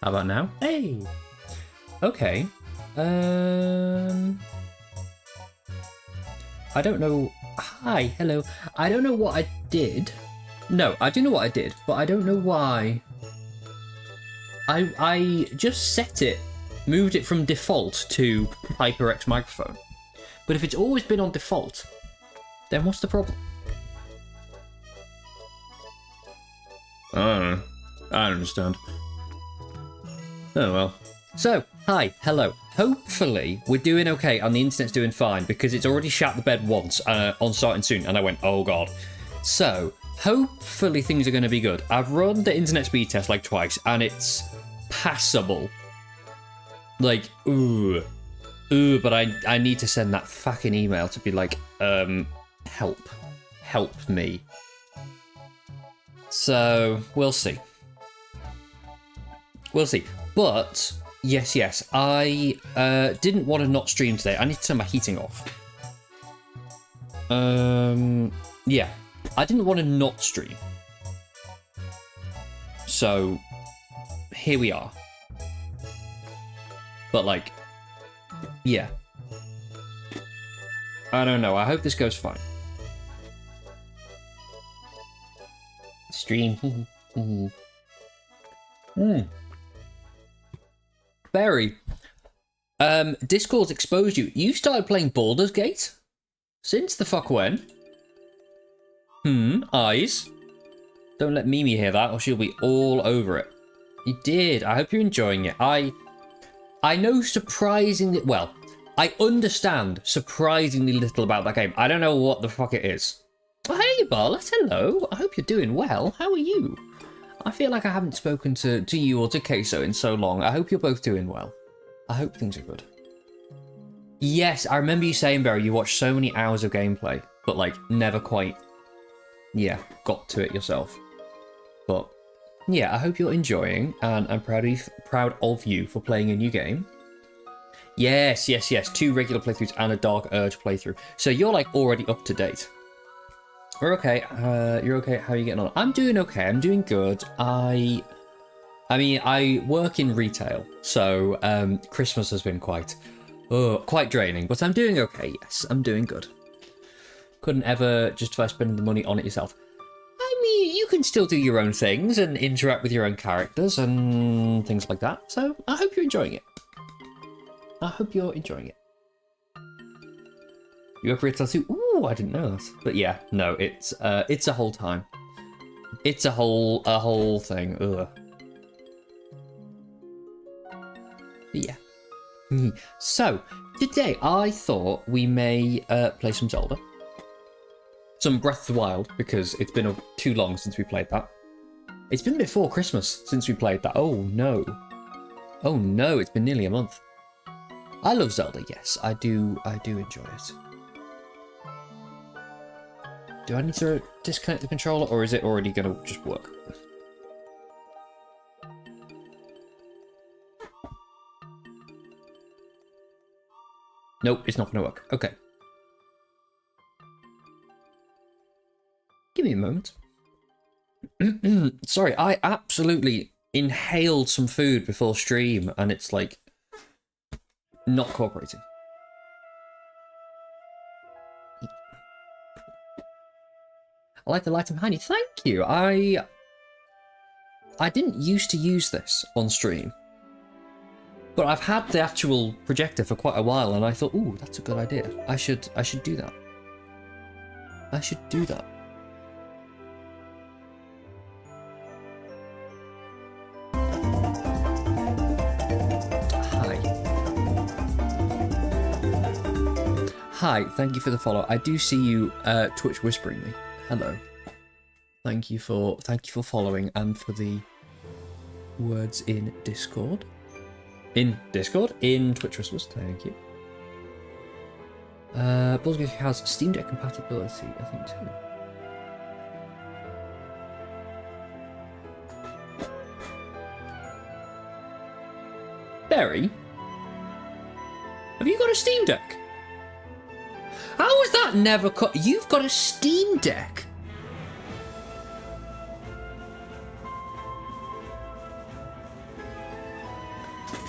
How about now? Hey! Okay. I don't know. Hi, hello. I don't know what I did. No, I do know what I did, but I don't know why. I just set it, moved it from default to HyperX microphone. But if it's always been on default, then what's the problem? I don't know. I don't understand. Oh well. So, hi, hello. Hopefully, we're doing okay and the internet's doing fine because it's already shat the bed once on starting soon, and I went, oh god. So, hopefully things are going to be good. I've run the internet speed test like twice and it's passable. Like, ooh, but I need to send that fucking email to be like, help me. So, we'll see. But, yes, I didn't want to not stream today. I need to turn my heating off. Yeah, I didn't want to not stream. So, here we are. But, like, yeah. I don't know. I hope this goes fine. Stream. Barry, Discord's exposed you. You started playing Baldur's Gate? Since the fuck when? Eyes. Don't let Mimi hear that or she'll be all over it. You did. I hope you're enjoying it. I know surprisingly... Well, I understand surprisingly little about that game. I don't know what the fuck it is. Oh, hey, Barlet. Hello. I hope you're doing well. How are you? I feel like I haven't spoken to you or to Queso in so long. I hope you're both doing well. I hope things are good. Yes, I remember you saying, Barry, you watched so many hours of gameplay, but, like, never quite, yeah, got to it yourself. But, yeah, I hope you're enjoying, and I'm proud of you for playing a new game. Yes. 2 regular playthroughs and a Dark Urge playthrough. So you're, like, already up to date. We're okay. You're okay. How are you getting on? I'm doing okay. I'm doing good. I mean, I work in retail, so Christmas has been quite draining, but I'm doing okay. Yes, I'm doing good. Couldn't ever justify spending the money on it yourself. I mean, you can still do your own things and interact with your own characters and things like that. So I hope you're enjoying it. You work for retail too? Ooh, I didn't know that. But yeah, no, it's a whole time. It's a whole thing. Ugh. But yeah. So today I thought we may play some Zelda, some Breath of the Wild, because it's been too long since we played that. It's been before Christmas since we played that. Oh no, it's been nearly a month. I love Zelda. Yes, I do enjoy it. Do I need to disconnect the controller, or is it already going to just work? Nope, it's not going to work. Okay. Give me a moment. Sorry, I absolutely inhaled some food before stream, and it's like not cooperating. I like the light behind you. Thank you. I didn't used to use this on stream, but I've had the actual projector for quite a while, and I thought, ooh, that's a good idea. I should do that. Hi, thank you for the follow. I do see you Twitch whispering me. Hello. Thank you for following and for the words in Discord. In Twitch whispers. Thank you. Baldur's Gate has Steam Deck compatibility, I think too. Barry, have you got a Steam Deck? How was that never cut? You've got a Steam Deck.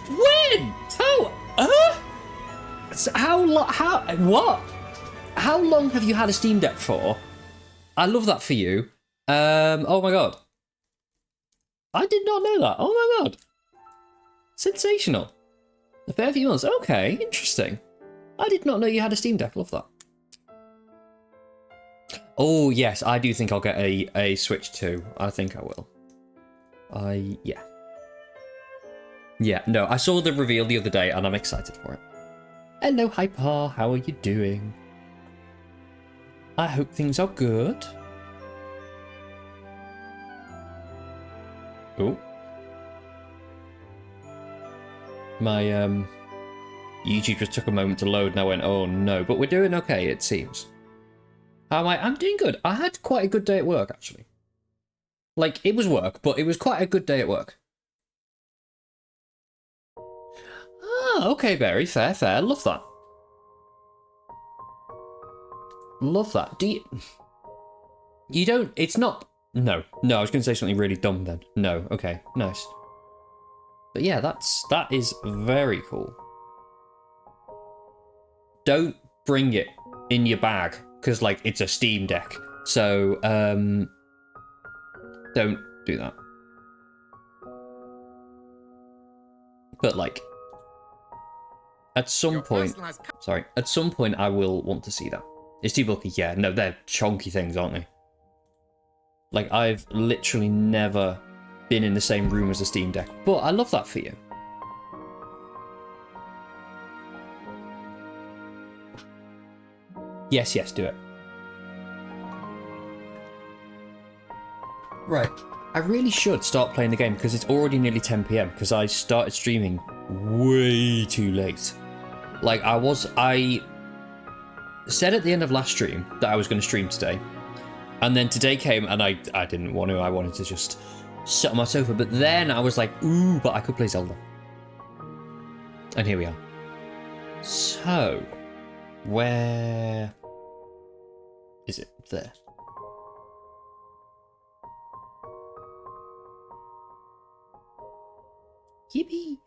When? So what? How long have you had a Steam Deck for? I love that for you. Oh my god. I did not know that. Oh my god. Sensational. A fair few months. Okay, interesting. I did not know you had a Steam Deck. Love that. Oh, yes, I do think I'll get a Switch 2. I think I will. Yeah. Yeah, no, I saw the reveal the other day and I'm excited for it. Hello, Hyper. How are you doing? I hope things are good. Oh. My YouTube just took a moment to load and I went, oh no, but we're doing okay, it seems. How am I? I'm doing good. I had quite a good day at work, actually. Like, it was work, but it was quite a good day at work. Ah, okay, Barry. Fair, fair. Love that. Love that. Do you... You don't... It's not... No. No, I was going to say something really dumb then. No. Okay. Nice. But yeah, that is very cool. Don't bring it in your bag, because, like, it's a Steam Deck. So, don't do that. But, like, at some point... Sorry. At some point, I will want to see that. Is too bulky? Yeah. No, they're chunky things, aren't they? Like, I've literally never been in the same room as a Steam Deck. But I love that for you. Yes, yes, do it. Right. I really should start playing the game because it's already nearly 10 PM because I started streaming way too late. Like, I said at the end of last stream that I was going to stream today. And then today came and I didn't want to. I wanted to just sit on my sofa. But then I was like, ooh, but I could play Zelda. And here we are. So, where is it? There. Yippee!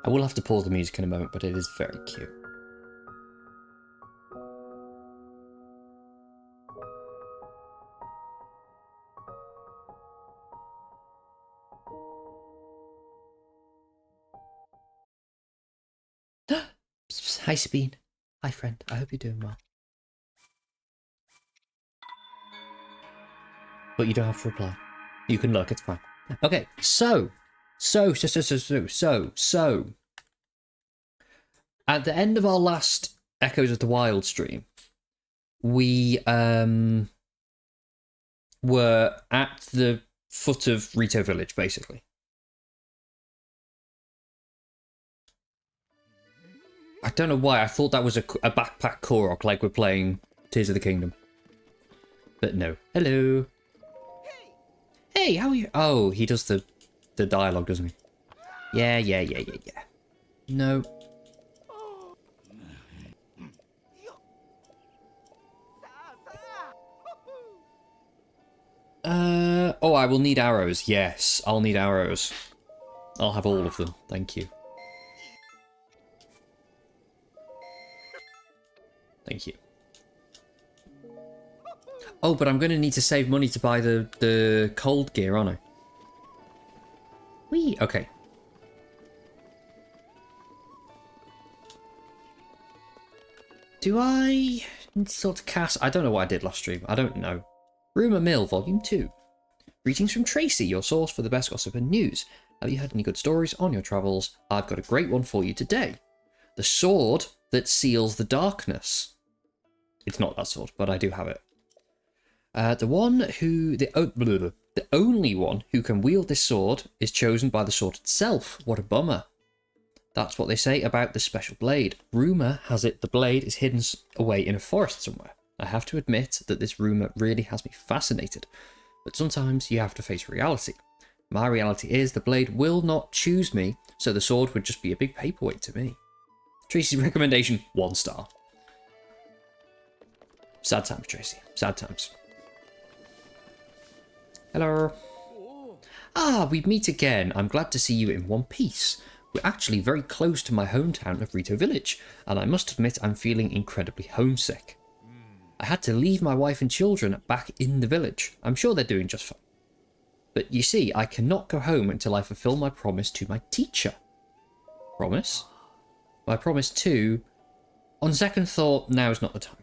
I will have to pause the music in a moment, but it is very cute. Hi, Sabine. Hi, friend. I hope you're doing well. But you don't have to reply. You can look, it's fine. Okay, so. At the end of our last Echoes of the Wild stream, we were at the foot of Rito Village, basically. I don't know why, I thought that was a backpack Korok, like we're playing Tears of the Kingdom. But no. Hello. Hey, how are you? Oh, he does the dialogue, doesn't he? Yeah. No. Oh, I will need arrows. Yes, I'll need arrows. I'll have all of them. Thank you. Thank you. Oh, but I'm going to need to save money to buy the cold gear, aren't I? Whee! Okay. Do I need to sort of cast? I don't know what I did last stream. I don't know. Rumour Mill, Volume 2. Greetings from Tracy, your source for the best gossip and news. Have you had any good stories on your travels? I've got a great one for you today. The sword that seals the darkness. It's not that sword, but I do have it. The only one who can wield this sword is chosen by the sword itself. What a bummer. That's what they say about the special blade. Rumour has it the blade is hidden away in a forest somewhere. I have to admit that this rumour really has me fascinated. But sometimes you have to face reality. My reality is the blade will not choose me, so the sword would just be a big paperweight to me. Tracy's recommendation, 1 star. Sad times, Tracy. Sad times. Hello. Ah, we meet again. I'm glad to see you in one piece. We're actually very close to my hometown of Rito Village, and I must admit I'm feeling incredibly homesick. I had to leave my wife and children back in the village. I'm sure they're doing just fine. But you see, I cannot go home until I fulfill my promise to my teacher. Promise? My promise to... On second thought, now is not the time.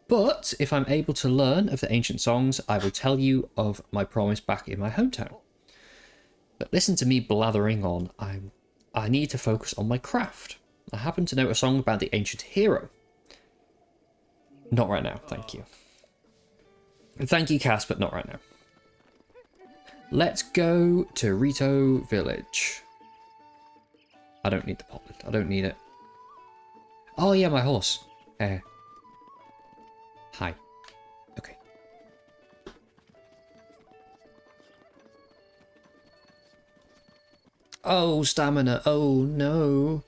But if I'm able to learn of the ancient songs, I will tell you of my promise back in my hometown. But listen to me blathering on. I need to focus on my craft. I happen to know a song about the ancient hero. Not right now, thank you. Thank you, Cass, but not right now. Let's go to Rito Village. I don't need the potlet. I don't need it. Oh yeah, my horse. Hi. Okay. Oh, stamina. Oh, no.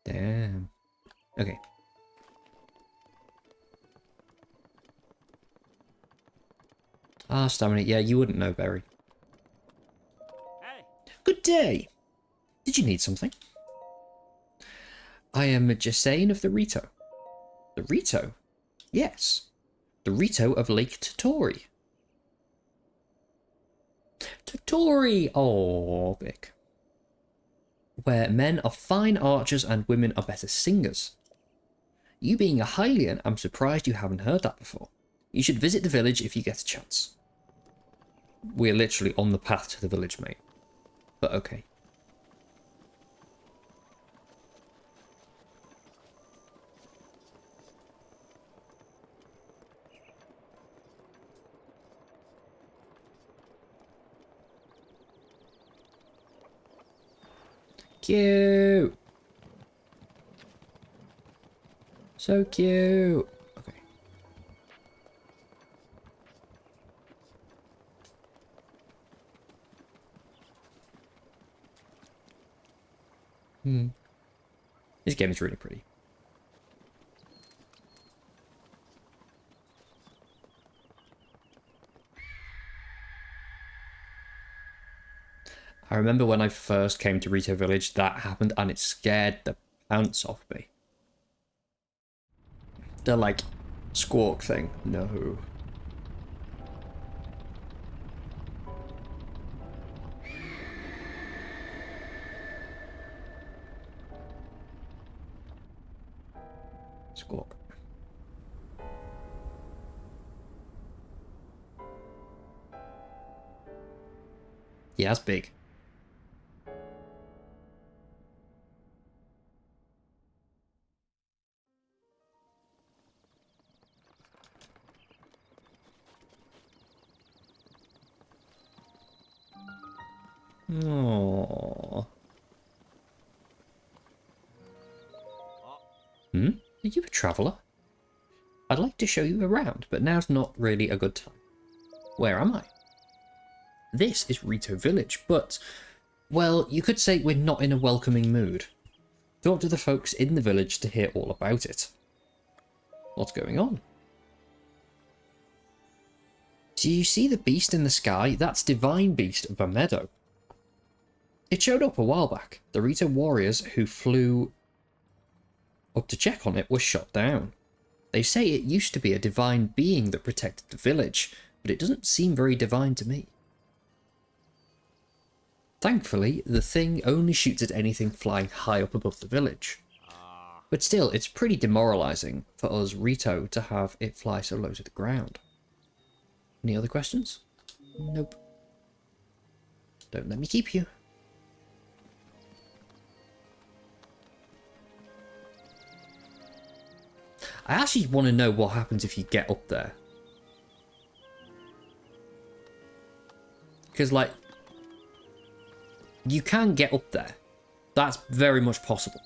Damn. Okay. Ah, stamina. Yeah, you wouldn't know, Barry. Hey. Good day. Did you need something? I am Jasane of the Rito. The Rito? Yes. The Rito of Lake Totori. Totori! Oh, big. Where men are fine archers and women are better singers. You being a Hylian, I'm surprised you haven't heard that before. You should visit the village if you get a chance. We're literally on the path to the village, mate. But okay. Cute. So cute. Okay. This game is really pretty. I remember when I first came to Rito Village, that happened and it scared the pants off me. The, like, squawk thing. No. Squawk. Yeah, that's big. Aww. Are you a traveller? I'd like to show you around, but now's not really a good time. Where am I? This is Rito Village, but, well, you could say we're not in a welcoming mood. Talk to the folks in the village to hear all about it. What's going on? Do you see the beast in the sky? That's Divine Beast of a meadow. It showed up a while back. The Rito warriors who flew up to check on it were shot down. They say it used to be a divine being that protected the village, but it doesn't seem very divine to me. Thankfully, the thing only shoots at anything flying high up above the village. But still, it's pretty demoralising for us Rito to have it fly so low to the ground. Any other questions? Nope. Don't let me keep you. I actually want to know what happens if you get up there. Because, like, you can get up there. That's very much possible.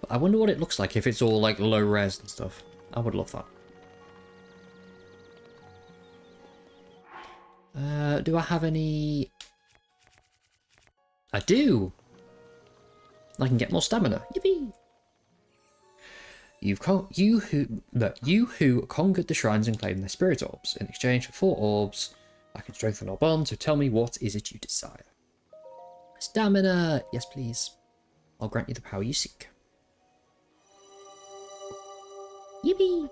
But I wonder what it looks like if it's all, like, low res and stuff. I would love that. Do I have any... I do! I can get more stamina. Yippee! You who conquered the shrines and claimed their spirit orbs. In exchange for 4 orbs, I can strengthen our bond, so tell me, what is it you desire? Stamina! Yes, please. I'll grant you the power you seek. Yippee!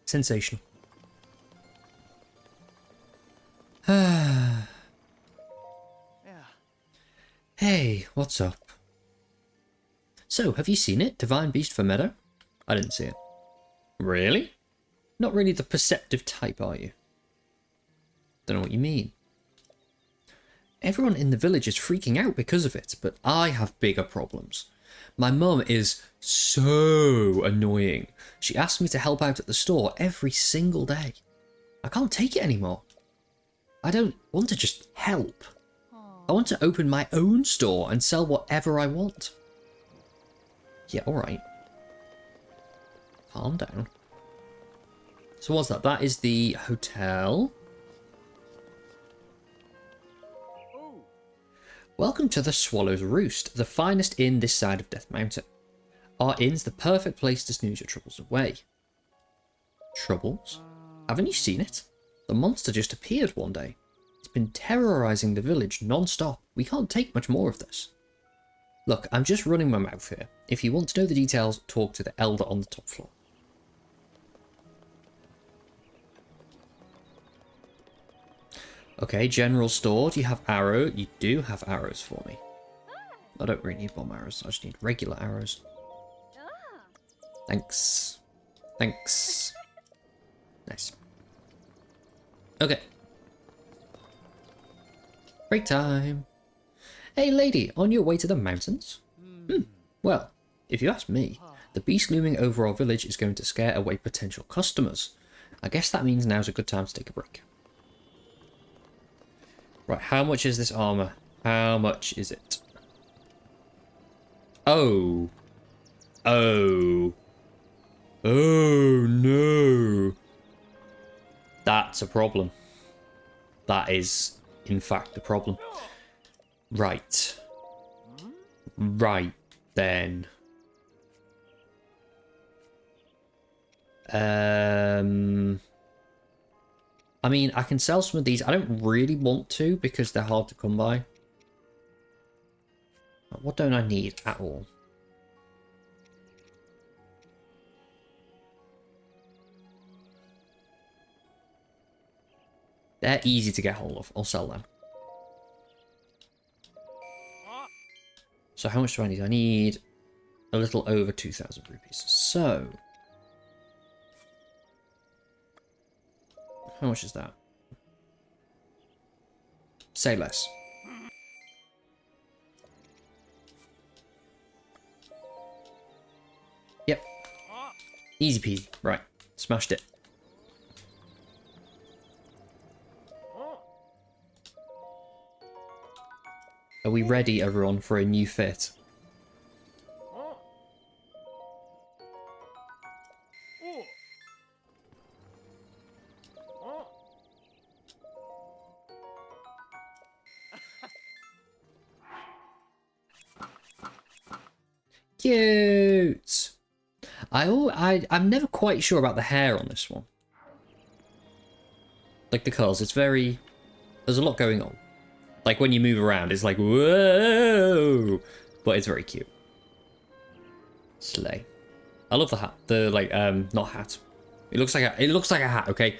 Sensational. Yeah. Hey, what's up? So, have you seen it? Divine Beast for Meadow? I didn't see it. Really? Not really the perceptive type, are you? Don't know what you mean. Everyone in the village is freaking out because of it, but I have bigger problems. My mum is so annoying. She asks me to help out at the store every single day. I can't take it anymore. I don't want to just help. I want to open my own store and sell whatever I want. Yeah, alright. Calm down. So what's that? That is the hotel. Welcome to the Swallow's Roost, the finest inn this side of Death Mountain. Our inn's the perfect place to snooze your troubles away. Troubles? Haven't you seen it? The monster just appeared one day. It's been terrorizing the village non-stop. We can't take much more of this. Look, I'm just running my mouth here. If you want to know the details, talk to the elder on the top floor. Okay, general store. Do you have arrow? You do have arrows for me. I don't really need bomb arrows. I just need regular arrows. Thanks. Thanks. Nice. Okay. Break time. Hey lady, on your way to the mountains? Well, if you ask me, the beast looming over our village is going to scare away potential customers. I guess that means now's a good time to take a break. Right, how much is this armor? How much is it? Oh. Oh. Oh no. That's a problem. That is, in fact, a problem. Right. Right, then. I mean, I can sell some of these. I don't really want to because they're hard to come by. What don't I need at all? They're easy to get hold of. I'll sell them. So how much do I need? I need a little over 2,000 rupees. So... how much is that? Say less. Yep. Easy peasy. Right. Smashed it. Are we ready, everyone, for a new fit? Cute! I'm never quite sure about the hair on this one. Like the curls, it's very... there's a lot going on. Like when you move around, it's like, whoa! But it's very cute. Slay. I love the hat. The, like, not hat. It looks like a hat, okay?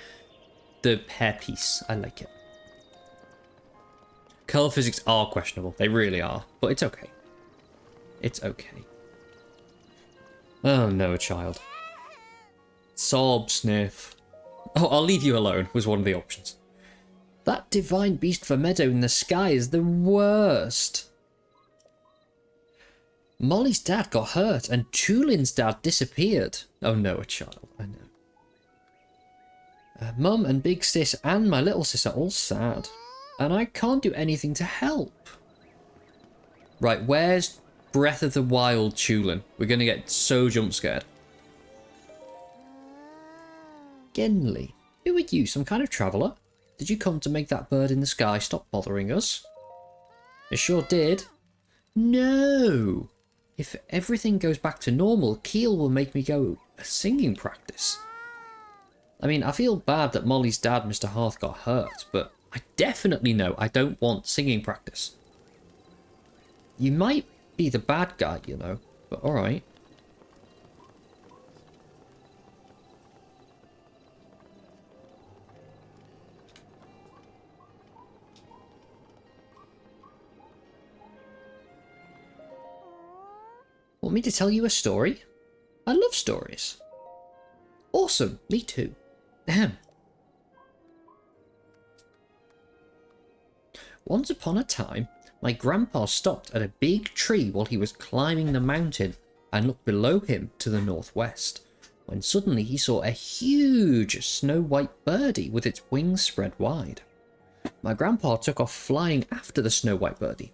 The hairpiece. I like it. Curl physics are questionable. They really are. But it's okay. It's okay. Oh no, a child. Sob, sniff. Oh, I'll leave you alone was one of the options. That divine beast for Meadow in the sky is the worst. Molly's dad got hurt and Chulin's dad disappeared. Oh no, a child. I know. Mum and big sis and my little sis are all sad. And I can't do anything to help. Right, where's Breath of the Wild Chulin? We're going to get so jump scared. Genly, who are you? Some kind of traveller? Did you come to make that bird in the sky stop bothering us? It sure did. No! If everything goes back to normal, Keel will make me go singing practice. I mean, I feel bad that Molly's dad, Mr. Hearth, got hurt, but I definitely know I don't want singing practice. You might be the bad guy, you know, but alright. Want me to tell you a story? I love stories. Awesome, me too. Ahem. Once upon a time, my grandpa stopped at a big tree while he was climbing the mountain and looked below him to the northwest, when suddenly he saw a huge snow-white birdie with its wings spread wide. My grandpa took off flying after the snow-white birdie,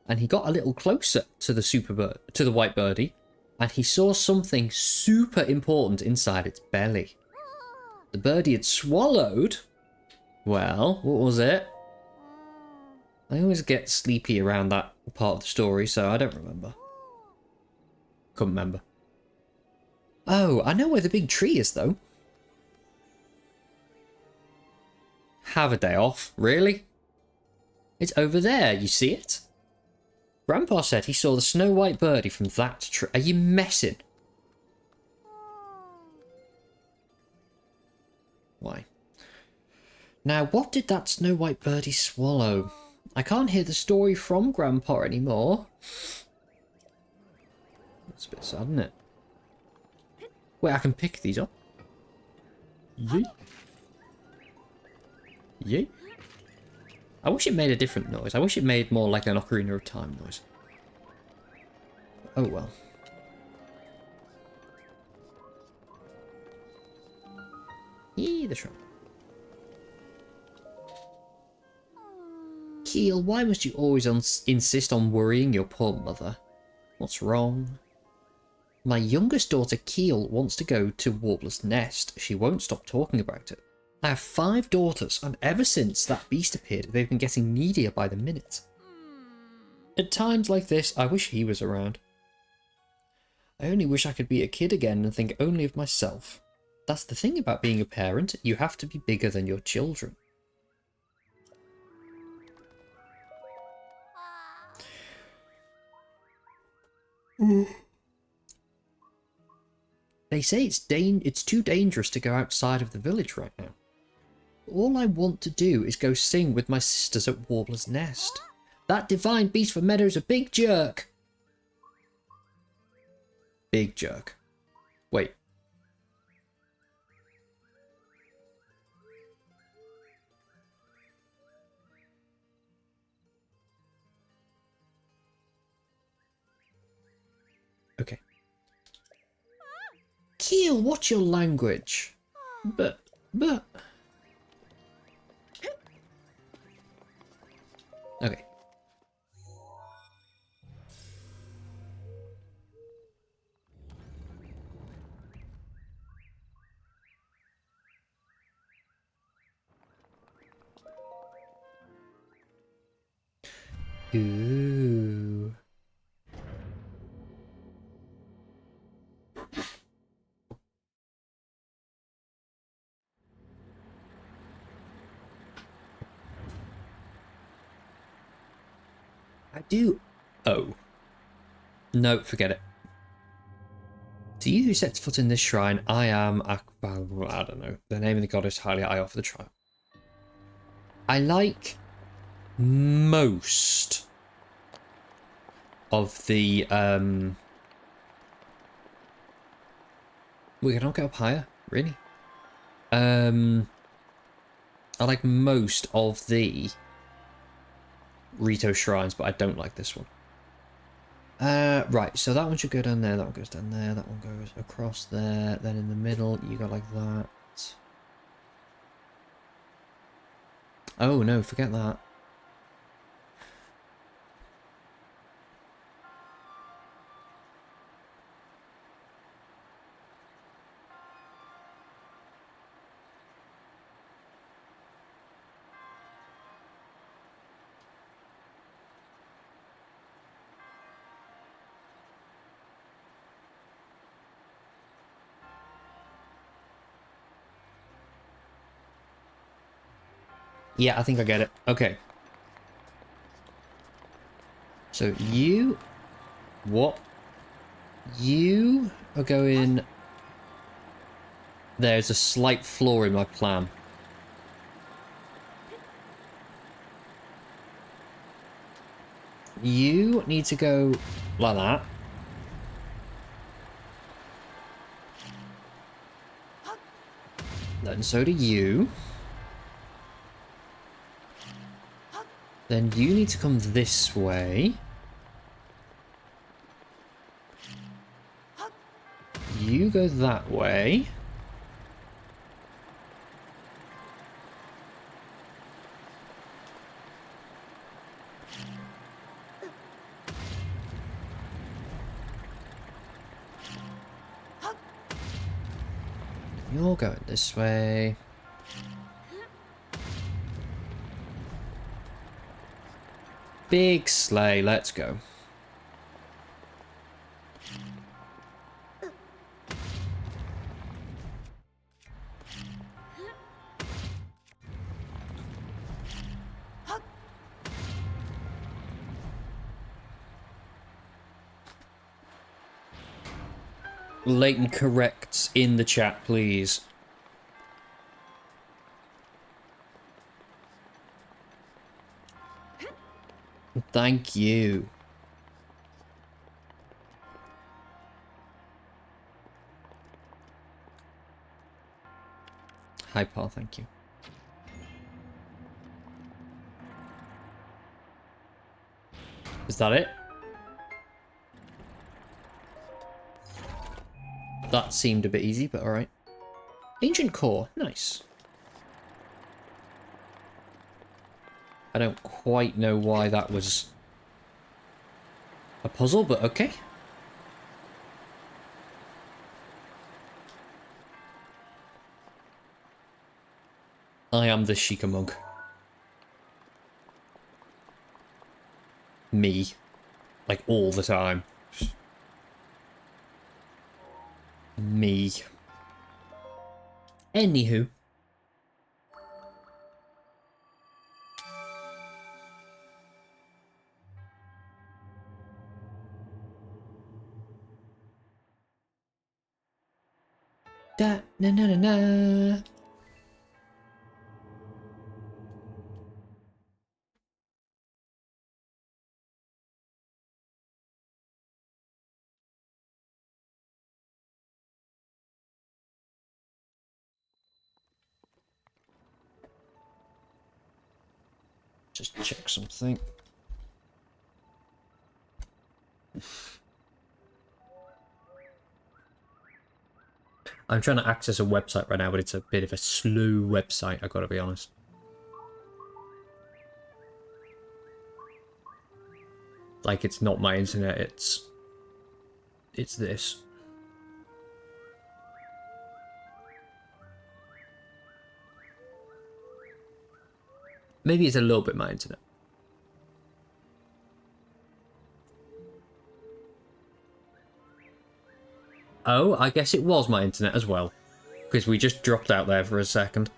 and he got a little closer to the white birdie, and he saw something super important inside its belly. The birdie had swallowed... Well, what was it? I always get sleepy around that part of the story, so I don't remember. Couldn't remember. Oh, I know where the big tree is, though. Have a day off, really? It's over there, you see it? Grandpa said he saw the snow-white birdie from that tree. Are you messing? Why? Now, what did that snow-white birdie swallow? I can't hear the story from Grandpa anymore. That's a bit sad, isn't it? Wait, I can pick these up. Yeet. Yeet. I wish it made a different noise. I wish it made more like an Ocarina of Time noise. Oh well. Yee, the shrine. Keel, why must you always insist on worrying your poor mother? What's wrong? My youngest daughter, Keel, wants to go to Warbler's Nest. She won't stop talking about it. I have 5 daughters, and ever since that beast appeared, they've been getting needier by the minute. At times like this, I wish he was around. I only wish I could be a kid again and think only of myself. That's the thing about being a parent, you have to be bigger than your children. They say it's too dangerous to go outside of the village right now. All I want to do is go sing with my sisters at Warbler's Nest. That divine beast from Meadow is a big jerk. Big jerk. Wait. Okay. Keel, what's your language? But... Okay. Ooh. I do. Oh. No, forget it. To you who sets foot in this shrine, I am Akbar. I don't know. The name of the goddess highly I offer the trial. I like most of the we cannot go up higher, really. I like most of the Rito shrines, but I don't like this one. Right, so that one should go down there, that one goes down there, that one goes across there, then in the middle you go like that. Oh no, forget that. Yeah, I think I get it. Okay. So you... What? You are going... There's a slight flaw in my plan. You need to go like that. Then so do you. Then you need to come this way. You go that way. You're going this way. Big sleigh, let's go. Leighton corrects in the chat, please. Thank you. Hi, Paul, thank you. Is that it? That seemed a bit easy, but alright. Ancient core, nice. I don't quite know why that was a puzzle, but okay. I am the Sheikah monk. Me. Like, all the time. Me. Anywho. Da na na na na. Just check something. I'm trying to access a website right now, but it's a bit of a slow website, I've got to be honest. Like, it's not my internet, it's this. Maybe it's a little bit my internet. Oh, I guess it was my internet as well. Because we just dropped out there for a second.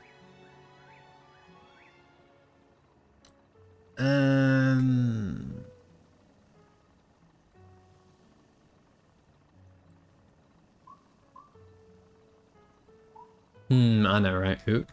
I know, right? Oop.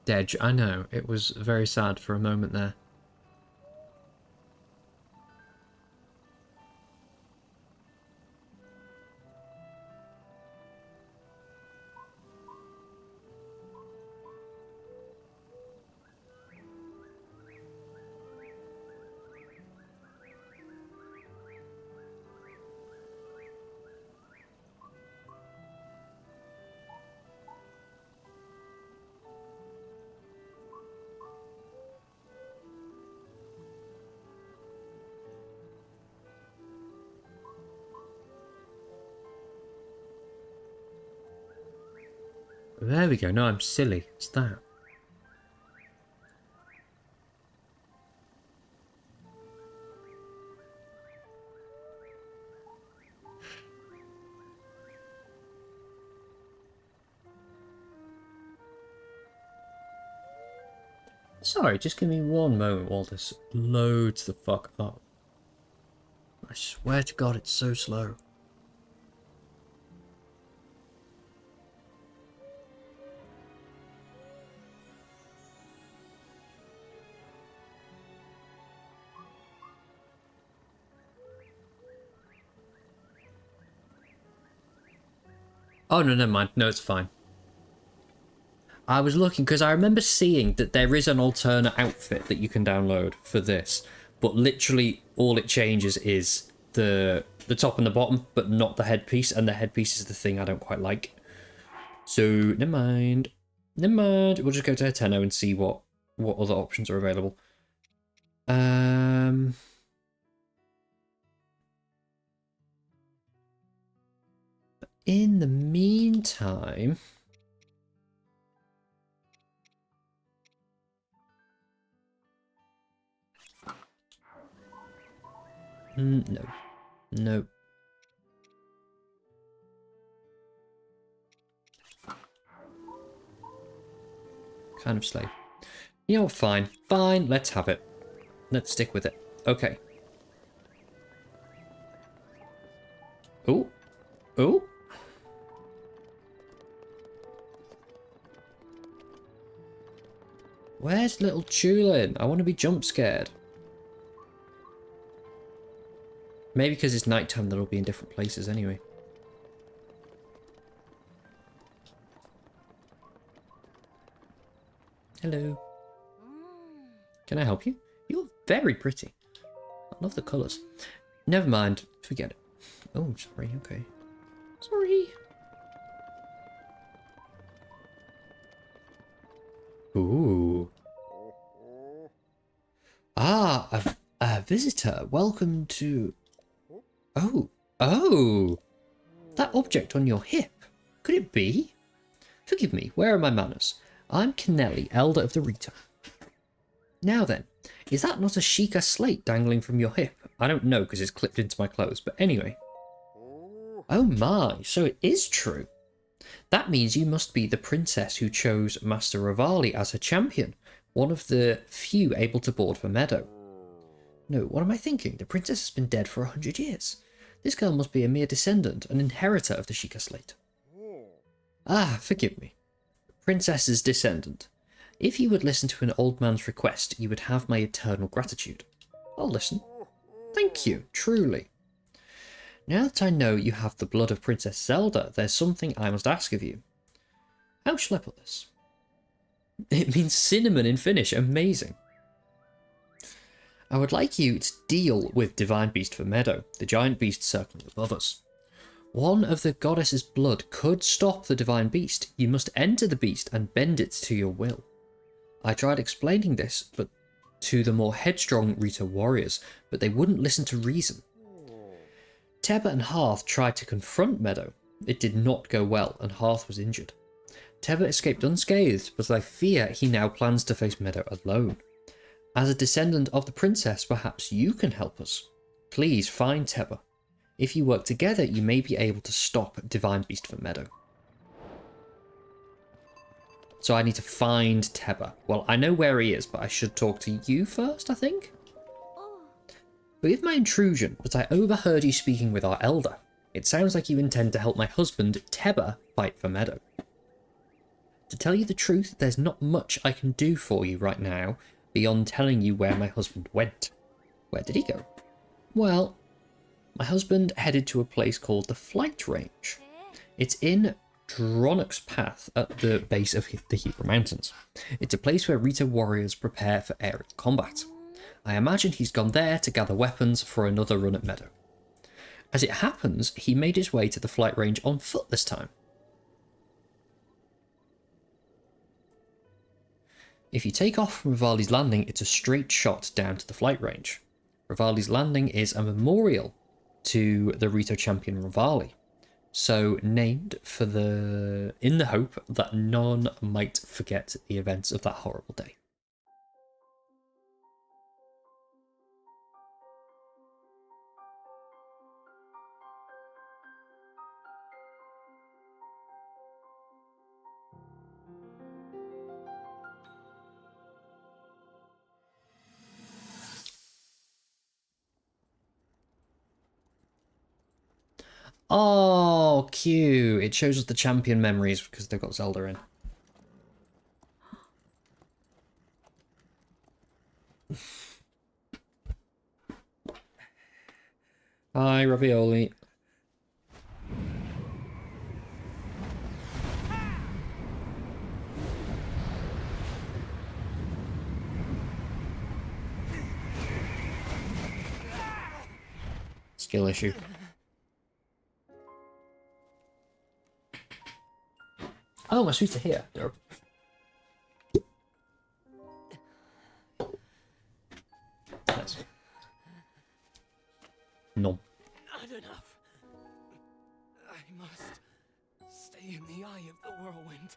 Dej, I know. It was very sad for a moment there. There we go. No, I'm silly. It's that. Sorry, just give me one moment while this loads the fuck up. I swear to God, it's so slow. Oh, no, never mind. No, it's fine. I was looking because I remember seeing that there is an alternate outfit that you can download for this, but literally all it changes is the top and the bottom, but not the headpiece, and the headpiece is the thing I don't quite like. So never mind. Never mind. We'll just go to Tenno and see what other options are available. In the meantime, no. No. Kind of slow. You know what, fine. Fine, let's have it. Let's stick with it. Okay. Oh. Oh. Where's little Chulin? I want to be jump scared. Maybe because it's nighttime, they'll be in different places anyway. Hello. Can I help you? You're very pretty. I love the colours. Never mind. Forget it. Oh, sorry. Okay. Sorry. Ooh. Ah, a visitor. Welcome to... Oh. Oh. That object on your hip. Could it be? Forgive me. Where are my manners? I'm Kennelly, Elder of the Rito. Now then, is that not a Sheikah slate dangling from your hip? I don't know because it's clipped into my clothes, but anyway. Oh my, so it is true. That means you must be the princess who chose Master Revali as her champion, one of the few able to board for Meadow. No, what am I thinking? The princess has been dead for 100 years. This girl must be a mere descendant, an inheritor of the Sheikah slate. Ah, forgive me. Princess's descendant. If you would listen to an old man's request, you would have my eternal gratitude. I'll listen. Thank you, truly. Now that I know you have the blood of Princess Zelda, there's something I must ask of you. How shall I put this? It means cinnamon in Finnish. Amazing. I would like you to deal with Divine Beast for Meadow, the giant beast circling above us. One of the goddess's blood could stop the Divine Beast. You must enter the beast and bend it to your will. I tried explaining this but to the more headstrong Rito warriors, but they wouldn't listen to reason. Teba and Hearth tried to confront Meadow. It did not go well, and Hearth was injured. Teba escaped unscathed, but I fear he now plans to face Meadow alone. As a descendant of the princess, perhaps you can help us. Please find Teba. If you work together, you may be able to stop Divine Beast for Meadow. So I need to find Teba. Well, I know where he is, but I should talk to you first, I think? Forgive my intrusion, but I overheard you speaking with our elder. It sounds like you intend to help my husband, Teba, fight for Meadow. To tell you the truth, there's not much I can do for you right now, beyond telling you where my husband went. Where did he go? Well, my husband headed to a place called the Flight Range. It's in Dronok's Path at the base of the Hebra Mountains. It's a place where Rito warriors prepare for aerial combat. I imagine he's gone there to gather weapons for another run at Meadow. As it happens, he made his way to the Flight Range on foot this time. If you take off from Revali's Landing, it's a straight shot down to the Flight Range. Revali's Landing is a memorial to the Rito champion Revali. So named for in the hope that none might forget the events of that horrible day. Oh, cute. It shows us the champion memories because they've got Zelda in. Hi, Ravioli. Skill issue. Oh, my sweets are here. They're... Nice. No. Not enough. I must stay in the eye of the whirlwind.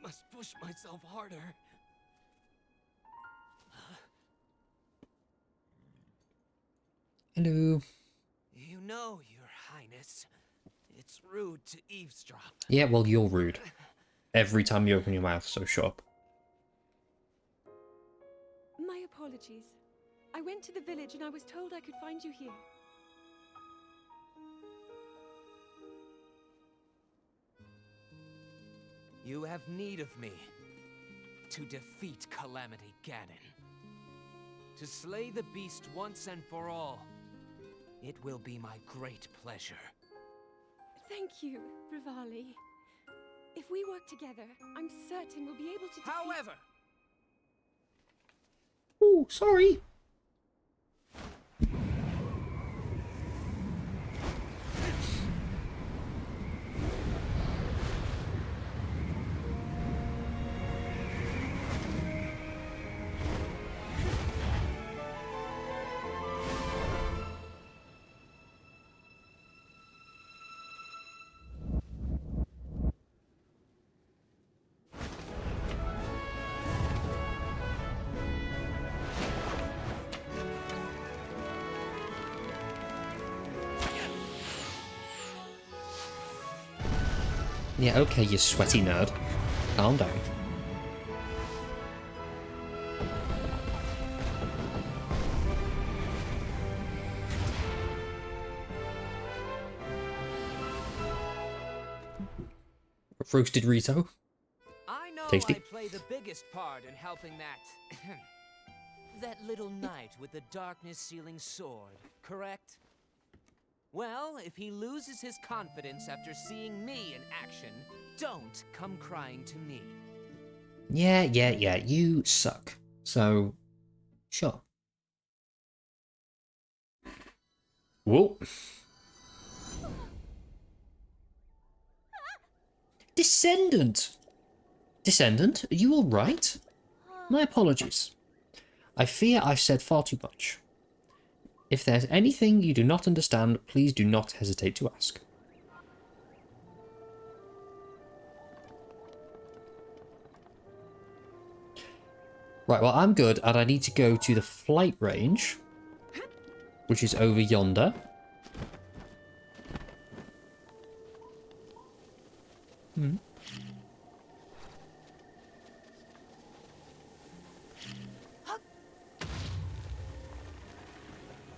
Must push myself harder. Hello. You know, Your Highness, it's rude to eavesdrop. Yeah, well, you're rude. Every time you open your mouth, so shut up. My apologies. I went to the village and I was told I could find you here. You have need of me to defeat Calamity Ganon. To slay the beast once and for all. It will be my great pleasure. Thank you, Rivali. If we work together, I'm certain we'll be able to defeat... However, Oh, sorry. Yeah, okay, you sweaty nerd. Calm down. Roasted Rito. I know Tasty. I play the biggest part in helping that... that little knight with the darkness-sealing sword, correct? Well, if he loses his confidence after seeing me in action, don't come crying to me. Yeah, you suck. So, sure. Whoa. Descendant! Descendant, are you alright? My apologies. I fear I've said far too much. If there's anything you do not understand, please do not hesitate to ask. Right, well, I'm good, and I need to go to the flight range, which is over yonder.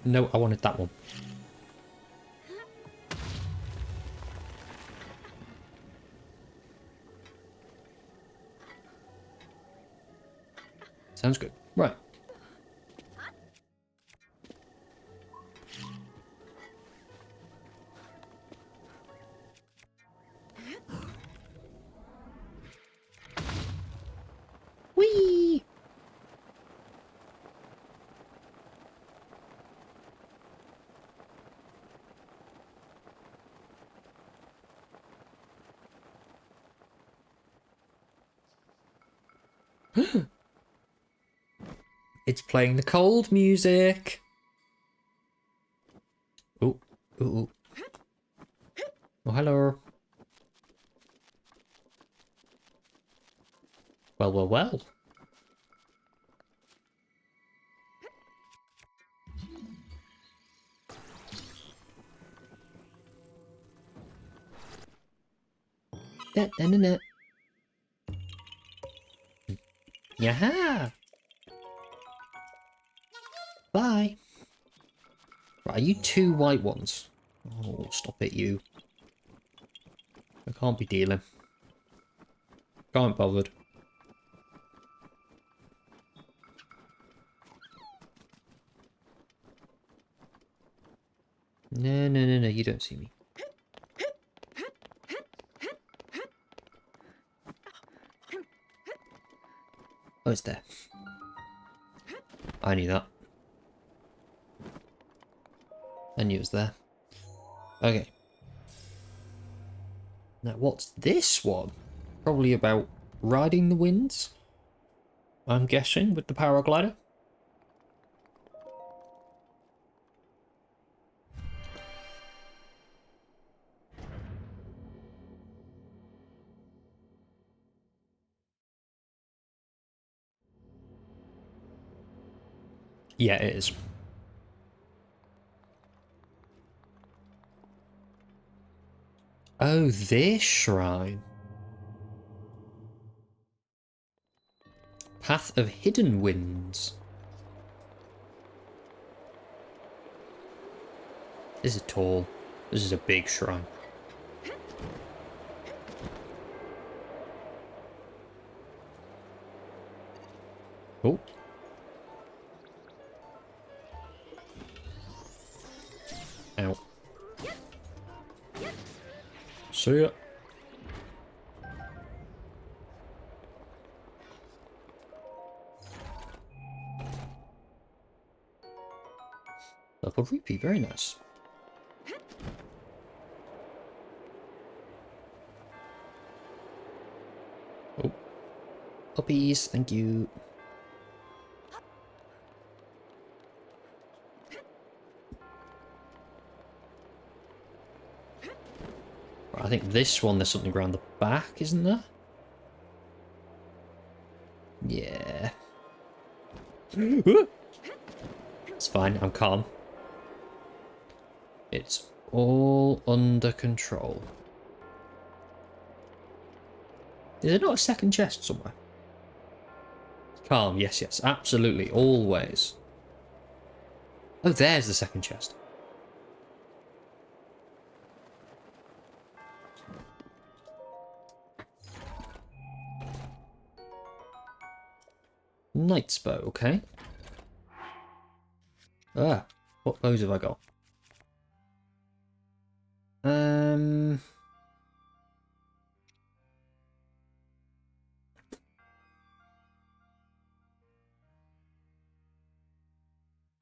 No, I wanted that one. Sounds good. Right. Whee! It's playing the cold music. Ooh, ooh, ooh. hello. Well, well, well. No. Yaha! Bye. Right, are you two white ones? Oh, stop it, you. I can't be dealing. Can't bothered. No, you don't see me. Oh, it's there. I knew that. I knew it was there. Okay. Now, what's this one? Probably about riding the winds? I'm guessing, with the paraglider? Yeah, it is. Oh, this shrine. Path of Hidden Winds. This is tall. This is a big shrine. Oh. Ow. See ya. Purple rupee, very nice. Oh. Puppies, thank you. I think this one, there's something around the back, isn't there? Yeah. It's fine, I'm calm. It's all under control. Is there not a second chest somewhere? Calm, yes, absolutely, always. Oh, there's the second chest. Knight's bow, okay. Ah, what bows have I got?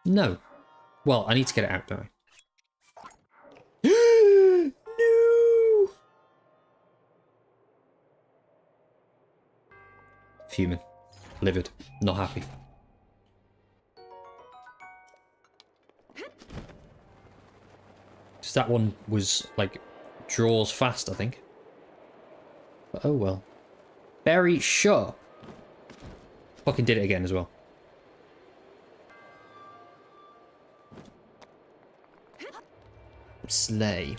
No. Well, I need to get it out, don't I? No! Fuming. Livid. Not happy. Because that one was, like, draws fast, I think. But oh well. Very sharp. Fucking did it again as well. Slay.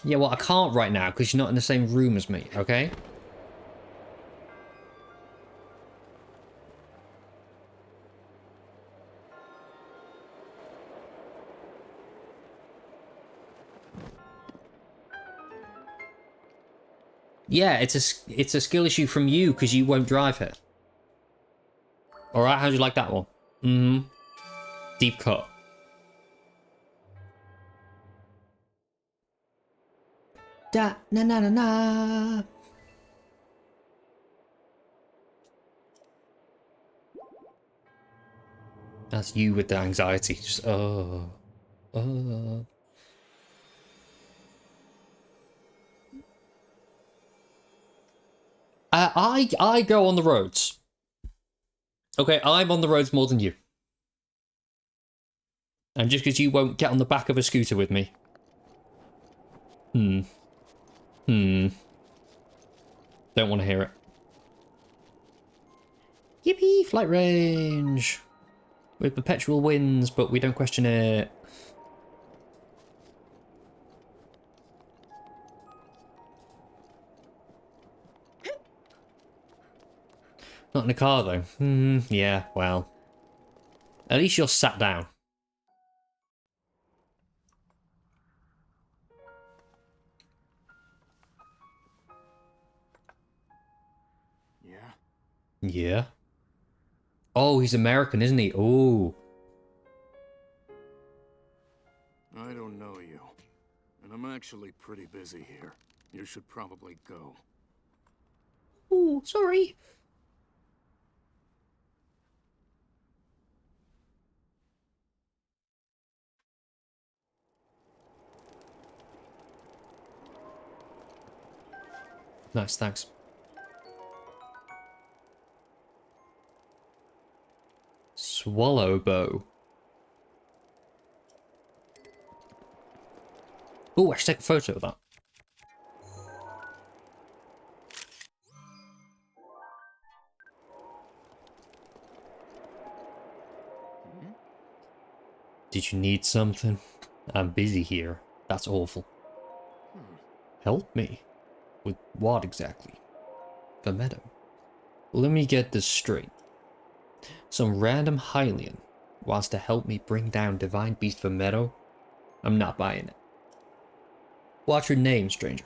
Yeah, well, I can't right now because you're not in the same room as me, okay? Yeah, it's a skill issue from you because you won't drive here. Alright, how'd you like that one? Mm-hmm. Deep cut. Da na na na na. That's you with the anxiety. Just I go on the roads. Okay, I'm on the roads more than you. And just because you won't get on the back of a scooter with me. Don't want to hear it. Yippee! Flight range! With perpetual winds, but we don't question it. Not in the car, though. Yeah, well. At least you're sat down. Yeah? Yeah. Oh, he's American, isn't he? Oh. I don't know you. And I'm actually pretty busy here. You should probably go. Oh, sorry. Nice, thanks. Swallow bow. Oh, I should take a photo of that. Did you need something? I'm busy here. That's awful. Help me? With what exactly? The meadow. Let me get this straight. Some random Hylian wants to help me bring down Divine Beast for Meadow? I'm not buying it. What's your name, stranger?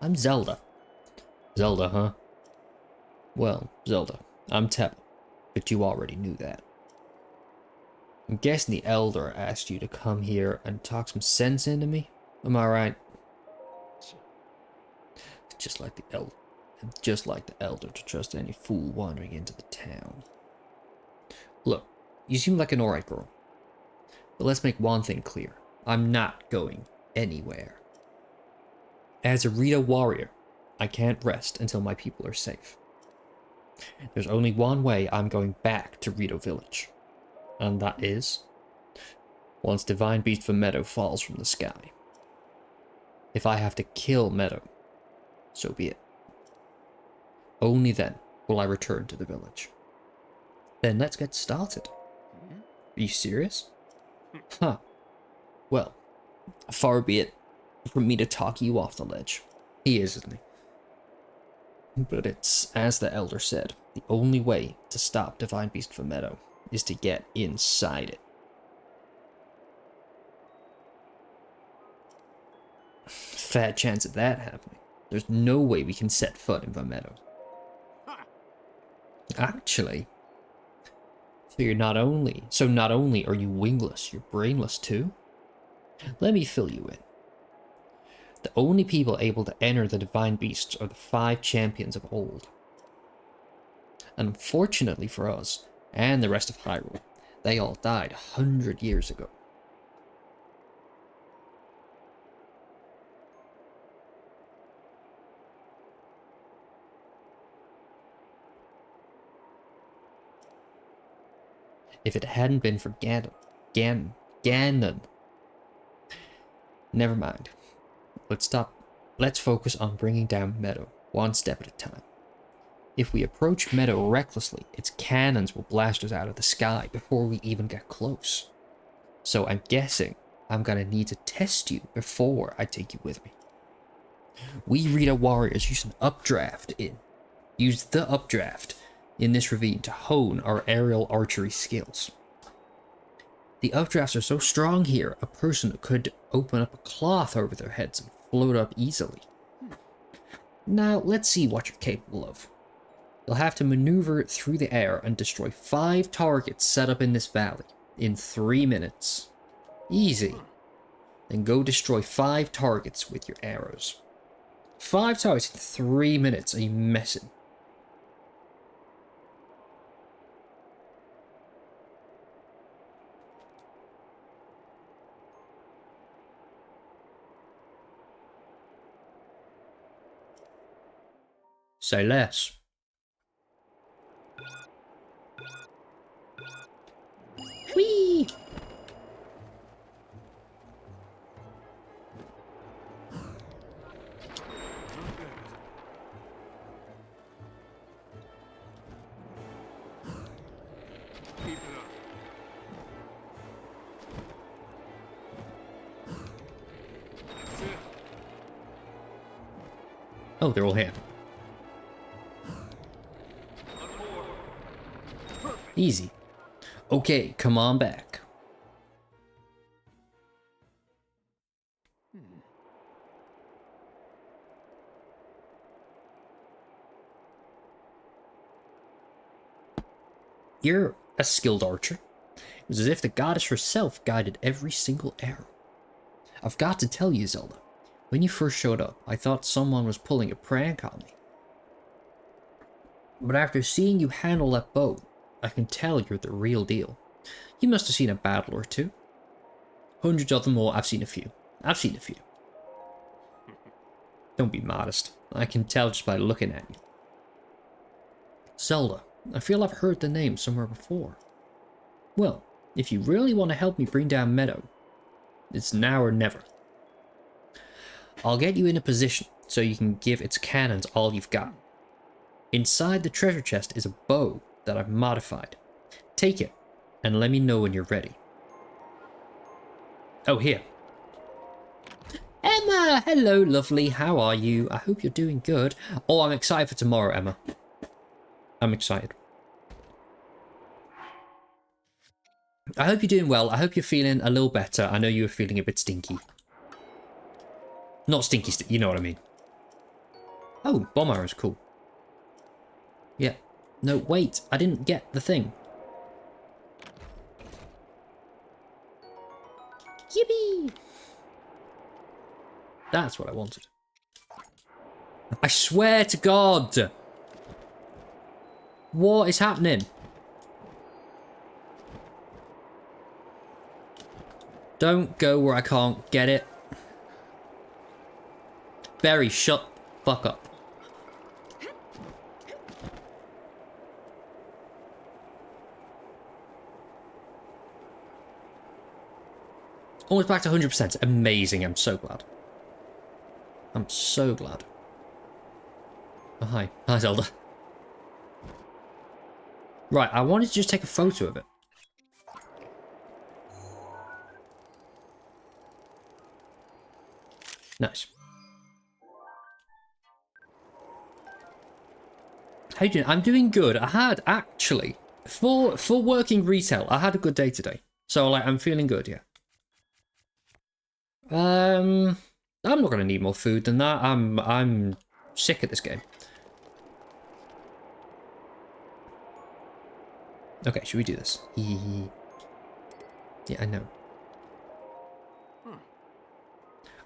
I'm Zelda. Zelda, huh? Well, Zelda, I'm Tep, but you already knew that. I'm guessing the Elder asked you to come here and talk some sense into me? Am I right? Just like the Elder to trust any fool wandering into the town. Look, you seem like an alright girl. But let's make one thing clear. I'm not going anywhere. As a Rito warrior, I can't rest until my people are safe. There's only one way I'm going back to Rito Village. And that is once Divine Beast for Meadow falls from the sky. If I have to kill Meadow, so be it. Only then will I return to the village. Then let's get started. Are you serious? Huh. Well, far be it from me to talk you off the ledge. He is, isn't he? But it's, as the Elder said, the only way to stop Divine Beast for Meadow is to get inside it. Fat chance of that happening. There's no way we can set foot in Meadow. Actually, not only are you wingless, you're brainless too. Let me fill you in. The only people able to enter the Divine Beasts are the 5 champions of old. And unfortunately for us, and the rest of Hyrule, they all died 100 years ago. If it hadn't been for Ganon. Never mind. Let's focus on bringing down Meadow, one step at a time. If we approach Meadow recklessly, its cannons will blast us out of the sky before we even get close. So I'm guessing I'm gonna need to test you before I take you with me. We Rito warriors use the updraft in this ravine to hone our aerial archery skills. The updrafts are so strong here, a person could open up a cloth over their heads and float up easily. Now, let's see what you're capable of. You'll have to maneuver through the air and destroy 5 targets set up in this valley in 3 minutes. Easy. Then go destroy 5 targets with your arrows. 5 targets in 3 minutes, are you messing? Say less. Whee! Oh, they're all here. Easy. Okay, come on back. You're a skilled archer. It was as if the goddess herself guided every single arrow. I've got to tell you, Zelda, when you first showed up, I thought someone was pulling a prank on me. But after seeing you handle that bow, I can tell you're the real deal. You must have seen a battle or two. Hundreds of them all, I've seen a few. I've seen a few. Don't be modest. I can tell just by looking at you. Zelda, I feel I've heard the name somewhere before. Well, if you really want to help me bring down Meadow, it's now or never. I'll get you in a position so you can give its cannons all you've got. Inside the treasure chest is a bow that I've modified. Take it, and let me know when you're ready. Oh, here. Emma! Hello, lovely. How are you? I hope you're doing good. Oh, I'm excited for tomorrow, Emma. I'm excited. I hope you're doing well. I hope you're feeling a little better. I know you were feeling a bit stinky. Not stinky, you know what I mean. Oh, bomb arrow's cool. Yeah. No, wait. I didn't get the thing. Yippee! That's what I wanted. I swear to God! What is happening? Don't go where I can't get it. Barry, shut the fuck up. Almost back to 100%. Amazing. I'm so glad. I'm so glad. Oh, hi. Hi, Zelda. Right, I wanted to just take a photo of it. Nice. How you doing? I'm doing good. I had, actually, for working retail, I had a good day today. So, like, I'm feeling good, yeah. I'm not gonna need more food than that. I'm sick of this game. Okay, should we do this? Yeah, I know.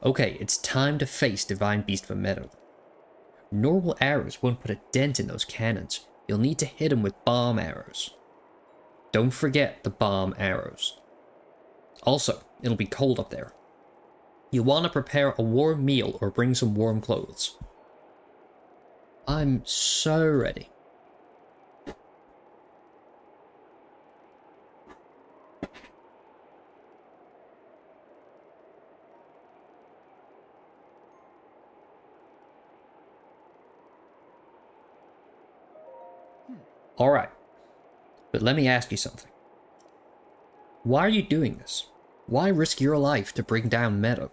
Okay, it's time to face Divine Beast of Meadow. Normal arrows won't put a dent in those cannons. You'll need to hit them with bomb arrows. Don't forget the bomb arrows. Also, it'll be cold up there. You want to prepare a warm meal or bring some warm clothes. I'm so ready. Alright, but let me ask you something. Why are you doing this? Why risk your life to bring down Meadow?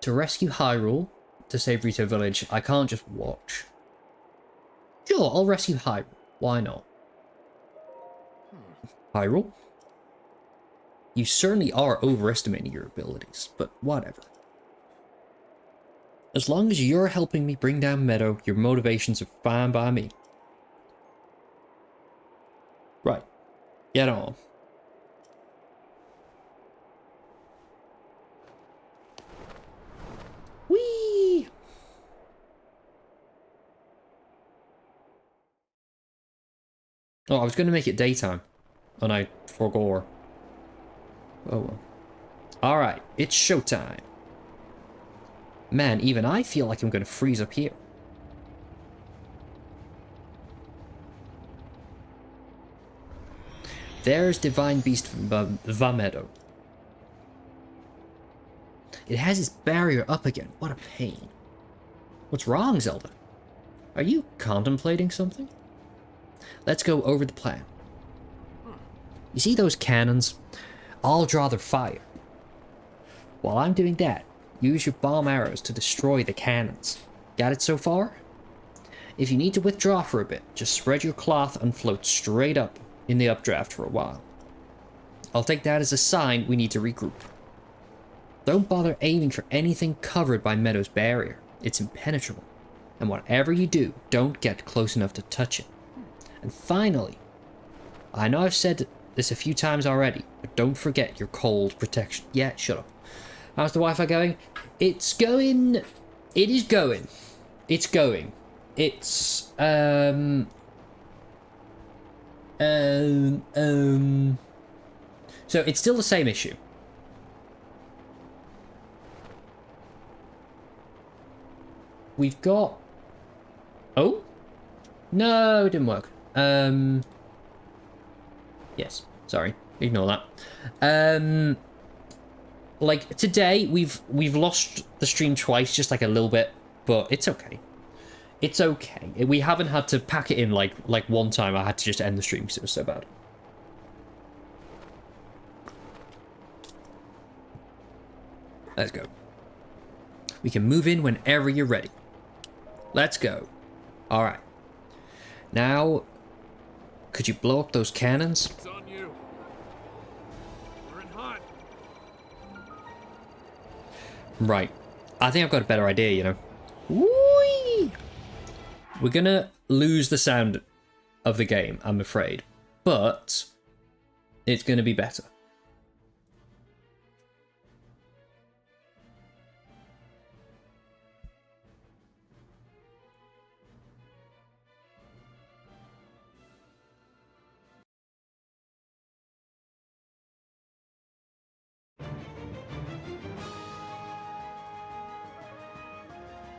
To rescue Hyrule, to save Rito Village, I can't just watch. Sure, I'll rescue Hyrule. Why not? Hyrule? You certainly are overestimating your abilities, but whatever. As long as you're helping me bring down Meadow, your motivations are fine by me. Right. Get on. Whee! Oh, I was going to make it daytime, and I forgot. Oh well. Alright, it's showtime. Man, even I feel like I'm going to freeze up here. There's Divine Beast of Meadow. It has its barrier up again. What a pain. What's wrong, Zelda? Are you contemplating something? Let's go over the plan. You see those cannons? I'll draw their fire. While I'm doing that, Use your bomb arrows to destroy the cannons. Got it so far? If you need to withdraw for a bit, just spread your cloth and float straight up in the updraft for a while. I'll take that as a sign we need to regroup. Don't bother aiming for anything covered by Meadow's barrier. It's impenetrable. And whatever you do, don't get close enough to touch it. And finally, I know I've said this a few times already, but don't forget your cold protection. Yeah, shut up. How's the Wi-Fi going? It's going... It is going. It's going. It's... So it's still the same issue. We've got... Oh? No, it didn't work. Yes, sorry. Ignore that. Like, today, we've lost the stream twice, just like a little bit, but it's okay. It's okay. We haven't had to pack it in like one time I had to just end the stream because it was so bad. Let's go. We can move in whenever you're ready. Let's go. Alright. Now, could you blow up those cannons? It's on you. We're in hot. Right. I think I've got a better idea, you know. Whee! We're gonna lose the sound of the game, I'm afraid. But it's gonna be better.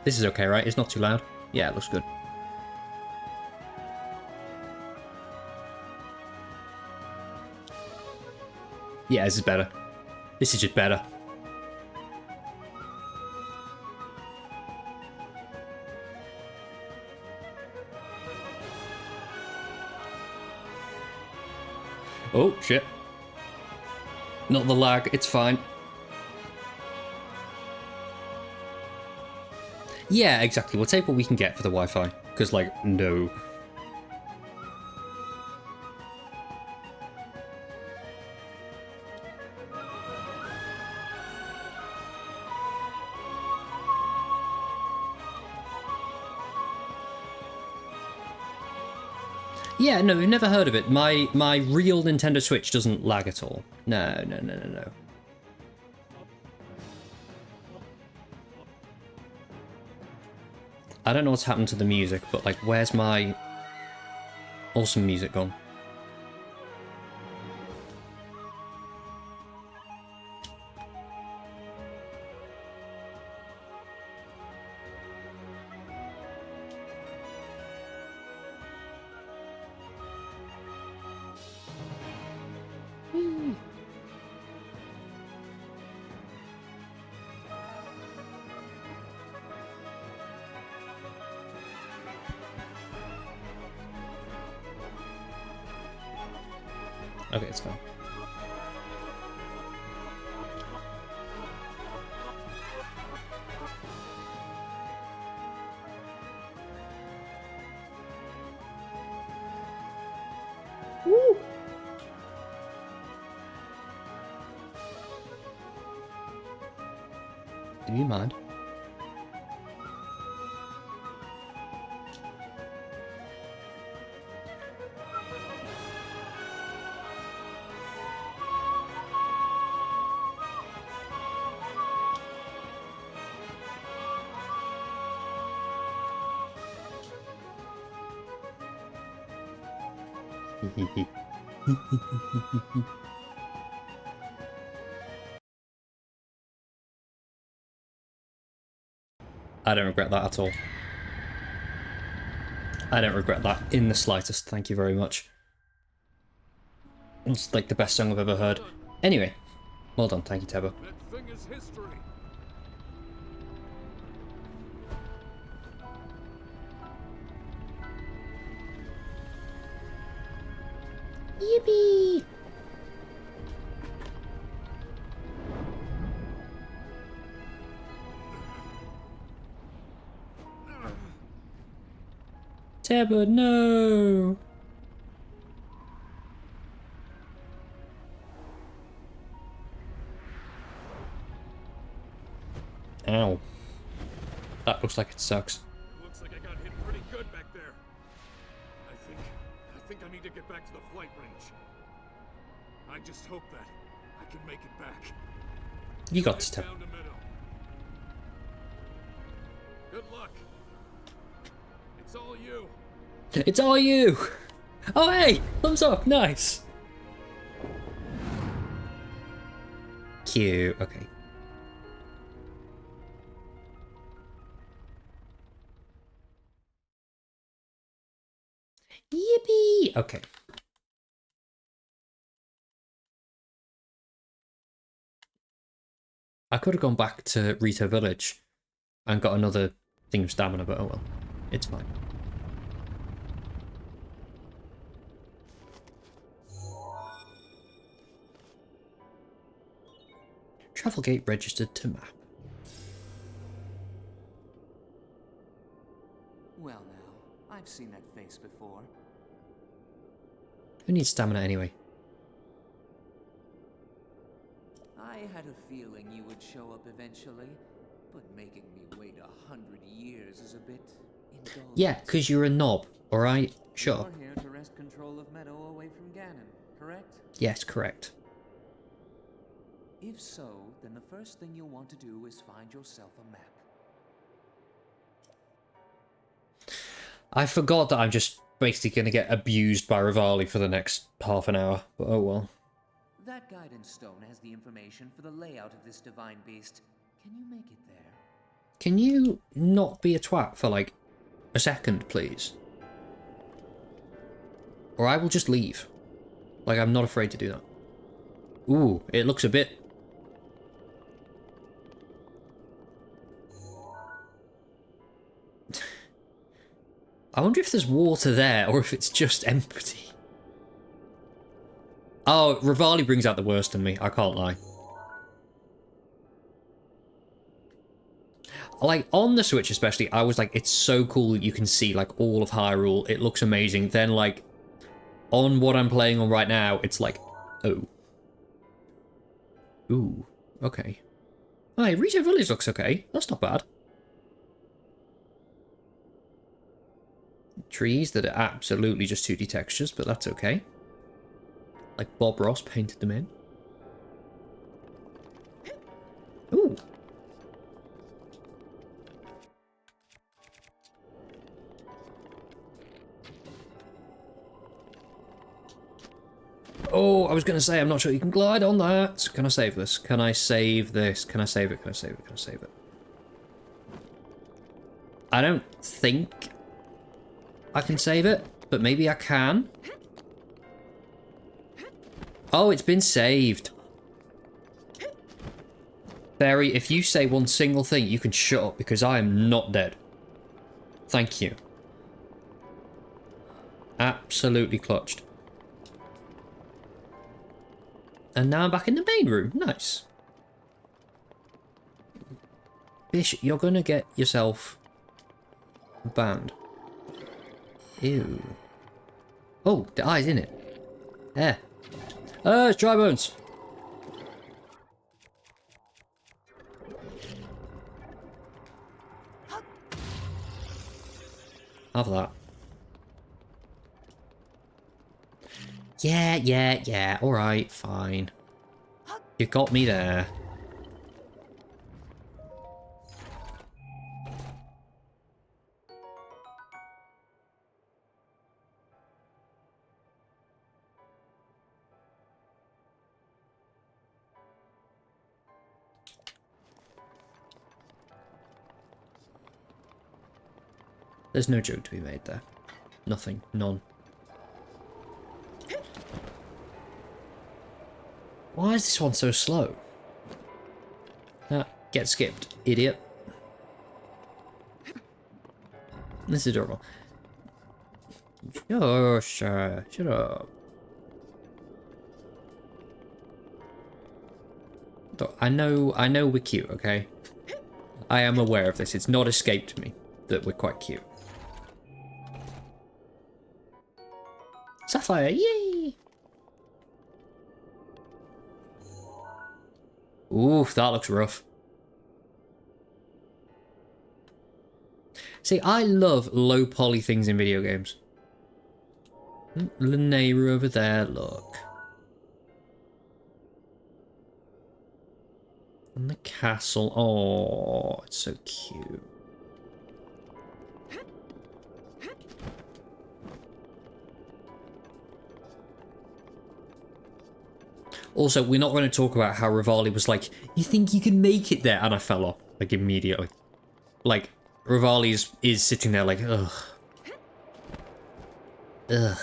This is okay, right? It's not too loud. Yeah, it looks good. Yeah, this is better. This is just better. Oh, shit. Not the lag, it's fine. Yeah, exactly. We'll take what we can get for the Wi-Fi. Because, like, no. Yeah, no, we've never heard of it. My real Nintendo Switch doesn't lag at all. No, no, no, no, no. I don't know what's happened to the music, but like, where's my awesome music gone? Okay, it's fine. Woo! Do you mind? I don't regret that at all. I don't regret that in the slightest. Thank you very much. It's like the best song I've ever heard. Anyway, well done. Thank you, Tebo. That thing is history. Yippee! Teba, no! Ow. That looks like it sucks. It looks like I got hit pretty good back there. I think I need to get back to the flight range. I just hope that I can make it back. You got Head this, Teba. down to Meadow. Good luck. It's all you. It's all you! Oh, hey! Thumbs up, nice! Cute, okay. Yippee! Okay. I could have gone back to Rito Village and got another thing of stamina, but oh well. It's fine. Travel gate registered to map. Well now, I've seen that face before. Who needs stamina anyway? I had a feeling you would show up eventually, but making me wait 100 years is a bit indulgent. Yeah, because you're a knob, alright? Sure. You're here to wrest control of Meadow away from Ganon, correct? Yes, correct. If so, then the first thing you'll want to do is find yourself a map. I forgot that I'm just basically going to get abused by Rivali for the next half an hour, but oh well. That guidance stone has the information for the layout of this divine beast. Can you make it there? Can you not be a twat for like a second, please? Or I will just leave. Like, I'm not afraid to do that. Ooh, it looks a bit... I wonder if there's water there, or if it's just empty. Oh, Rivali brings out the worst in me, I can't lie. Like, on the Switch especially, I was like, it's so cool that you can see, like, all of Hyrule. It looks amazing. Then, like, on what I'm playing on right now, it's like, oh. Ooh, okay. Hey, Rito Village looks okay. That's not bad. Trees that are absolutely just 2D textures, but that's okay. Like Bob Ross painted them in. Ooh. Oh, I was going to say, I'm not sure you can glide on that. Can I save this? Can I save this? Can I save it? Can I save it? Can I save it? I don't think I can save it, but maybe I can. Oh, it's been saved. Barry, if you say one single thing, you can shut up because I am not dead. Thank you. Absolutely clutched. And now I'm back in the main room. Nice. Bish, you're gonna get yourself banned. Ew. Oh, the eye's in it. There. It's dry bones. Have that. Yeah. Alright, fine. You got me there. There's no joke to be made there. Nothing. None. Why is this one so slow? Get skipped, idiot. This is adorable. Shush, shut up. Look, I know we're cute, okay? I am aware of this. It's not escaped me that we're quite cute. Sapphire, yay! Ooh, that looks rough. See, I love low poly things in video games. Linnea over there, look. And the castle. Oh, it's so cute. Also, we're not going to talk about how Rivali was like, you think you can make it there? And I fell off, like, immediately. Like, Rivali is sitting there like, ugh. Ugh.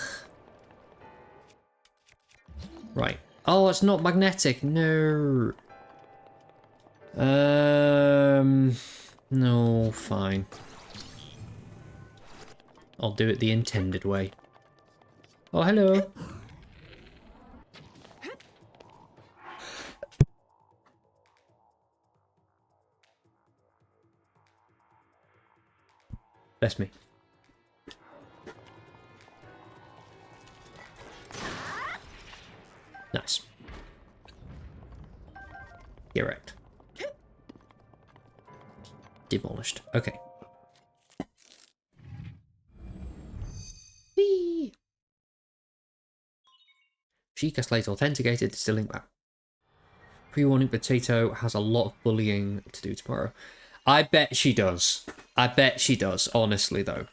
Right. Oh, it's not magnetic. No. No, fine. I'll do it the intended way. Oh, hello. Bless me. Nice. Erect. Demolished. Okay. Whee! Sheikah Slate authenticated, distilling back. Pre-warning, Potato has a lot of bullying to do tomorrow. I bet she does. I bet she does, honestly, though.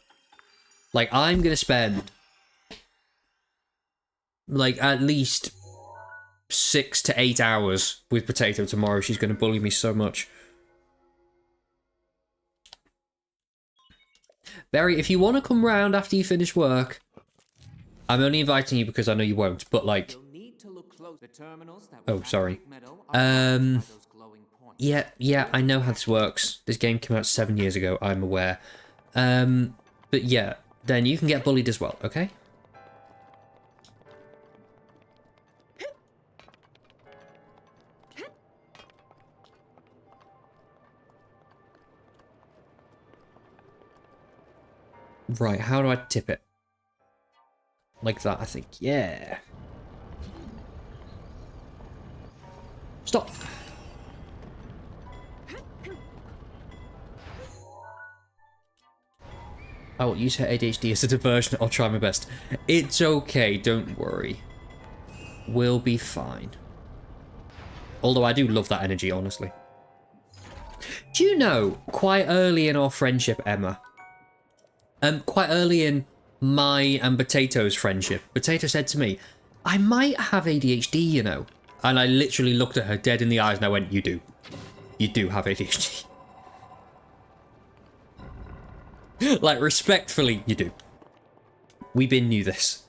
Like, I'm gonna spend, like, at least 6 to 8 hours with Potato tomorrow. She's gonna bully me so much. Barry, if you want to come round after you finish work, I'm only inviting you because I know you won't, but, like... Oh, sorry. Yeah, I know how this works. This game came out 7 years ago, I'm aware. But yeah, then you can get bullied as well, okay? Right, how do I tip it? Like that, I think. Yeah. Stop. I will use her ADHD as a diversion. I'll try my best. It's okay, don't worry. We'll be fine. Although I do love that energy, honestly. Do you know, quite early in our friendship, Emma, quite early in my and Potato's friendship, Potato said to me, I might have ADHD, you know. And I literally looked at her dead in the eyes and I went, you do. You do have ADHD. Like, respectfully, you do. We been knew this.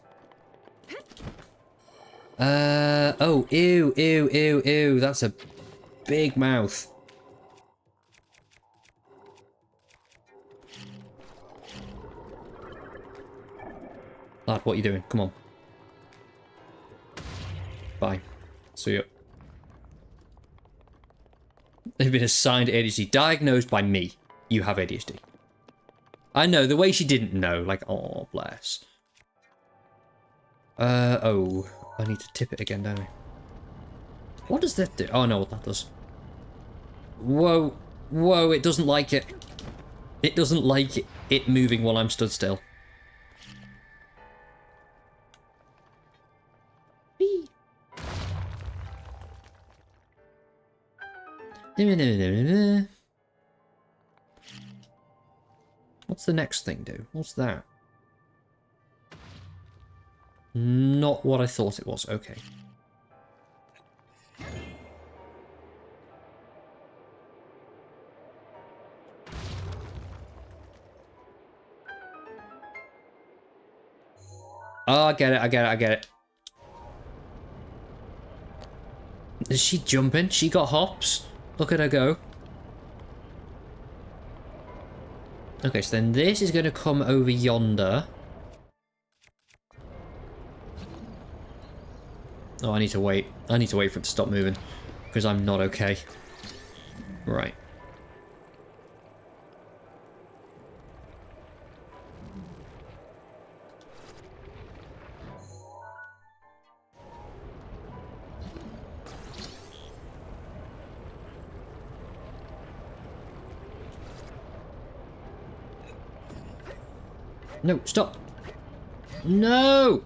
Oh, ew, ew, ew, ew. That's a big mouth. Lad, what are you doing? Come on. Bye. See ya. They've been assigned ADHD. Diagnosed by me. You have ADHD. I know, the way she didn't know. Like, oh, bless. Oh. I need to tip it again, don't I? What does that do? Oh, I know what that does. Whoa. Whoa, it doesn't like it. It doesn't like it moving while I'm stood still. Whee. What's the next thing do? What's that? Not what I thought it was. Okay. Oh, I get it, I get it, I get it. Is she jumping? She got hops. Look at her go. Okay, so then this is going to come over yonder. Oh, I need to wait. I need to wait for it to stop moving. Because I'm not okay. Right. No, stop. No!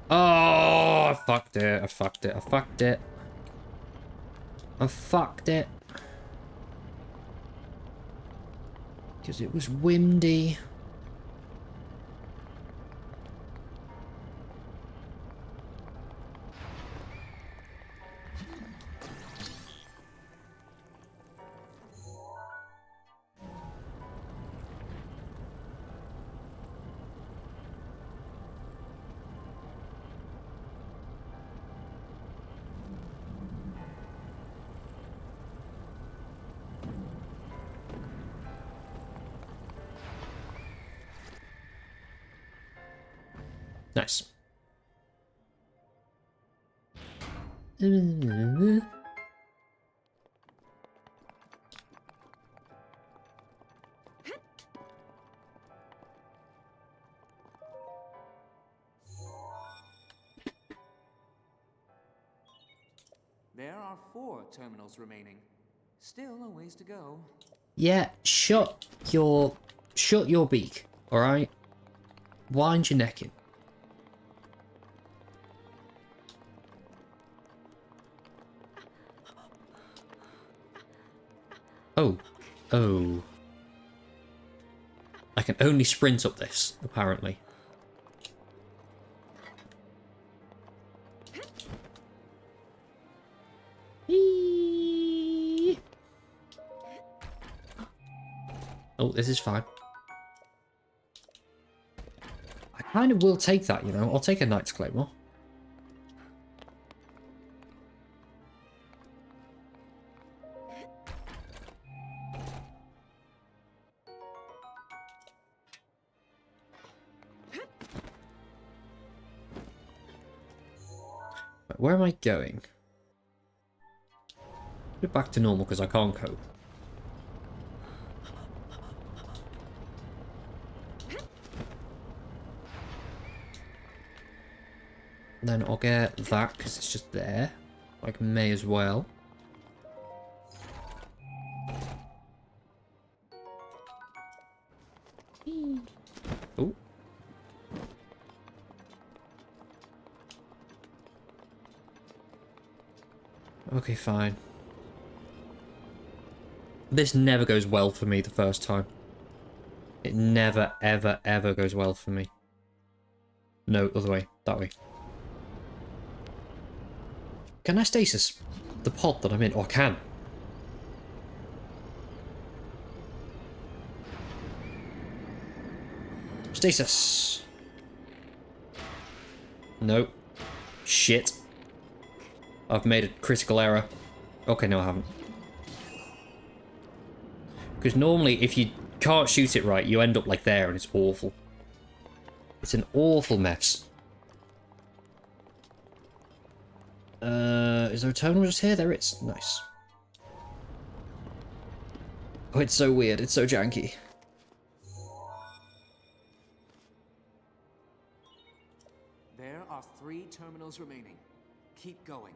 Oh, I fucked it. I fucked it. I fucked it. I fucked it. Because it was windy. Nice. There are 4 terminals remaining. Still a ways to go. Yeah, shut your beak, alright? Wind your neck in. Oh. Oh. I can only sprint up this, apparently. Eee. Oh, this is fine. I kind of will take that, you know. I'll take a Knight's Claymore. Right, where am I going? Put it back to normal because I can't cope. And then I'll get that because it's just there. Like, may as well. Oh. Okay, fine. This never goes well for me the first time. It never, ever, ever goes well for me. No, other way. That way. Can I stasis the pod that I'm in? Oh, I can. Stasis. No. Shit. I've made a critical error. Okay, no I haven't. Because normally if you can't shoot it right, you end up like there and it's awful. It's an awful mess. Is there a terminal just here? There is. Nice. Oh, it's so weird. It's so janky. There are 3 terminals remaining. Keep going.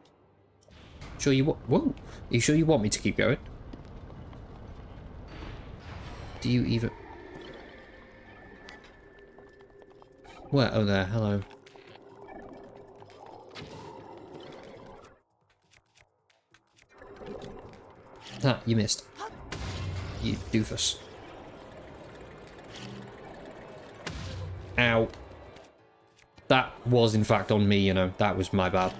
Sure you Whoa. Are you sure you want me to keep going? Do you even... Where? Oh, there. Hello. Ah, you missed. You doofus. Ow. That was, in fact, on me, you know. That was my bad.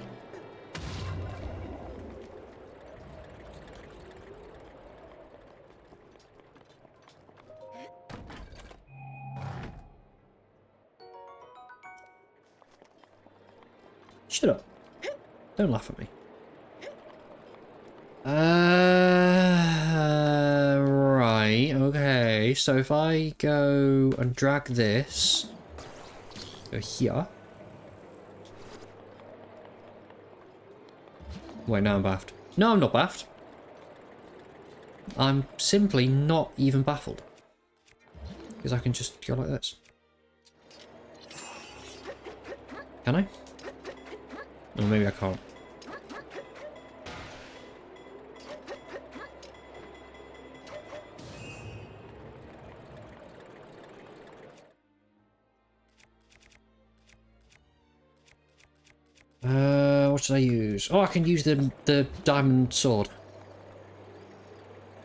Shut up. Don't laugh at me. Right, okay. So if I go and drag this, go here. Wait, now I'm baffed. No, I'm not baffed. I'm simply not even baffled. Because I can just go like this. Can I? Or maybe I can't. what should I use? Oh, I can use the diamond sword.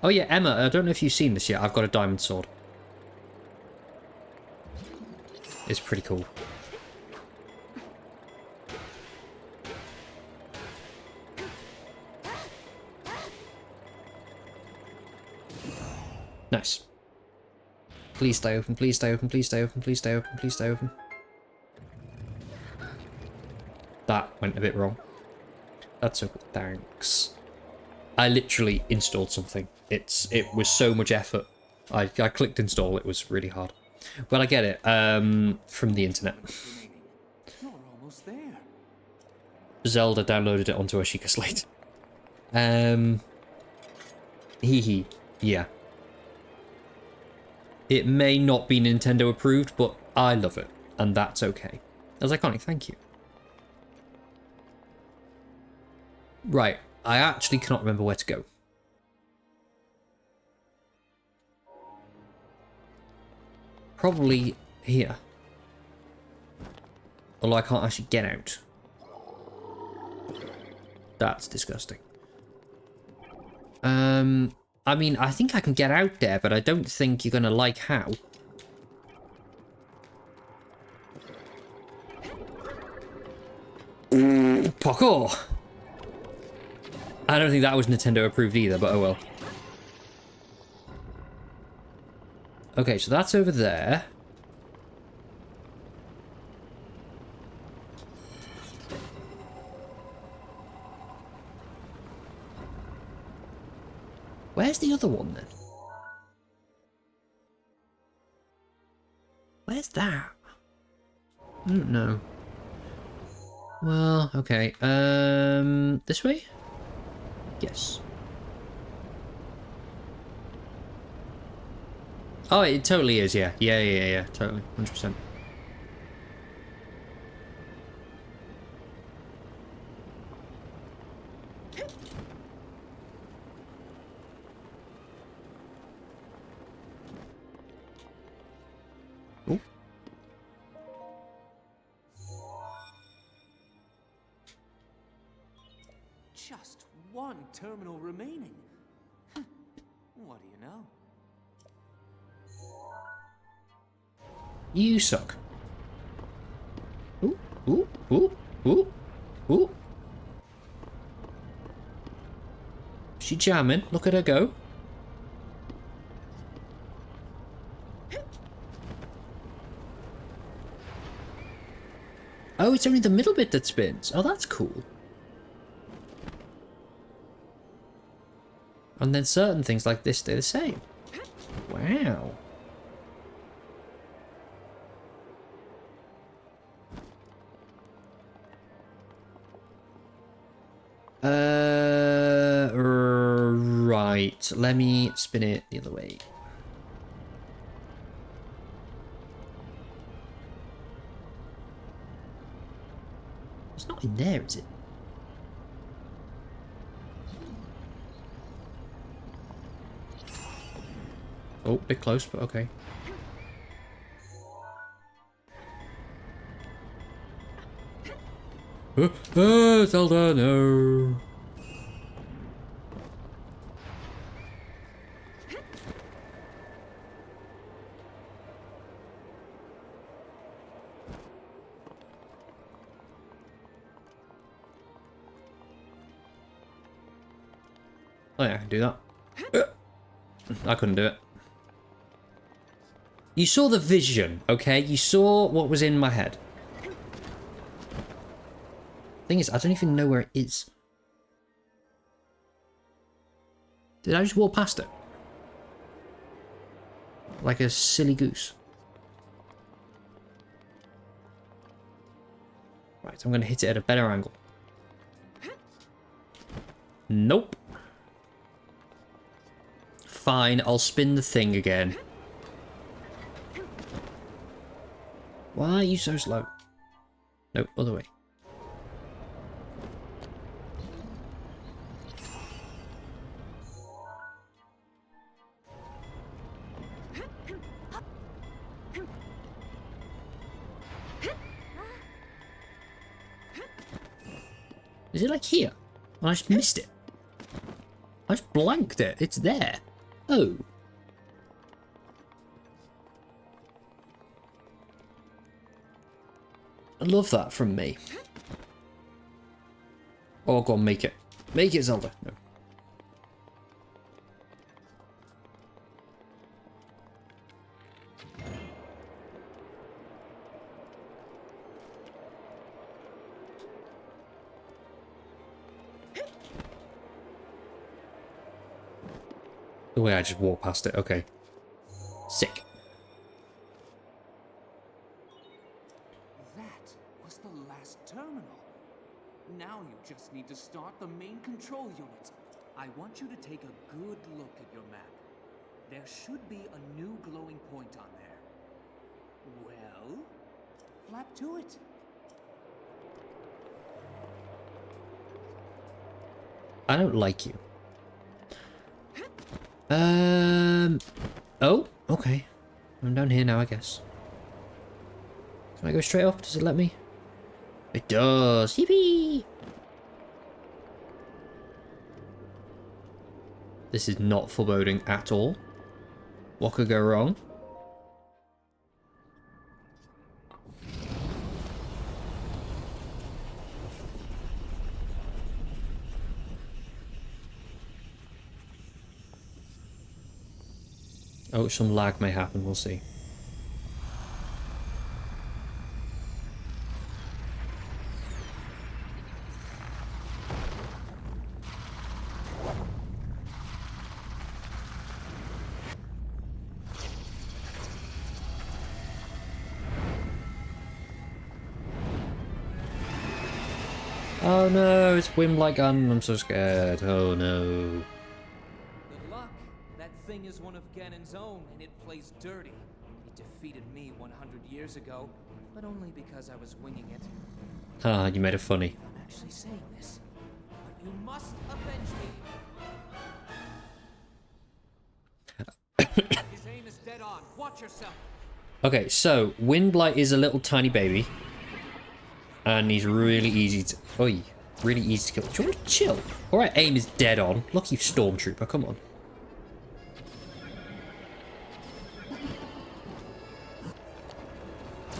Oh yeah, Emma, I don't know if you've seen this yet. I've got a diamond sword. It's pretty cool. Nice. Please stay open, please stay open, please stay open, please stay open, please stay open. That went a bit wrong. That's okay, thanks. I literally installed something. It was so much effort. I clicked install, it was really hard. Well, I get it, from the internet. You're almost there. Zelda downloaded it onto a Sheikah Slate. Hee. Yeah. It may not be Nintendo approved, but I love it, and that's okay. That's iconic, thank you. Right, I actually cannot remember where to go. Probably here. Although I can't actually get out. That's disgusting. I mean, I think I can get out there, but I don't think you're gonna like how. Parkour! I don't think that was Nintendo approved either, but oh well. Okay, so that's over there. Where's the other one then? Where's that? I don't know. Well, okay. This way? Yes. Oh, it totally is, yeah. Yeah, totally. 100%. Ooh. Just one terminal remaining. What do you know? You suck. Ooh, ooh, ooh, ooh, ooh. She jamming. Look at her go. Oh, it's only the middle bit that spins. Oh, that's cool. And then certain things like this stay the same. Wow. Right. Let me spin it the other way. It's not in there, is it? Oh, a bit close, but okay. Zelda, no. Oh yeah, I can do that. I couldn't do it. You saw the vision, okay? You saw what was in my head. Thing is, I don't even know where it is. Did I just walk past it? Like a silly goose. Right, I'm going to hit it at a better angle. Nope. Fine, I'll spin the thing again. Why are you so slow? Nope, other way. Is it like here? I just missed it. I just blanked it. It's there. Oh. I love that from me. Oh, go on, make it. Make it, Zelda. No. The way I just walked past it. Okay. Sick. That was the last terminal. Now you just need to start the main control unit. I want you to take a good look at your map. There should be a new glowing point on there. Well, flap to it. I don't like you. Oh, okay. I'm down here now, I guess. Can I go straight up? Does it let me? It does. Yippee! This is not foreboding at all. What could go wrong? Oh, some lag may happen, we'll see. Oh no, it's Wimblight Gun, I'm so scared. Oh no. Good luck. That thing is one of Ganon's own, and it plays dirty. It defeated me 100 years ago, but only because I was winging it. Ah, you made it funny. I'm actually saying this, but you must avenge me. His aim is dead on. Watch yourself. Okay, so Windblight is a little tiny baby. And he's really easy to... Oi, really easy to kill. Do you want to chill? Alright, aim is dead on. Lucky Stormtrooper, come on.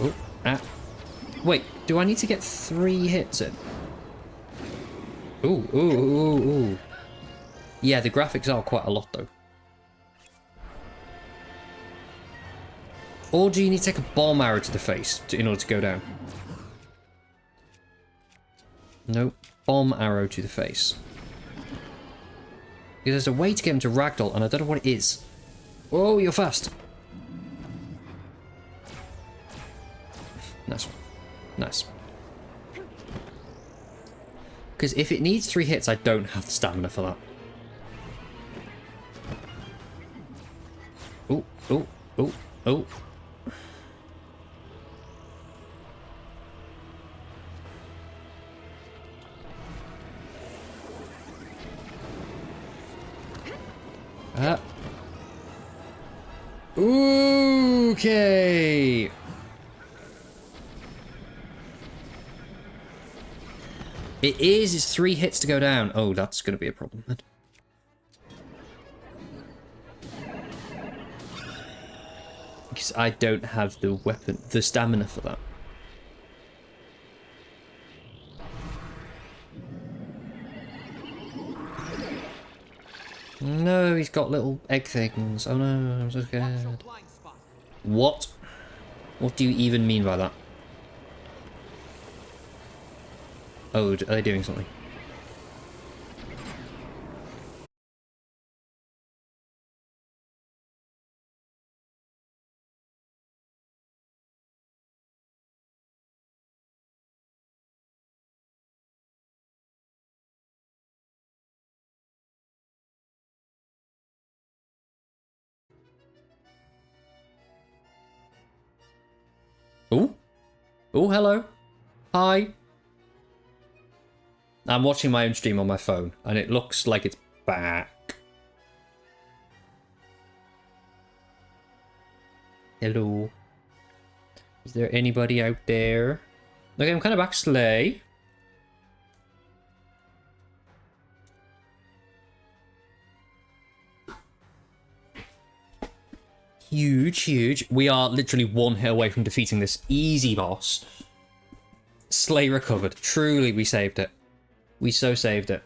Oh, ah. Wait, do I need to get 3 hits in? Ooh, ooh, ooh, ooh. Yeah, the graphics are quite a lot, though. Or do you need to take a bomb arrow to the face in order to go down? No, bomb arrow to the face. Because there's a way to get him to ragdoll, and I don't know what it is. Oh, you're fast. Nice one. Nice. Because if it needs 3 hits, I don't have the stamina for that. Oh, oh, oh, oh. Okay. It is. It's 3 hits to go down. Oh, that's going to be a problem then. Because I don't have the weapon, the stamina for that. No, he's got little egg things. Oh no, I'm so scared. What? What do you even mean by that? Oh, are they doing something? Oh? Oh, hello. Hi. I'm watching my own stream on my phone, and it looks like it's back. Hello. Is there anybody out there? Okay, I'm kind of back Slay. Huge, huge. We are literally one hit away from defeating this easy boss. Slay recovered. Truly, we saved it. We so saved it.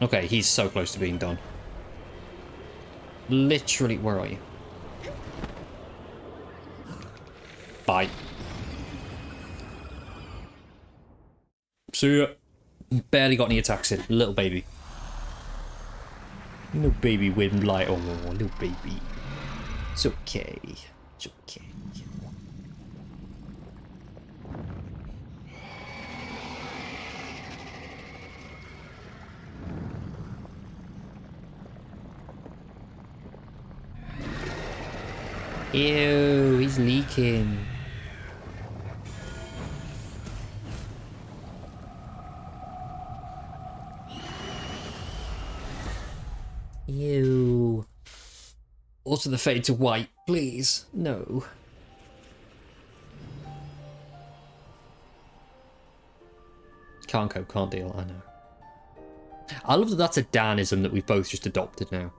Okay, he's so close to being done. Literally, where are you? Bye. See ya. Barely got any attacks in. Little baby. Little baby wind light. Oh, little baby. It's okay. It's okay. Ew, he's leaking. Ew. Also the fade to white, please. No. Can't cope, can't deal, I know. I love that that's a Danism that we've both just adopted now.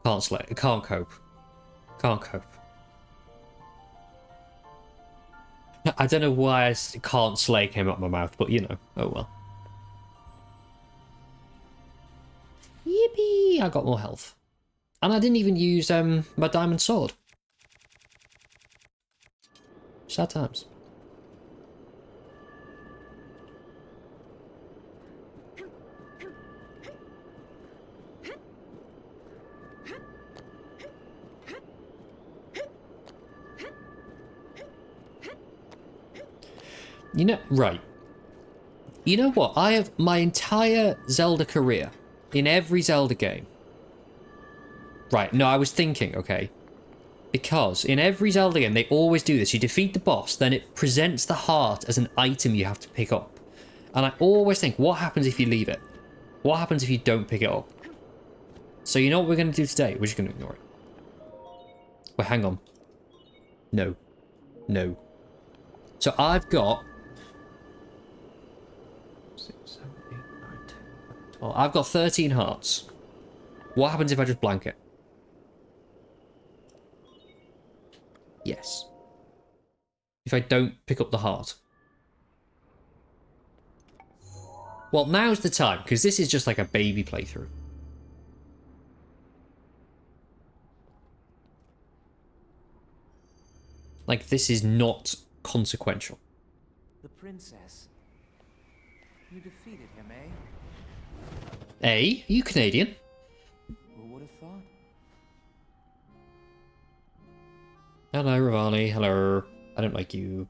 Can't slay, can't cope. Can't cope. I don't know why can't slay came out of my mouth, but you know, oh well. Yippee! I got more health. And I didn't even use my diamond sword. Sad times. You know, right. You know what? I have my entire Zelda career in every Zelda game. Right, no, I was thinking, okay. Because in every Zelda game, they always do this. You defeat the boss, then it presents the heart as an item you have to pick up. And I always think, what happens if you leave it? What happens if you don't pick it up? So you know what we're going to do today? We're just going to ignore it. Wait, hang on. No. No. So I've got... 6, 7, 8, 9, 10, 12. I've got 13 hearts. What happens if I just blank it? Yes. If I don't pick up the heart. Well, now's the time, because this is just like a baby playthrough. Like, this is not consequential. The princess. You defeated him, eh? Hey, are you Canadian? Who would have thought? Hello, Rivali. Hello. I don't like you.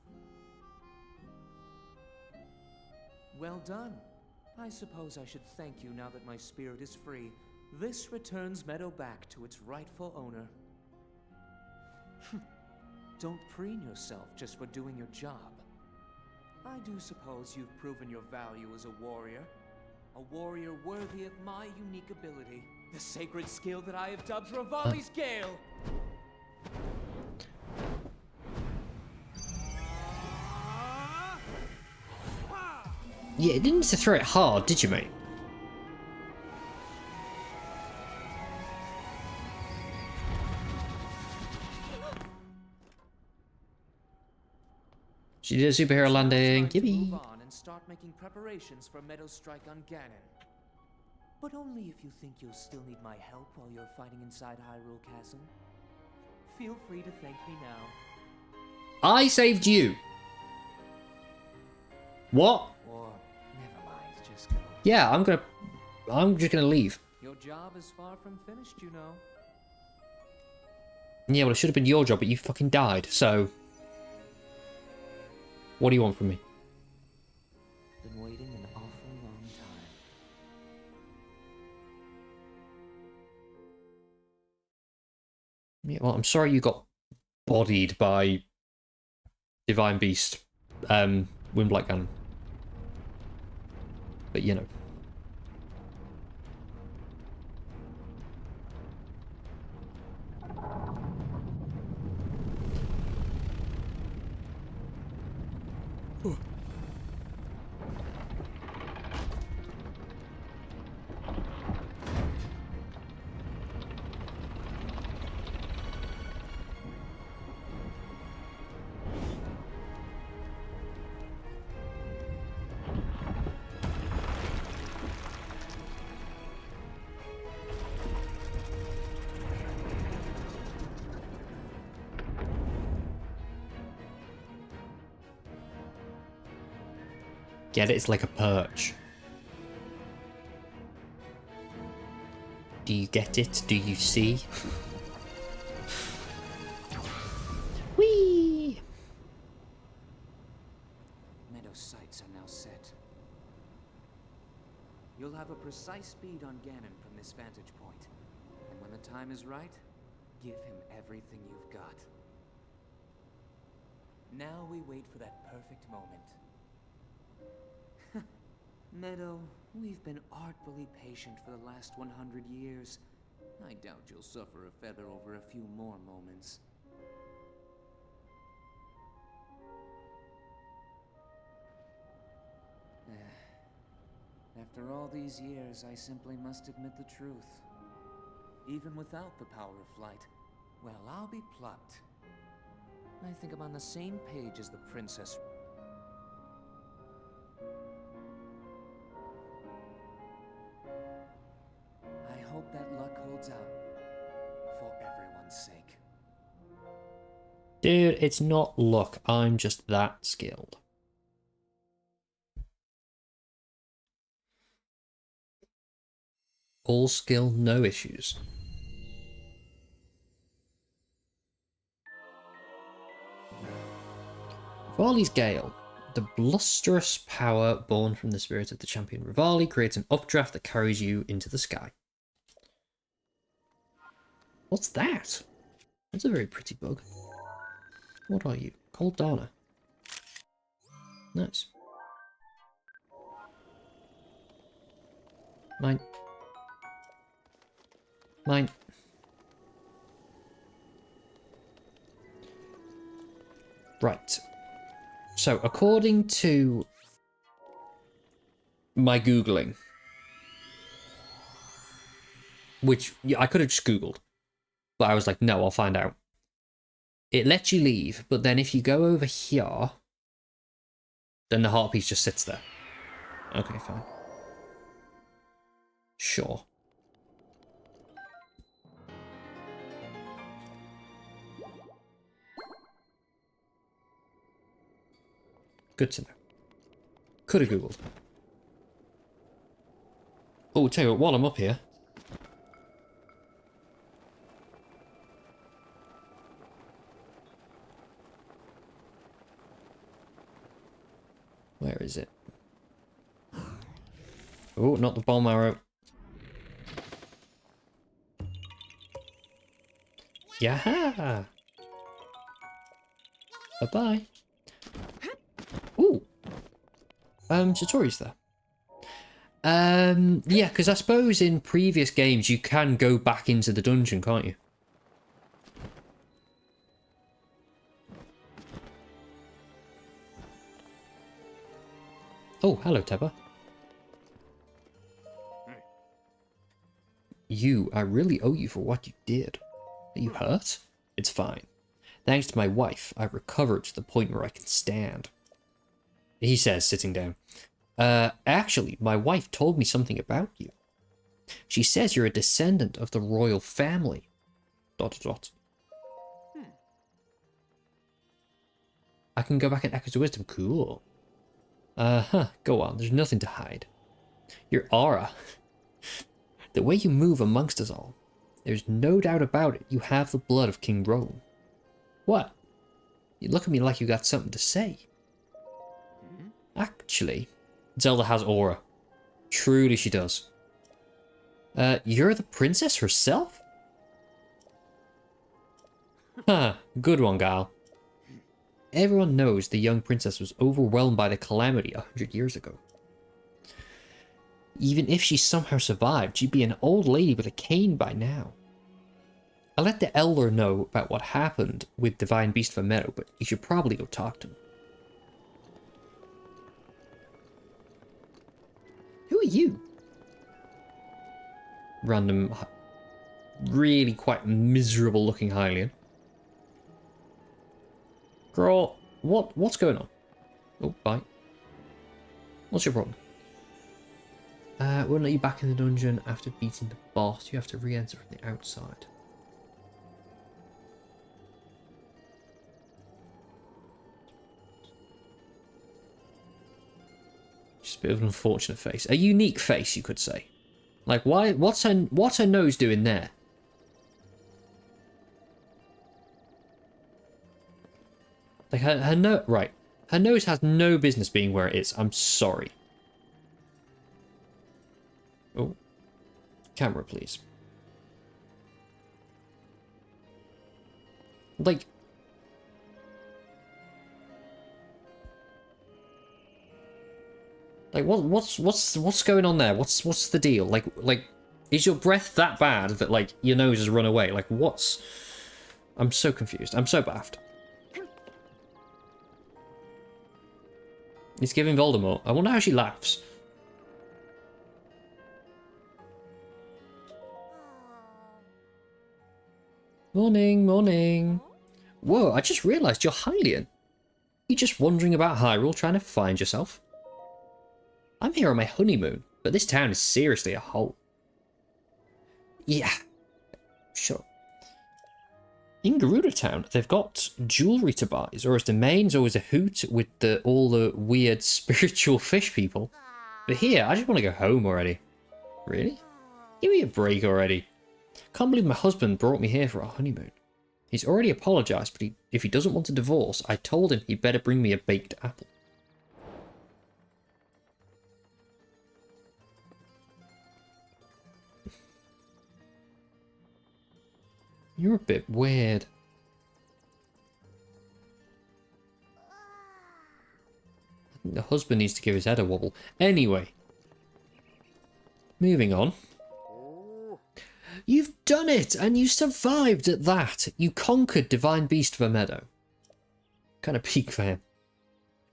Well done. I suppose I should thank you now that my spirit is free. This returns Meadow back to its rightful owner. Don't preen yourself just for doing your job. I do suppose you've proven your value as a warrior. A warrior worthy of my unique ability. The sacred skill that I have dubbed Rivali's Gale. Yeah, you didn't need to throw it hard, did you, mate? She did a superhero landing. It's time to Yippee. move on and start making preparations for Meadow's strike on Ganon. But only if you think you'll still need my help while you're fighting inside Hyrule Castle. Feel free to thank me now. I saved you. What? Or, never mind, just go. Yeah, I'm just gonna leave. Your job is far from finished, you know. Yeah, well, it should have been your job, but you fucking died, so... What do you want from me? Been waiting an awful long time. Yeah, well, I'm sorry you got bodied by Divine Beast, Windblight Ganon. But, you know. Get it? It's like a perch. Do you get it? Do you see? Whee! Meadow sights are now set. You'll have a precise speed on Ganon from this vantage point. And when the time is right, give him everything you've got. Now we wait for that perfect moment. Meadow, we've been artfully patient for the last 100 years. I doubt you'll suffer a feather over a few more moments. After all these years, I simply must admit the truth. Even without the power of flight, well, I'll be plucked. I think I'm on the same page as the princess. I hope that luck holds out for everyone's sake. Dude, it's not luck. I'm just that skilled. All skill, no issues. Rivali's Gale. The blusterous power born from the spirit of the champion Rivali creates an updraft that carries you into the sky. What's that? That's a very pretty bug. What are you? Cold Dana. Nice. Mine. Mine. Right. So, according to my Googling, which I could have just Googled, but I was like, no, I'll find out. It lets you leave, but then if you go over here, then the heart piece just sits there. Okay, fine. Sure. Good to know. Could have Googled. Oh, tell you what, while I'm up here. Where is it? Oh, not the bomb arrow. Yaha! Bye-bye. Ooh. Satori's there. Yeah, because I suppose in previous games you can go back into the dungeon, can't you? Oh, hello, Teba. Hey. I really owe you for what you did. Are you hurt? It's fine. Thanks to my wife, I recovered to the point where I can stand. He says, sitting down. Actually, my wife told me something about you. She says you're a descendant of the royal family. ... I can go back and echo to wisdom. Cool. Go on. There's nothing to hide. Your aura. The way you move amongst us all. There's no doubt about it. You have the blood of King Rome. What? You look at me like you got something to say. Actually, Zelda has aura. Truly she does. You're the princess herself? Huh, good one, gal. Everyone knows the young princess was overwhelmed by the calamity 100 years ago. Even if she somehow survived, she'd be an old lady with a cane by now. I let the elder know about what happened with Divine Beast for Meadow, but you should probably go talk to him. Who are you? Random, really quite miserable looking Hylian. Girl, what's going on? Oh, bye. What's your problem? Won't let you back in the dungeon after beating the boss. You have to re-enter from the outside. Bit of an unfortunate face. A unique face, you could say. Like, why? What's her nose doing there? Like, her nose... Right. Her nose has no business being where it is. I'm sorry. Oh. Camera, please. Like... Like, what's going on there? What's the deal? Like, is your breath that bad that, like, your nose has run away? Like, what's... I'm so confused. I'm so baffed. He's giving Voldemort. I wonder how she laughs. Morning, morning. Whoa, I just realised you're Hylian. You just wandering about Hyrule trying to find yourself? I'm here on my honeymoon, but this town is seriously a hole. Yeah, sure. In Gerudo Town, they've got jewellery to buy. Zora's Domain's always a hoot with all the weird spiritual fish people. But here, I just want to go home already. Really? Give me a break already. Can't believe my husband brought me here for our honeymoon. He's already apologised, but if he doesn't want a divorce, I told him he'd better bring me a baked apple. You're a bit weird. The husband needs to give his head a wobble. Anyway. Moving on. You've done it! And you survived at that! You conquered Divine Beast of a Meadow. Kind of peak for him.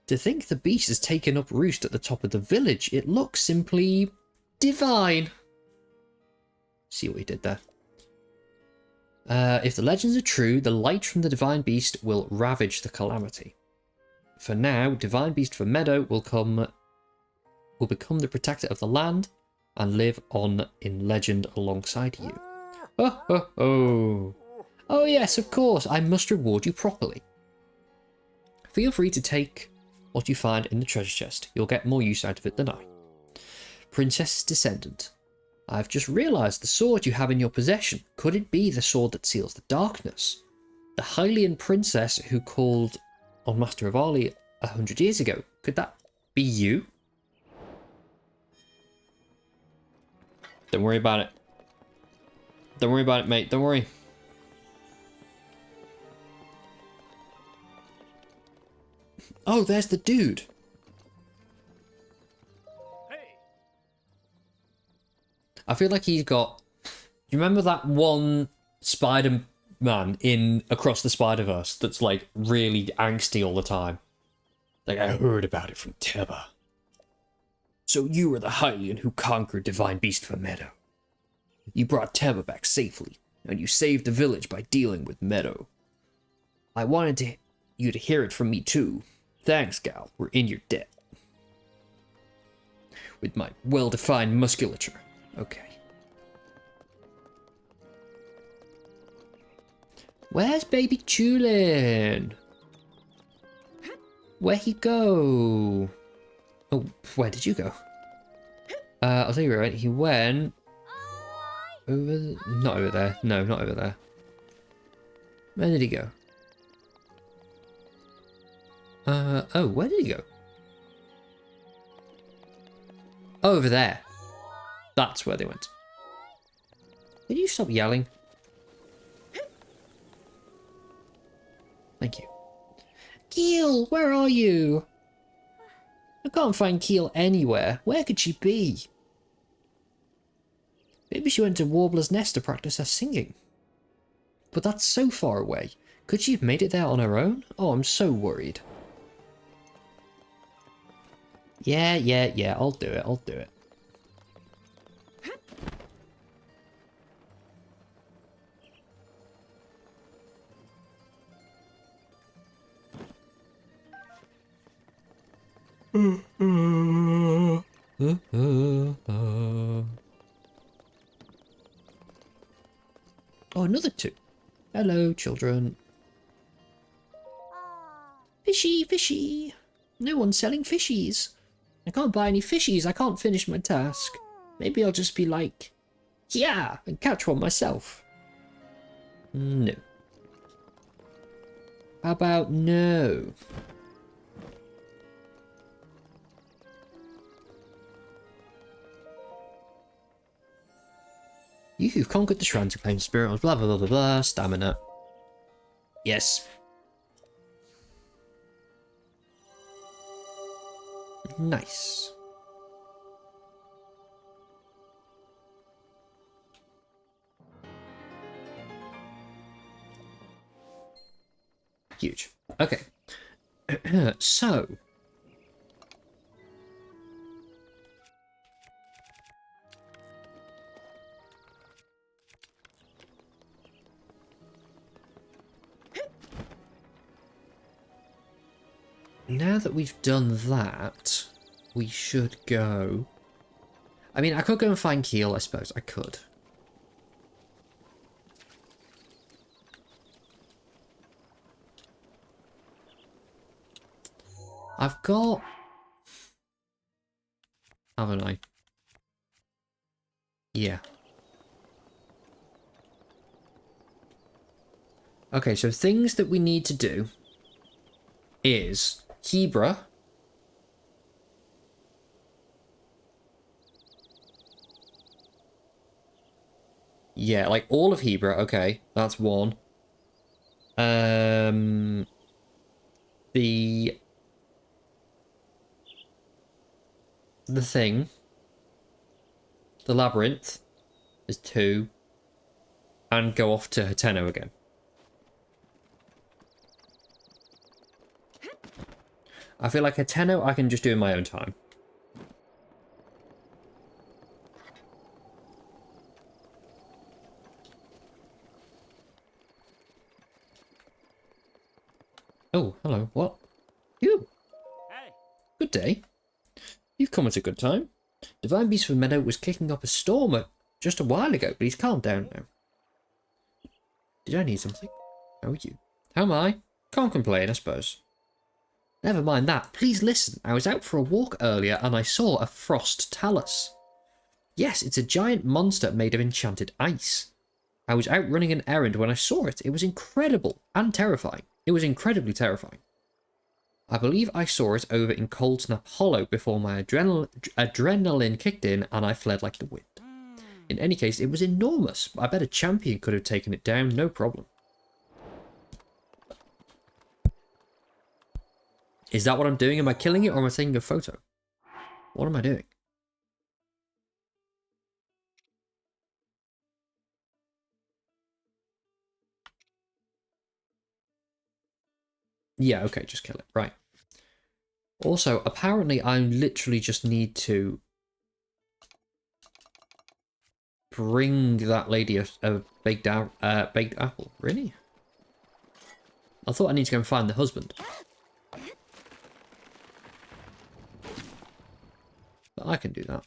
To think the beast has taken up roost at the top of the village, it looks simply... divine. See what he did there. If the legends are true, the light from the Divine Beast will ravage the calamity. For now, Divine Beast for Meadow will become the protector of the land and live on in legend alongside you. Oh, oh, oh. Oh yes, of course, I must reward you properly. Feel free to take what you find in the treasure chest. You'll get more use out of it than I. Princess Descendant. I've just realised the sword you have in your possession. Could it be the sword that seals the darkness? The Hylian princess who called on Master Revali 100 years ago. Could that be you? Don't worry about it. Don't worry about it, mate. Don't worry. Oh, there's the dude. I feel like he's got... You remember that one Spider-Man in Across the Spider-Verse that's like really angsty all the time? Like, I heard about it from Teba. So you were the Hylian who conquered Divine Beast for Meadow. You brought Teba back safely, and you saved the village by dealing with Meadow. I wanted you to hear it from me too. Thanks, gal. We're in your debt. With my well-defined musculature. Okay. Where's baby Tulin? Where'd he go? Oh, where did you go? I'll tell you right. He went over. Not over there. No, not over there. Where did he go? Oh, where did he go? Over there. That's where they went. Did you stop yelling? Thank you. Keel, where are you? I can't find Keel anywhere. Where could she be? Maybe she went to Warbler's Nest to practice her singing. But that's so far away. Could she have made it there on her own? Oh, I'm so worried. Yeah, I'll do it. Oh, another two. Hello, children. Fishy, fishy. No one's selling fishies. I can't buy any fishies. I can't finish my task. Maybe I'll just be like, yeah, and catch one myself. No. How about no? You've conquered the shrine to claim spirit, blah blah blah blah blah, stamina. Yes. Nice. Huge. Okay. So. Now that we've done that, we should go... I mean, I could go and find Keel, I suppose. I could. I've got... Haven't I? Yeah. Okay, so things that we need to do is Hebra. Yeah, like all of Hebra. Okay, that's one. The thing. The labyrinth is 2. And go off to Hateno again. I feel like Hateno I can just do in my own time. Oh, hello. What? You? Hey. Good day. You've come at a good time. Divine Beast from Meadow was kicking up a storm just a while ago, but he's calmed down now. Did I need something? How are you? How am I? Can't complain, I suppose. Never mind that. Please listen. I was out for a walk earlier and I saw a frost talus. Yes, it's a giant monster made of enchanted ice. I was out running an errand when I saw it. It was incredible and terrifying. It was incredibly terrifying. I believe I saw it over in Cold Snap Hollow before my adrenaline kicked in and I fled like the wind. In any case, it was enormous. I bet a champion could have taken it down, no problem. Is that what I'm doing? Am I killing it or am I taking a photo? What am I doing? Yeah, okay, just kill it. Right. Also, apparently I literally just need to bring that lady a baked apple. Really? I thought I need to go and find the husband. But I can do that.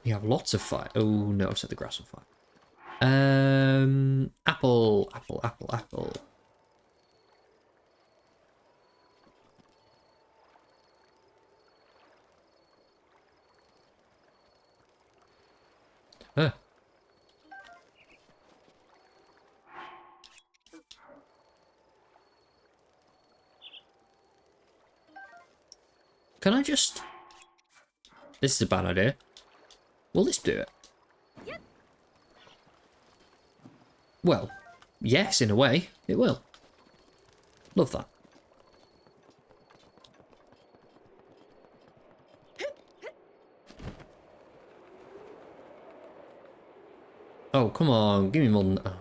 We have lots of fire. Oh no, I've set the grass on fire. Apple. Huh. Can I just... This is a bad idea. Will this do it? Well, yes, in a way, it will. Love that. Oh, come on, give me more than... Oh,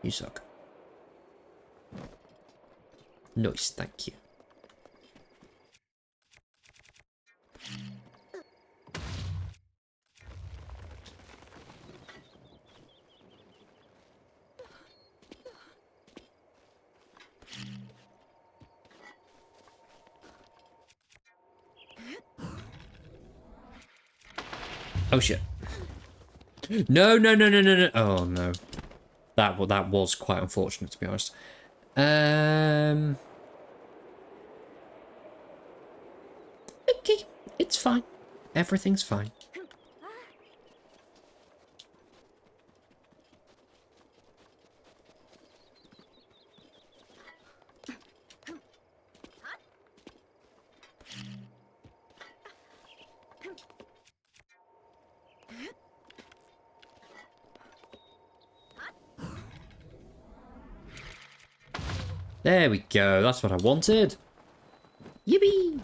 you suck. Nice, thank you. Oh shit. No. Oh no. That was quite unfortunate, to be honest. It's fine. Everything's fine. There we go. That's what I wanted. Yippee!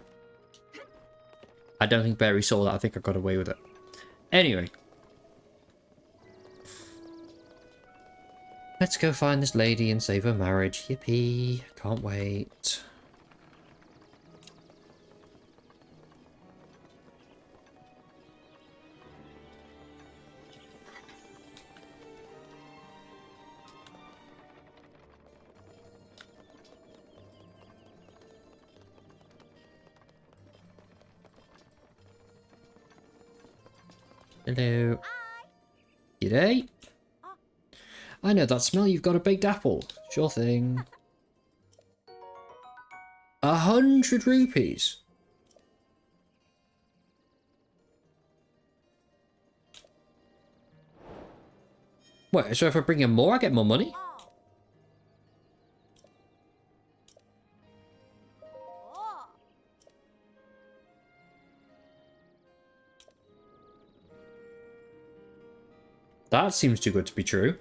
I don't think Barry saw that. I think I got away with it. Anyway. Let's go find this lady and save her marriage. Yippee. Can't wait. Hello. G'day. I know that smell. You've got a baked apple. Sure thing. 100 rupees. Wait, so if I bring in more, I get more money? That seems too good to be true.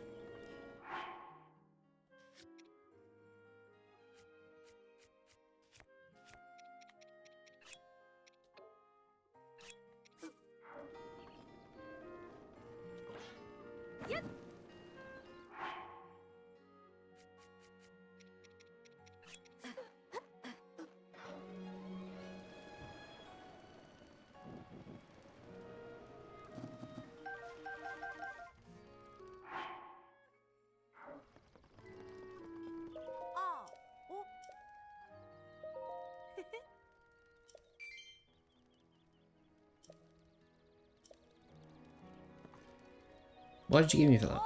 What did you give me for that?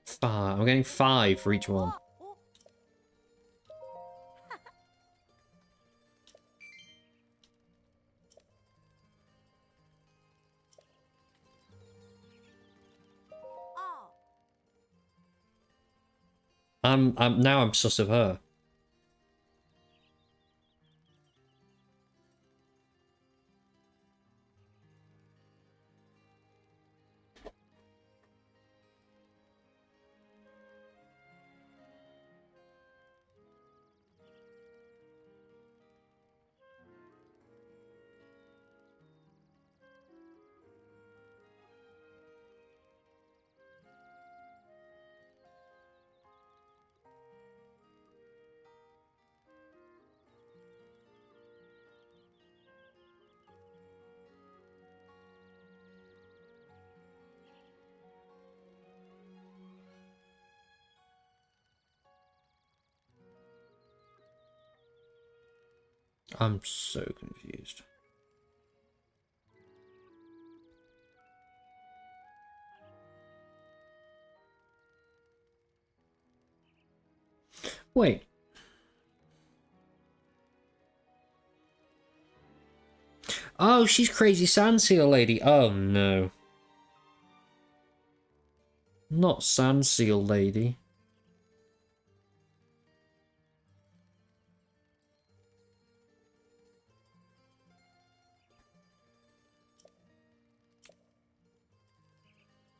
Five. I'm getting 5 for each one. Now I'm sus of her. I'm so confused. Wait. Oh, she's Crazy Sand Seal Lady. Oh no. Not Sand Seal Lady.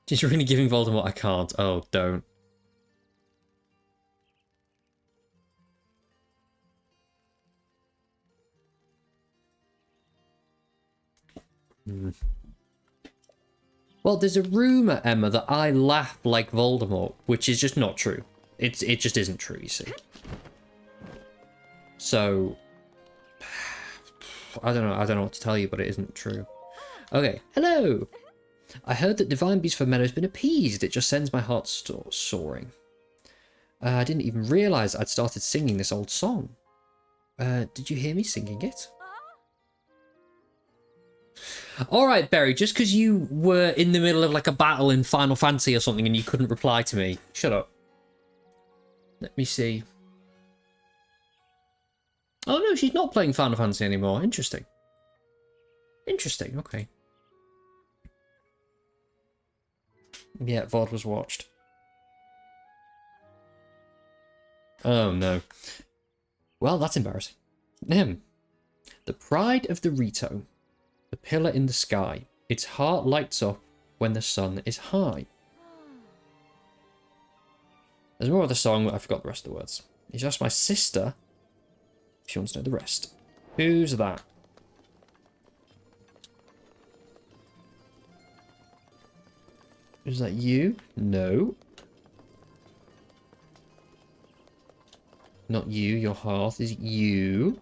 She's really giving Voldemort I can't. Oh, don't. Well, there's a rumor, Emma, that I laugh like Voldemort, which is just not true. It just isn't true, you see. So I don't know what to tell you, but it isn't true. Okay, hello. I heard that Divine Beast for Meadow's been appeased. It just sends my heart soaring. I didn't even realise I'd started singing this old song. Did you hear me singing it? All right, Berry, just because you were in the middle of like a battle in Final Fantasy or something and you couldn't reply to me. Shut up. Let me see. Oh no, she's not playing Final Fantasy anymore. Interesting. Interesting, okay. Yeah, VOD was watched. Oh no. Well, that's embarrassing. The pride of the Rito. The pillar in the sky. Its heart lights up when the sun is high. There's more of the song, but I forgot the rest of the words. He's asked my sister if she wants to know the rest. Who's that? Is that you? No. Not you, your hearth is you.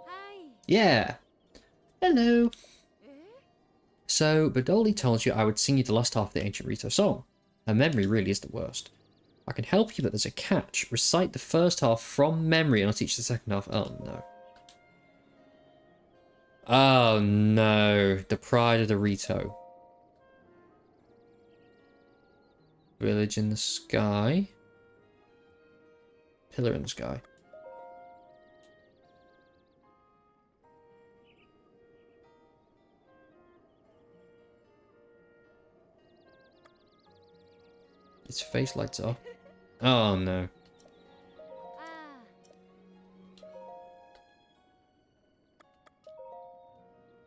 Hi. Yeah. Hello. So, Badoli told you I would sing you the last half of the Ancient Rito song. Her memory really is the worst. I can help you, but there's a catch. Recite the first half from memory and I'll teach the second half. Oh, no. Oh, no. The pride of the Rito. Village in the sky. Pillar in the sky. Its face lights up. Oh no.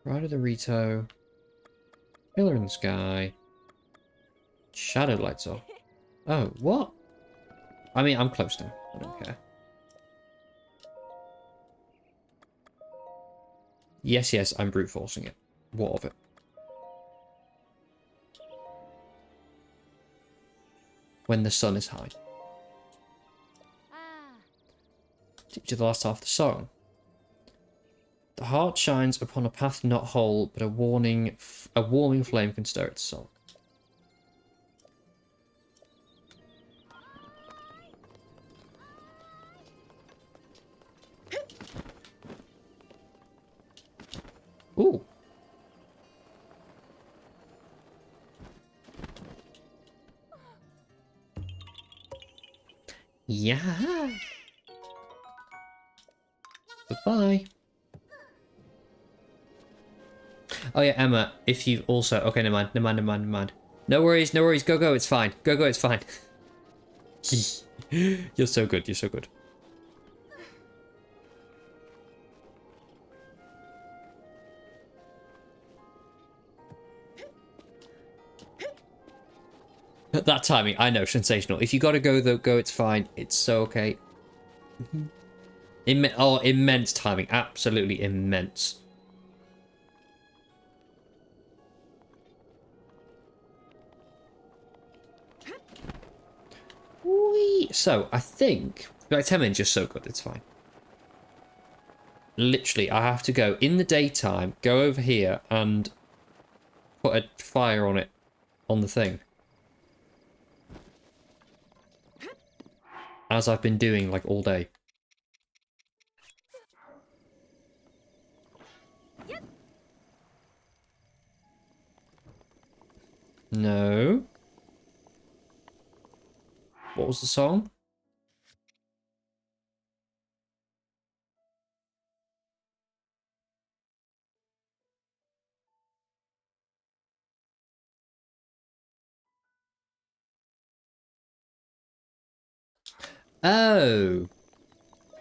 Pride of the Rito. Pillar in the sky. Shadow lights up. Oh, what? I mean, I'm close now. I don't care. Yes, yes, I'm brute forcing it. What of it? When the sun is high. Teach you the last half of the song. The heart shines upon a path not whole, but a warming flame can stir its soul. Ooh. Yeah. Goodbye. Oh yeah, Emma, if you've also... Okay, never mind. No worries, go, it's fine. Go, it's fine. You're so good, you're so good. That timing, I know, sensational. If you gotta go, though, go, it's fine. It's so okay. Immense timing. Absolutely immense. Whee! So, I think... Like, 10 minutes just so good, it's fine. Literally, I have to go in the daytime, go over here, and put a fire on it, on the thing. As I've been doing, like, all day. No. What was the song? Oh.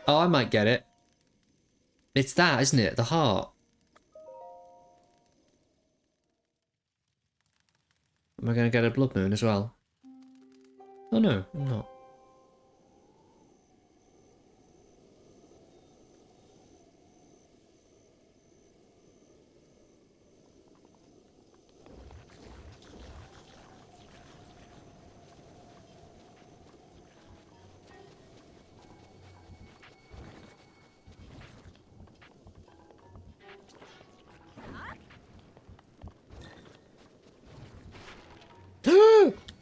Oh, I might get it. It's that, isn't it? The heart. Am I going to get a blood moon as well? Oh no, I'm not.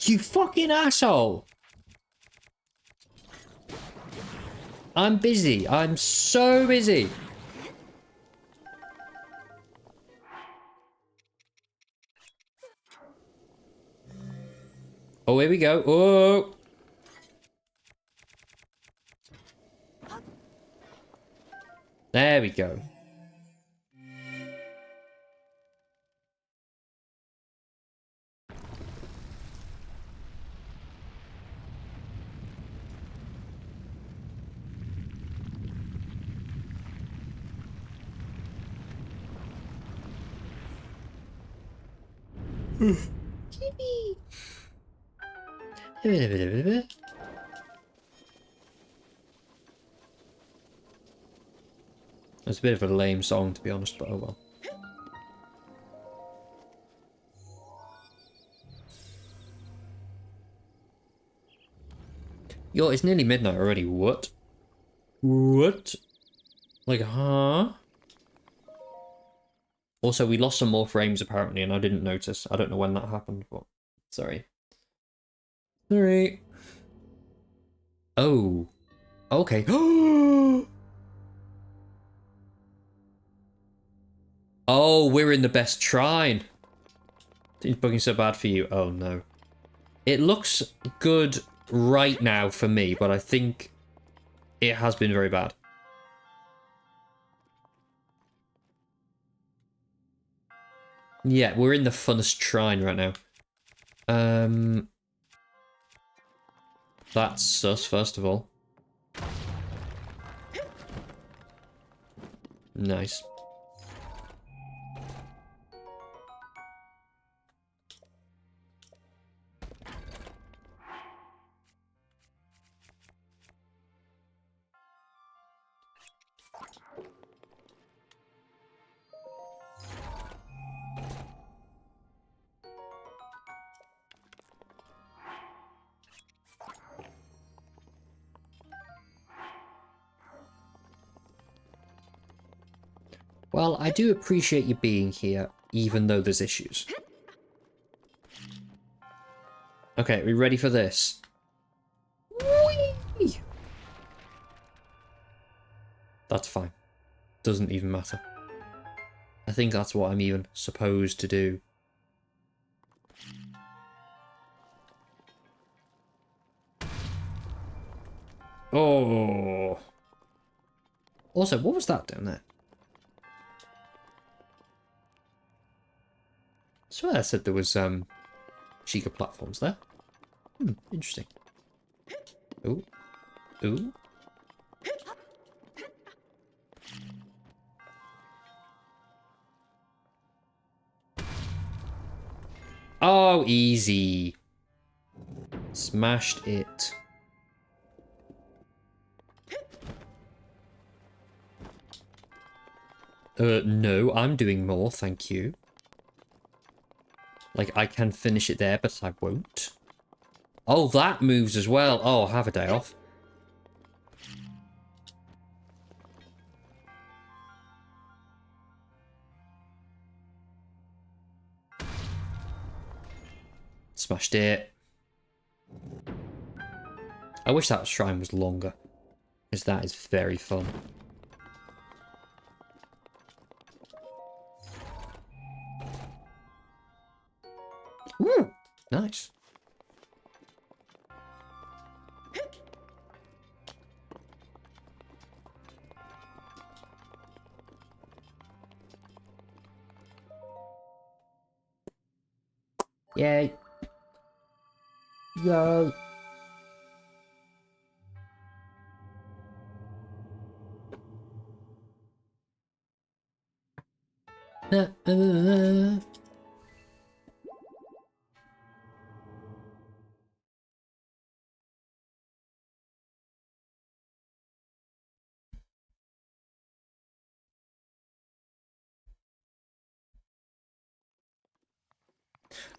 You fucking asshole! I'm busy. I'm so busy. Oh, here we go. Oh! There we go. It's a bit of a lame song, to be honest, but oh well. Yo, it's nearly midnight already. What? What? Like, huh? Also, we lost some more frames apparently, and I didn't notice. I don't know when that happened, but sorry. Sorry. Oh. Okay. Oh, we're in the best shrine. It's bugging so bad for you. Oh no. It looks good right now for me, but I think it has been very bad. Yeah, we're in the funnest shrine right now. That's sus, first of all. Nice. Well, I do appreciate you being here, even though there's issues. Okay, we ready for this? Whee! That's fine. Doesn't even matter. I think that's what I'm even supposed to do. Oh. Also, what was that down there? I swear I said there was Sheikah platforms there. Interesting. Ooh. Ooh. Oh, easy. Smashed it. No, I'm doing more, thank you. Like, I can finish it there, but I won't. Oh, that moves as well. Oh, have a day off. Smashed it. I wish that shrine was longer, because that is very fun. Woo! Nice. Yay. Go.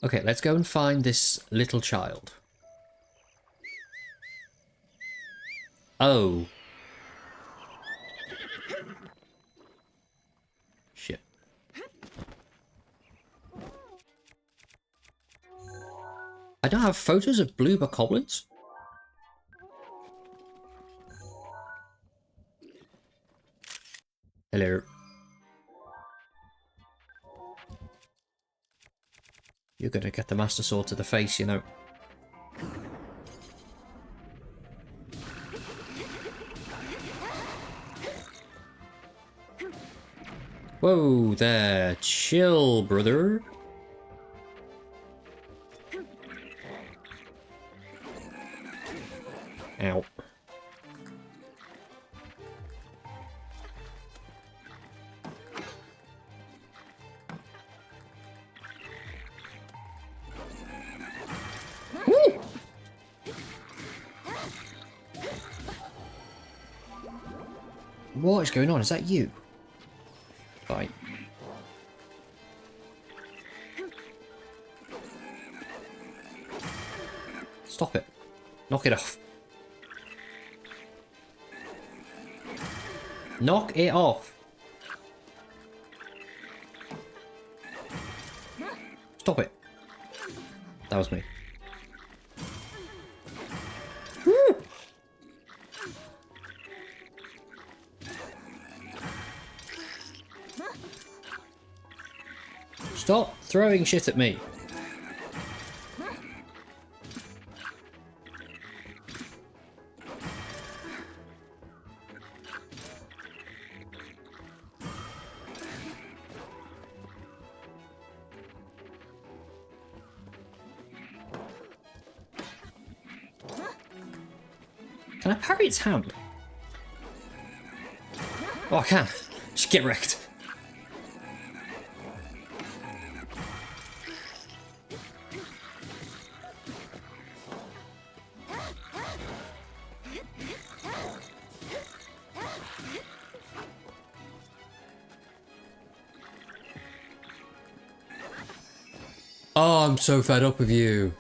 Okay, let's go and find this little child. Oh. Shit. I don't have photos of blue bokoblins? Hello. You're gonna get the Master Sword to the face, you know. Whoa there, chill, brother. Ow. Woo! What is going on? Is that you? Fine. Stop it. Knock it off. Knock it off. Stop it. That was me. Woo! Stop throwing shit at me. Can I parry its hand? Oh, I can. Just get wrecked. Oh, I'm so fed up with you.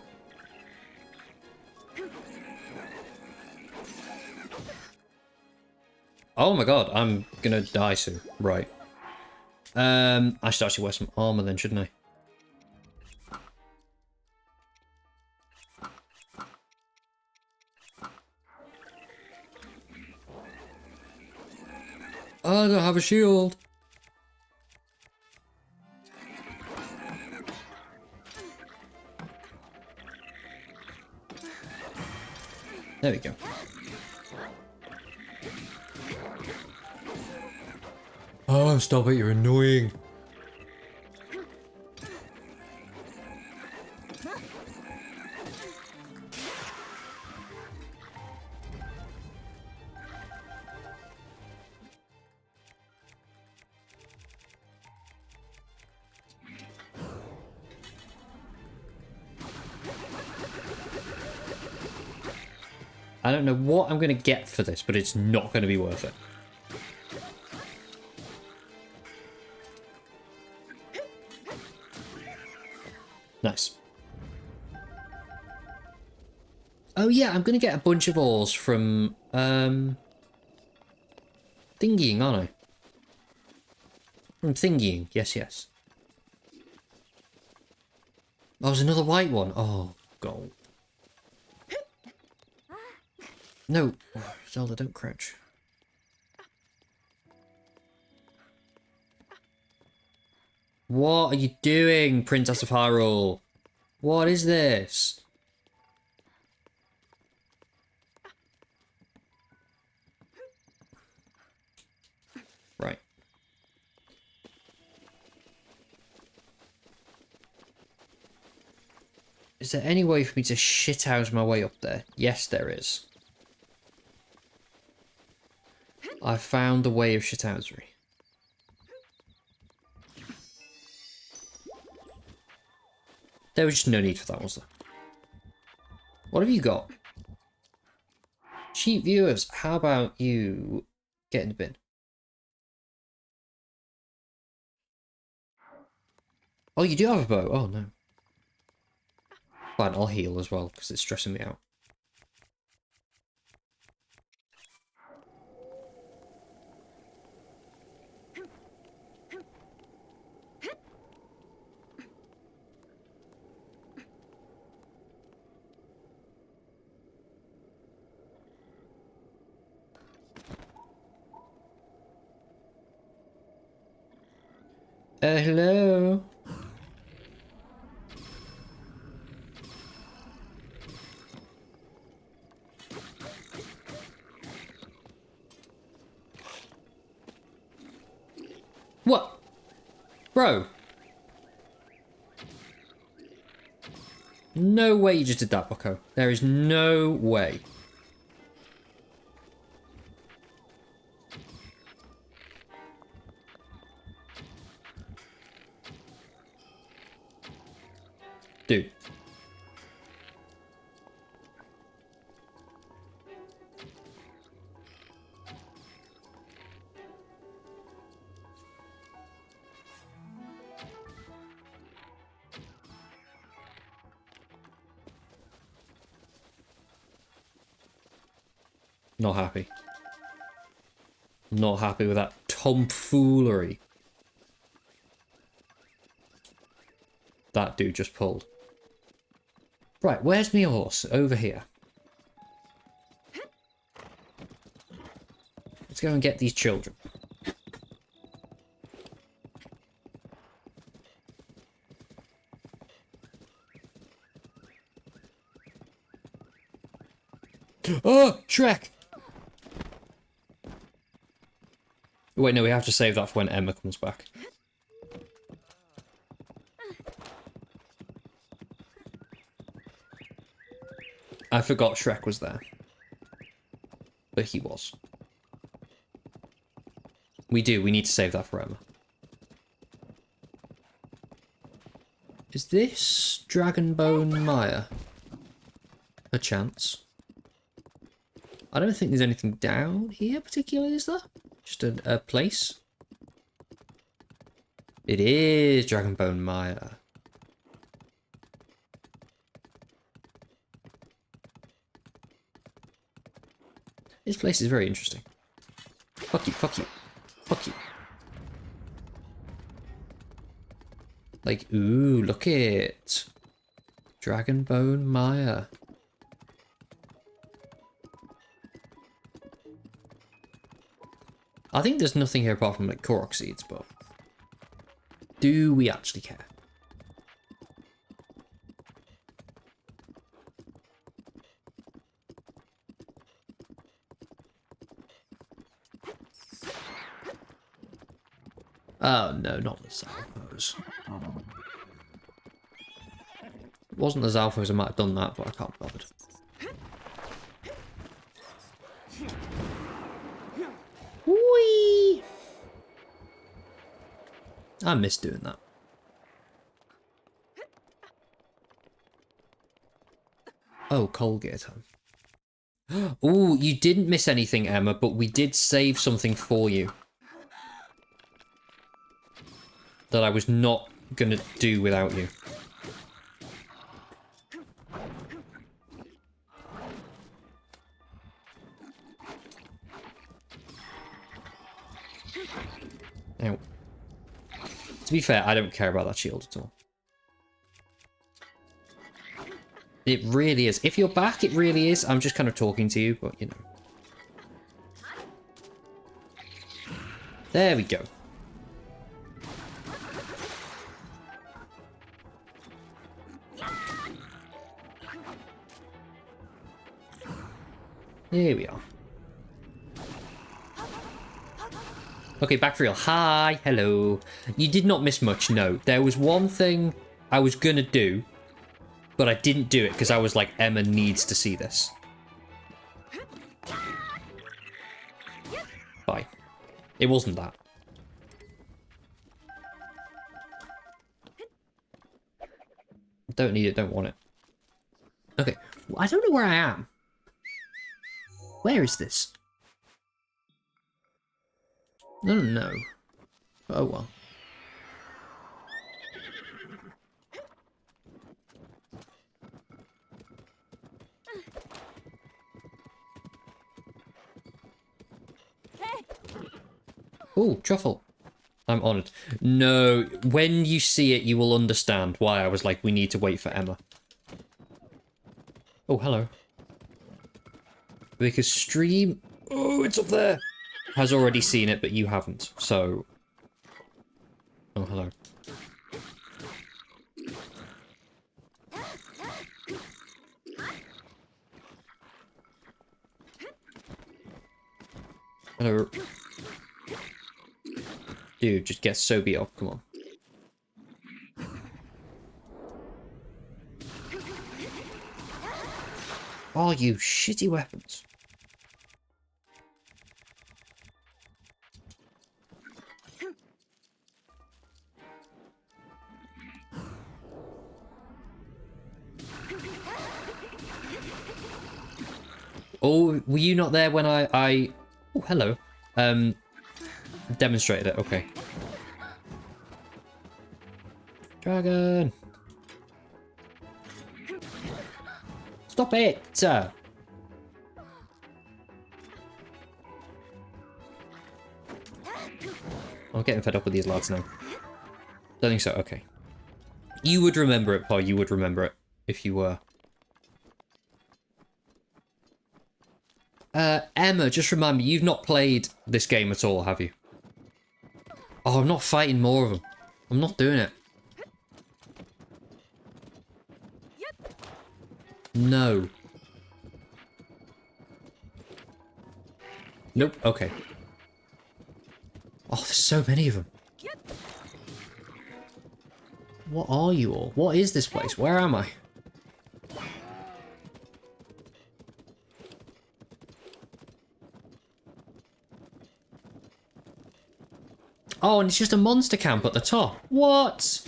Oh my god, I'm gonna die soon. Right. I should actually wear some armor then, shouldn't I? I don't have a shield. There we go. Oh, stop it, you're annoying. I don't know what I'm going to get for this, but it's not going to be worth it. Nice. Oh yeah, I'm going to get a bunch of ores from thingying, aren't I? From thingying, yes, yes. Oh, there's another white one. Oh, God. No, Zelda, don't crouch. What are you doing, Princess of Hyrule? What is this? Right. Is there any way for me to shithouse my way up there? Yes, there is. I found the way of shithousery. There was just no need for that, was there? What have you got? Cheap viewers, how about you get in the bin? Oh, you do have a bow. Oh, no. Fine, I'll heal as well, because it's stressing me out. Hello? What? Bro. No way you just did that, Bucko. There is no way. Dude. Not happy. Not happy with that tomfoolery that dude just pulled. Right, where's my horse? Over here. Let's go and get these children. Oh, Shrek! Wait, no, we have to save that for when Emma comes back. I forgot Shrek was there. But he was. We need to save that for Emma. Is this Dragonbone Mire a chance? I don't think there's anything down here particularly, is there? Just a place? It is Dragonbone Mire. This place is very interesting. Fuck you, fuck you, fuck you. Like, ooh, look it. Dragonbone Mire. I think there's nothing here apart from like Korok seeds, but do we actually care? Oh no, not the Zalfos. It wasn't the Zalfos, I might have done that, but I can't be bothered. Whee! I miss doing that. Oh, Colgate. Oh, you didn't miss anything, Emma, but we did save something for you. That I was not gonna do without you. Ow. To be fair, I don't care about that shield at all. It really is. If you're back, it really is. I'm just kind of talking to you, but you know. There we go. Here we are. Okay, back for real. Hi, hello. You did not miss much, no. There was one thing I was gonna do, but I didn't do it because I was like, Emma needs to see this. Bye. It wasn't that. Don't need it, don't want it. Okay, I don't know where I am. Where is this? I don't know. Oh well. Oh, truffle. I'm honoured. No, when you see it, you will understand why I was like, we need to wait for Emma. Oh, hello. Because stream... Oh, it's up there! Has already seen it, but you haven't, so... Oh, hello. Hello. Dude, just get so beat up, come on. are you shitty weapons? Oh, were you not there when I... Oh, hello. Demonstrated it, okay. Dragon! Stop it! I'm getting fed up with these lads now. Don't think so, okay. You would remember it, Paul, you would remember it, if you were. Emma, just remind me, you've not played this game at all, have you? Oh, I'm not fighting more of them. I'm not doing it. No. Nope, okay. Oh, there's so many of them. What are you all? What is this place? Where am I? Oh, and it's just a monster camp at the top. What?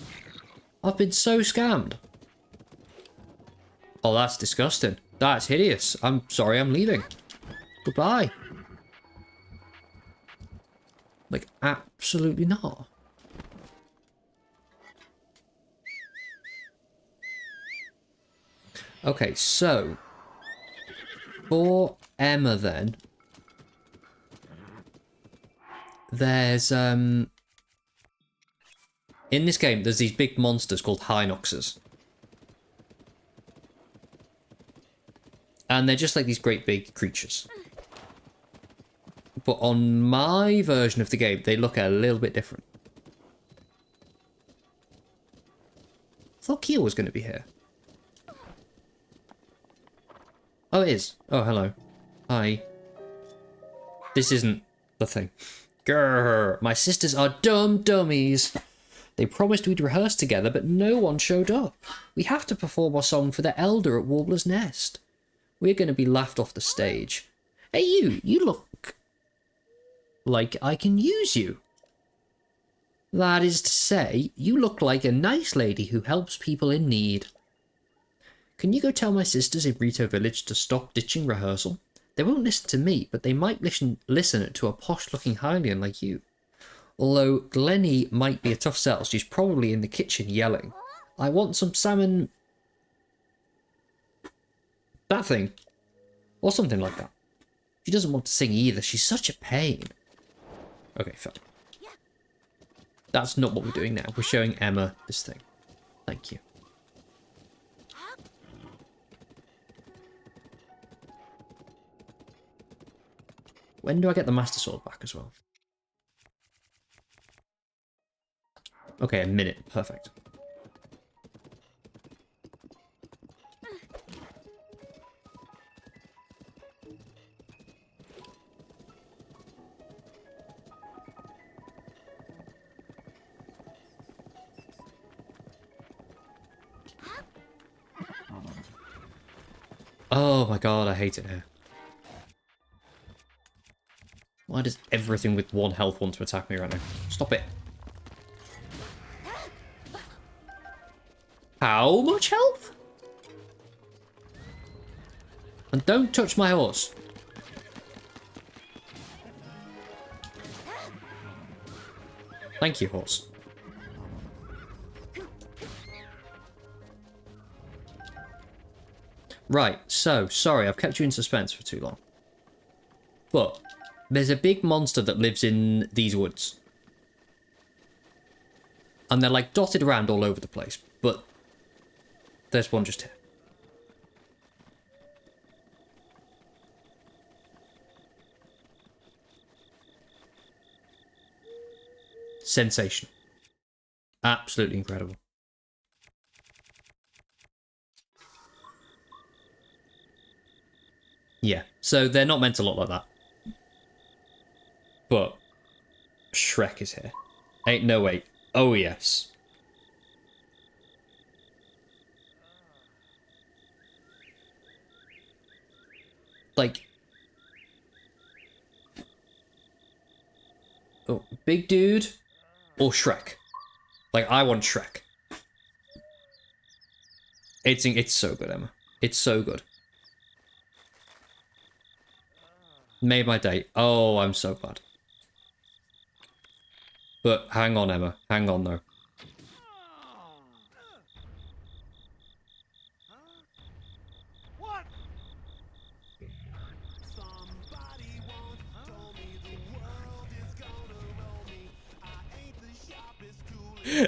I've been so scammed. Oh, that's disgusting. That's hideous. I'm sorry, I'm leaving. Goodbye. Like, absolutely not. Okay, so for Emma then, there's in this game there's these big monsters called Hinoxes. And they're just like these great big creatures. But on my version of the game, they look a little bit different. I thought Kia was going to be here. Oh, it is. Oh, hello. Hi. This isn't the thing. Grrr. My sisters are dumb dummies. They promised we'd rehearse together, but no one showed up. We have to perform our song for the elder at Warbler's Nest. We're going to be laughed off the stage. Hey, you look like I can use you. That is to say, you look like a nice lady who helps people in need. Can you go tell my sisters in Rito Village to stop ditching rehearsal? They won't listen to me, but they might listen to a posh-looking Hylian like you. Although Glennie might be a tough sell, she's probably in the kitchen yelling, I want some salmon... that thing. Or something like that. She doesn't want to sing either, she's such a pain. Okay, fine. That's not what we're doing now. We're showing Emma this thing. Thank you. When do I get the Master Sword back as well? Okay, a minute. Perfect. Oh my god, I hate it here. Why does everything with 1 health want to attack me right now? Stop it. How much health? And don't touch my horse. Thank you, horse. Right, so, sorry, I've kept you in suspense for too long. But there's a big monster that lives in these woods. And they're like dotted around all over the place, but there's one just here. Sensational. Absolutely incredible. Yeah, so they're not meant to look like that. But Shrek is here. Ain't no way. Oh, yes. Like... Oh, big dude or Shrek? Like, I want Shrek. It's so good, Emma. It's so good. Made my day. Oh, I'm so glad. But hang on, Emma. Hang on, though.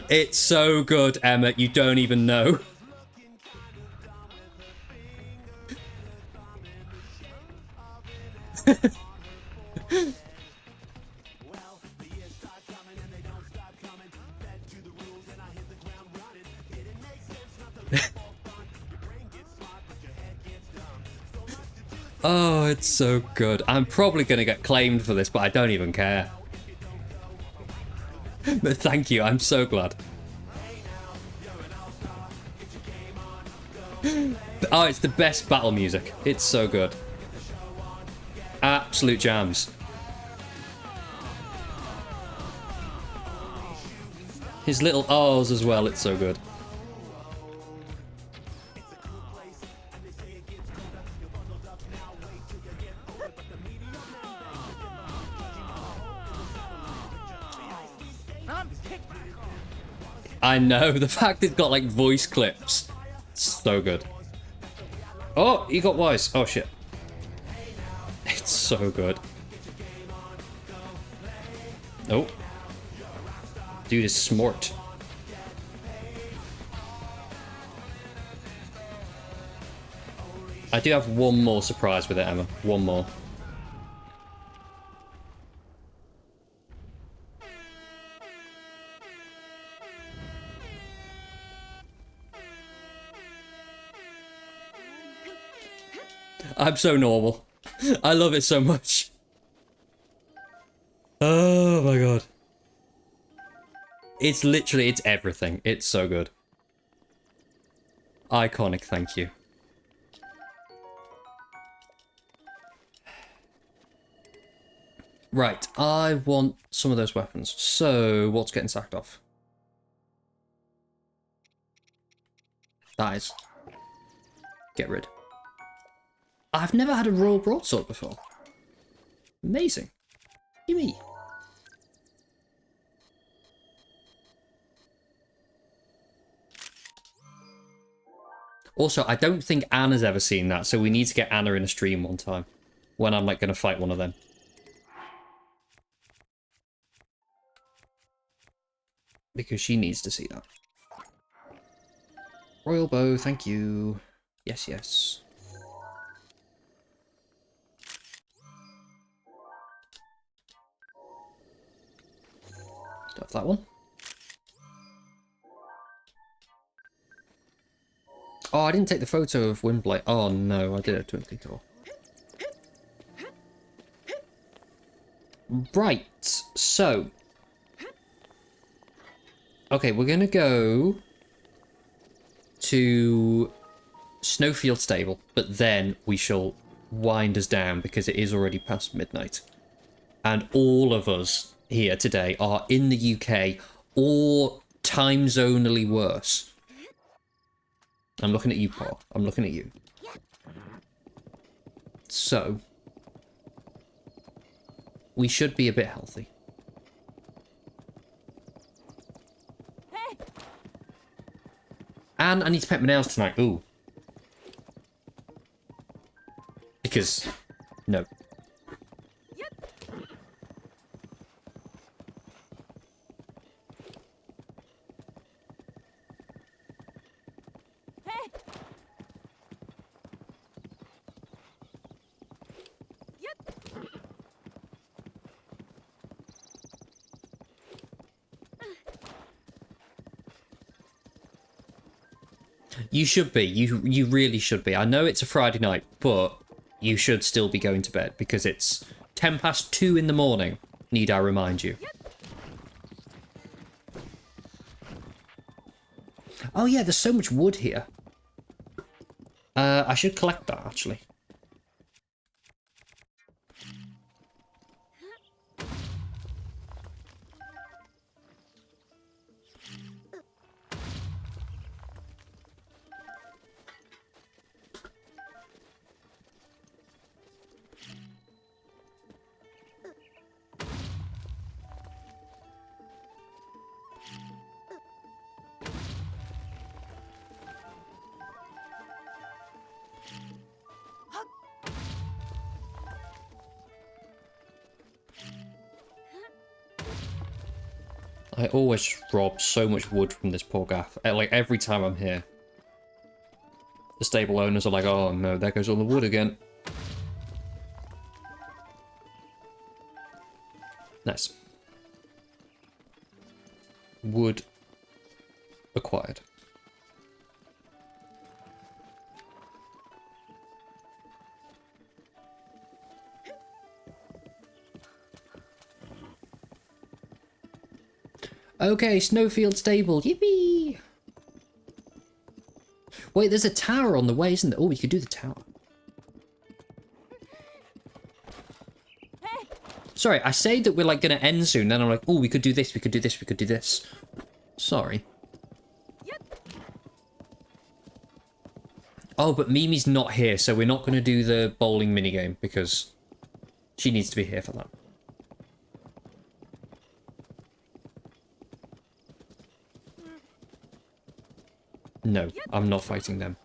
It's so good, Emma. You don't even know. Oh, it's so good. I'm probably going to get claimed for this, but I don't even care. But thank you, I'm so glad. Oh, it's the best battle music. It's so good. Absolute jams. His little R's as well, it's so good. I know, the fact it's got like voice clips. So good. Oh, he got wise. Oh shit. It's so good. Oh. Dude is smart. I do have one more surprise with it, Emma. One more. I'm so normal. I love it so much. Oh my god. It's literally, it's everything. It's so good. Iconic, thank you. Right, I want some of those weapons. So, what's getting sacked off? That is. Get rid. I've never had a Royal Broadsword before. Amazing. Gimme. Also, I don't think Anna's ever seen that, so we need to get Anna in a stream one time. When I'm, like, going to fight one of them. Because she needs to see that. Royal bow, thank you. Yes, yes. Stuff that one. Oh, I didn't take the photo of Windblight. Oh no, I did a Twinkling Tour. Right, so. Okay, we're gonna go to Snowfield Stable, but then we shall wind us down because it is already past midnight. And all of us here today are in the UK or time zonally worse. I'm looking at you, Paul. I'm looking at you. So, we should be a bit healthy. Hey! And I need to pet my nails tonight. Ooh. Because, no. You should be. You really should be. I know it's a Friday night, but you should still be going to bed because it's 2:10 in the morning. Need I remind you? Oh yeah, there's so much wood here. I should collect that actually. I always rob so much wood from this poor gaff. Like, every time I'm here. The stable owners are like, oh no, there goes all the wood again. Nice. Wood acquired. Okay, Snowfield Stable. Yippee! Wait, there's a tower on the way, isn't there? Oh, we could do the tower. Sorry, I say that we're like going to end soon, then I'm like, oh, we could do this, we could do this, we could do this. Sorry. Oh, but Mimi's not here, so we're not going to do the bowling minigame because she needs to be here for that. No, I'm not fighting them.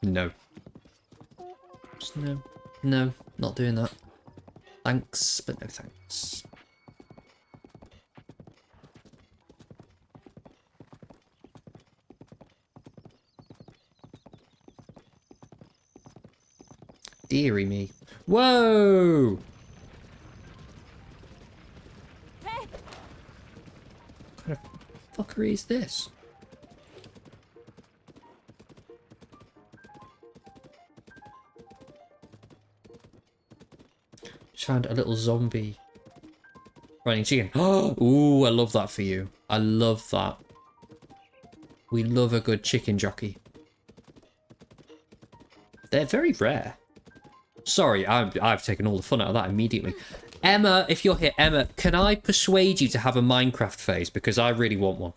No. Just no. No, not doing that. Thanks, but no thanks. Deary me. Whoa! What kind of fuckery is this? Found a little zombie running chicken. Oh, ooh, I love that for you. I love that. We love a good chicken jockey. They're very rare. Sorry, I've taken all the fun out of that immediately. Emma, if you're here, Emma, can I persuade you to have a Minecraft phase? Because I really want one.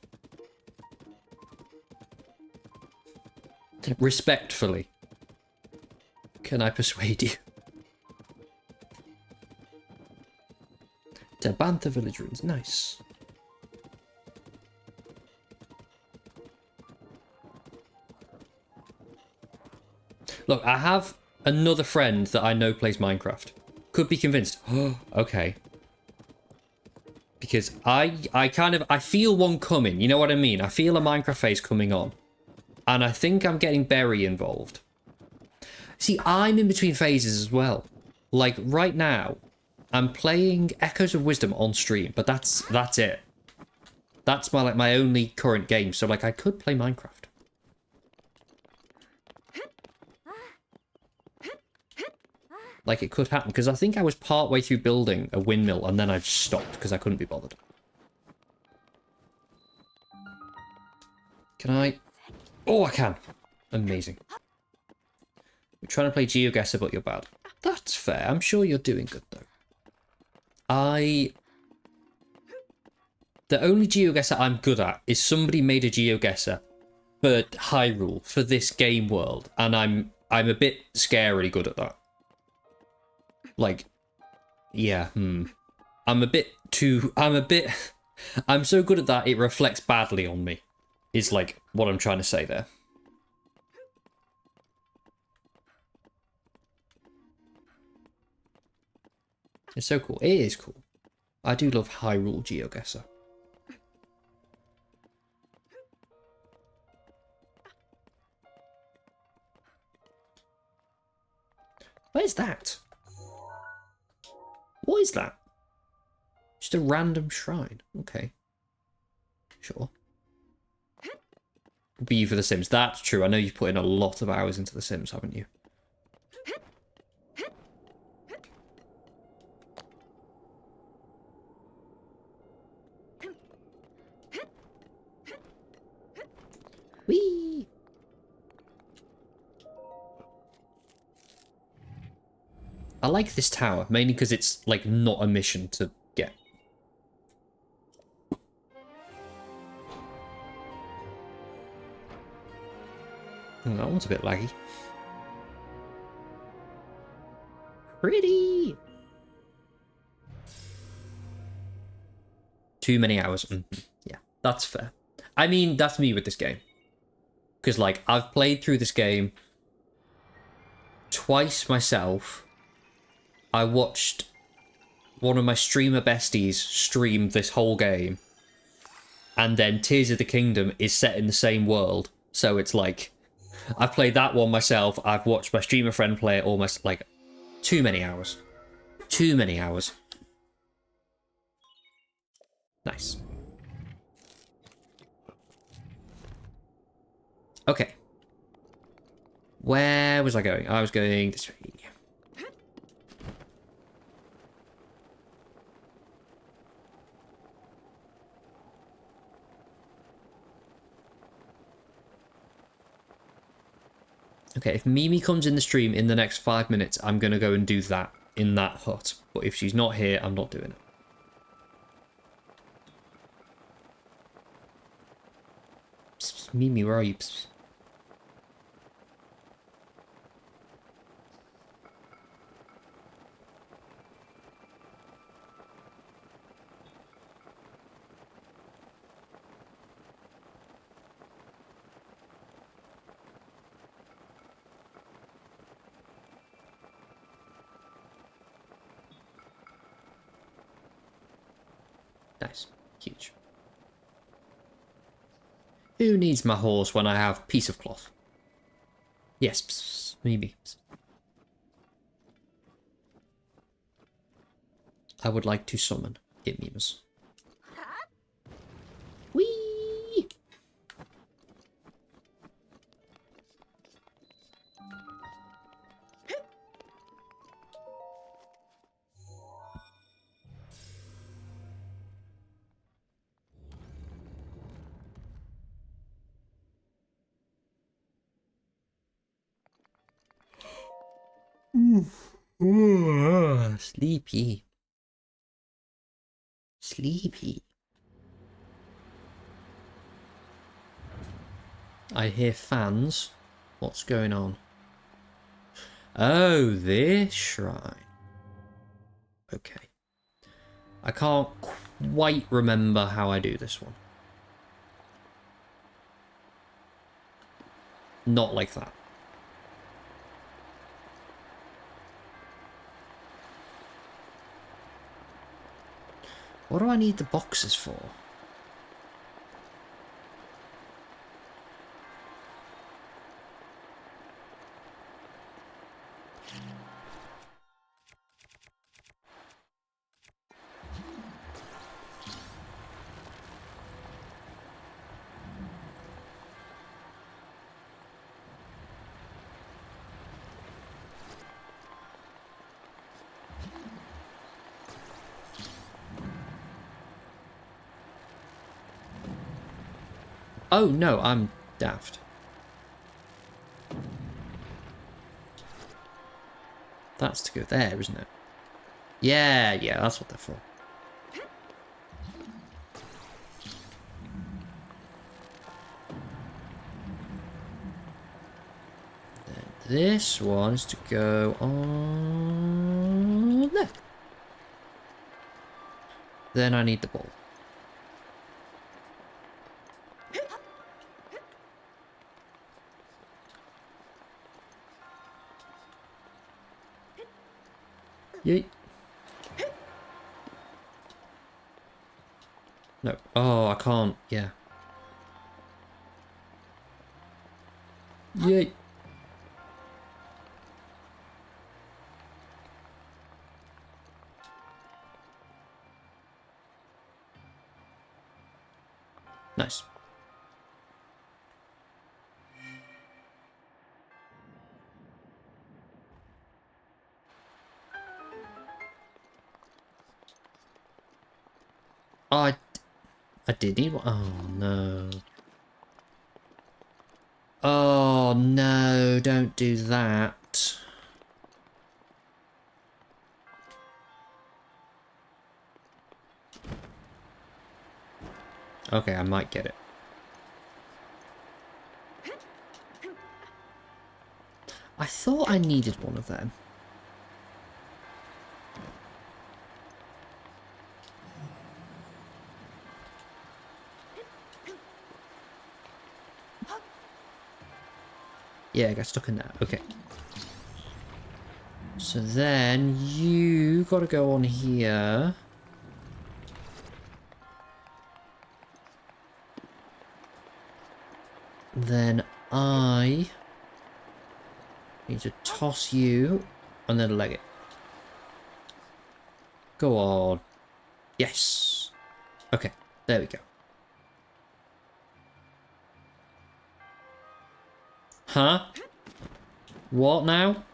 Respectfully. Can I persuade you? Bantha village ruins, nice. Look, I have another friend that I know plays Minecraft. Could be convinced. Oh, okay. Because I feel one coming, you know what I mean? I feel a Minecraft phase coming on. And I think I'm getting Berry involved. See, I'm in between phases as well. Like, right now, I'm playing Echoes of Wisdom on stream, but that's it. That's my only current game. So like I could play Minecraft. Like it could happen because I think I was part way through building a windmill and then I just stopped because I couldn't be bothered. Can I? Oh, I can. Amazing. You're trying to play GeoGuessr, but you're bad. That's fair. I'm sure you're doing good though. The only GeoGuessr I'm good at is somebody made a GeoGuessr for Hyrule, for this game world, and I'm a bit scarily good at that. Like, yeah, I'm so good at that it reflects badly on me, is like what I'm trying to say there. It's so cool. It is cool. I do love Hyrule GeoGuessr. What is that? What is that? Just a random shrine. Okay. Sure. Be for The Sims. That's true. I know you've put in a lot of hours into The Sims, haven't you? Whee! I like this tower, mainly because it's, like, not a mission to get. Oh, that one's a bit laggy. Pretty! Too many hours. Yeah, that's fair. I mean, that's me with this game. Because, like, I've played through this game twice myself. I watched one of my streamer besties stream this whole game. and then Tears of the Kingdom is set in the same world. So it's like, I've played that one myself. I've watched my streamer friend play it almost like too many hours. Too many hours. Nice. Okay. Where was I going? I was going this way. Okay, if Mimi comes in the stream in the next 5 minutes, I'm going to go and do that in that hut. But if she's not here, I'm not doing it. Psst, Mimi, where are you? Psst. Nice. Huge. Who needs my horse when I have piece of cloth? Yes, psst, maybe. Psst. I would like to summon Itmimus. Whee! Sleepy. Sleepy. I hear fans. What's going on? Oh, this shrine. Okay. I can't quite remember how I do this one. Not like that. What do I need the boxes for? Oh no, I'm daft. That's to go there, isn't it? Yeah, that's what they're for. Then this one is to go on there. Then I need the ball. Yeet. No. Oh, I can't. Yeah. Yeet. Nice. I did need one. Oh no. Oh no, don't do that. Okay, I might get it. I thought I needed one of them. Yeah, I got stuck in there. Okay. So then you gotta go on here. Then I need to toss you and then leg it. Go on. Yes. Okay, there we go. Huh? What now?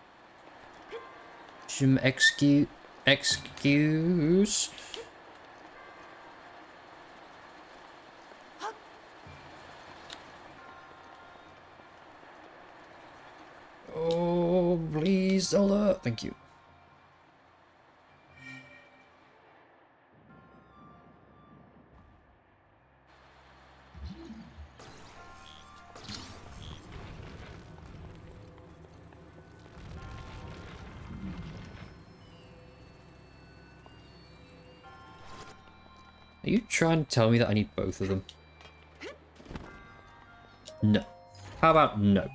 Some excuse. Oh, please, Zelda. Thank you. Are you trying to tell me that I need both of them? No. How about no?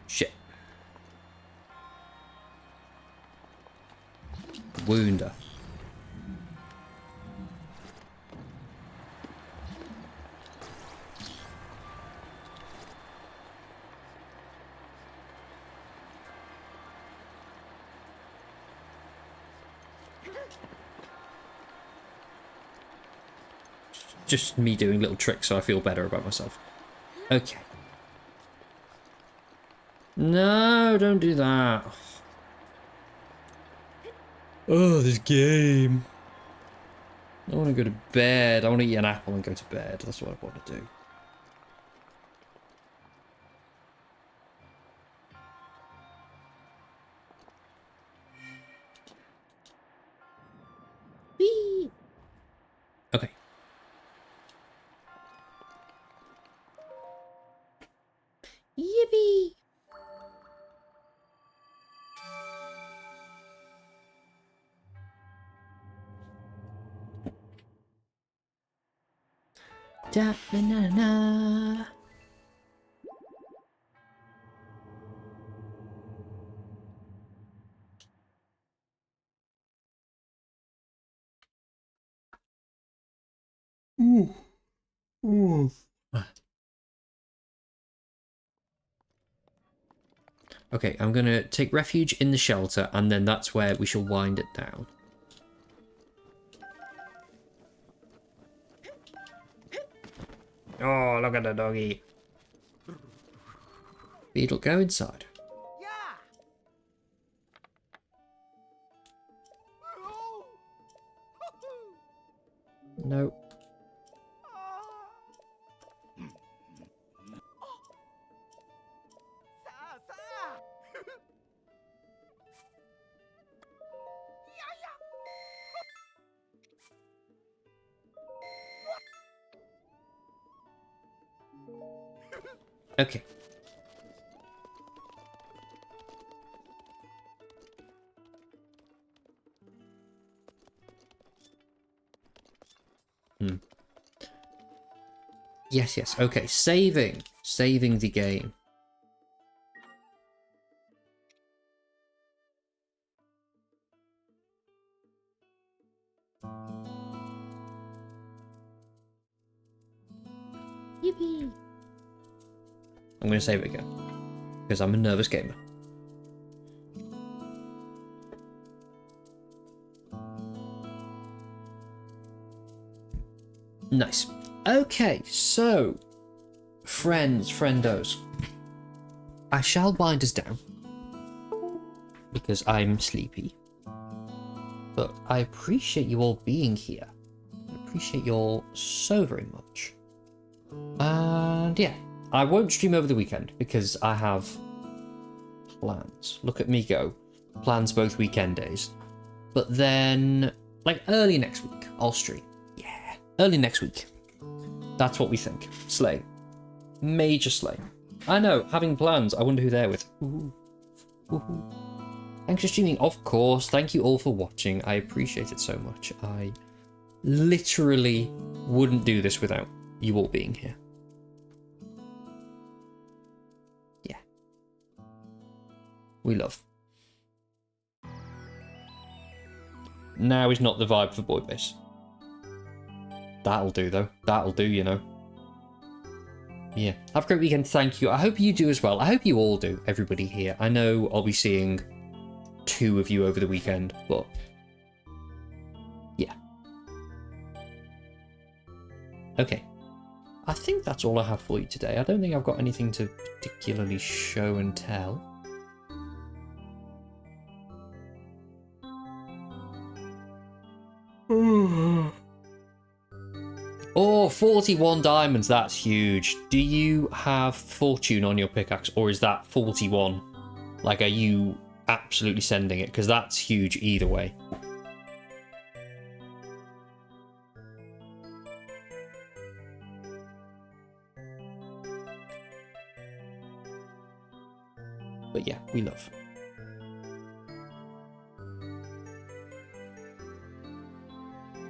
Shit. Wounder. Just me doing little tricks so I feel better about myself. Okay. No, don't do that. Oh, this game. I want to go to bed. I want to eat an apple and go to bed. That's what I want to do. Whee! Okay. Yippee! Da na na na. Ooh. Ooh. Okay, I'm gonna take refuge in the shelter, and then that's where we shall wind it down. Oh, look at the doggy. Beetle, go inside. No. Okay. Yes, yes. Okay, saving. Saving the game. Yippee. I'm going to save it again. Because I'm a nervous gamer. Nice. Okay, so... friendos. I shall wind us down. Because I'm sleepy. But I appreciate you all being here. I appreciate you all so very much. And yeah, I won't stream over the weekend because I have plans. Look at me go. Plans both weekend days. But then, like early next week, I'll stream. Yeah, early next week. That's what we think. Slay. Major slay. I know, having plans. I wonder who they're with. Ooh. Ooh. Thanks for streaming, of course. Thank you all for watching. I appreciate it so much. I literally wouldn't do this without you all being here. Yeah. We love. Now is not the vibe for Boy Base. That'll do, though. That'll do, you know. Yeah. Have a great weekend. Thank you. I hope you do as well. I hope you all do, everybody here. I know I'll be seeing 2 of you over the weekend, but yeah. Okay. I think that's all I have for you today. I don't think I've got anything to particularly show and tell. Oh, 41 diamonds, that's huge. Do you have fortune on your pickaxe, or is that 41? Like, are you absolutely sending it? Because that's huge either way. But yeah, we love.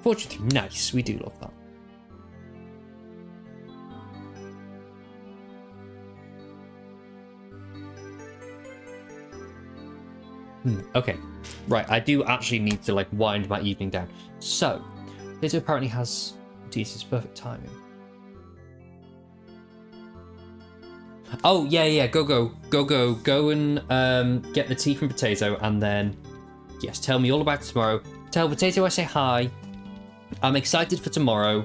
Fortune 3, nice, we do love that. Okay, right, I do actually need to like wind my evening down. So, Lizzo apparently has Jesus perfect timing. Oh yeah, go and get the tea from Potato, and then yes, tell me all about it tomorrow. Tell Potato I say hi. I'm excited for tomorrow.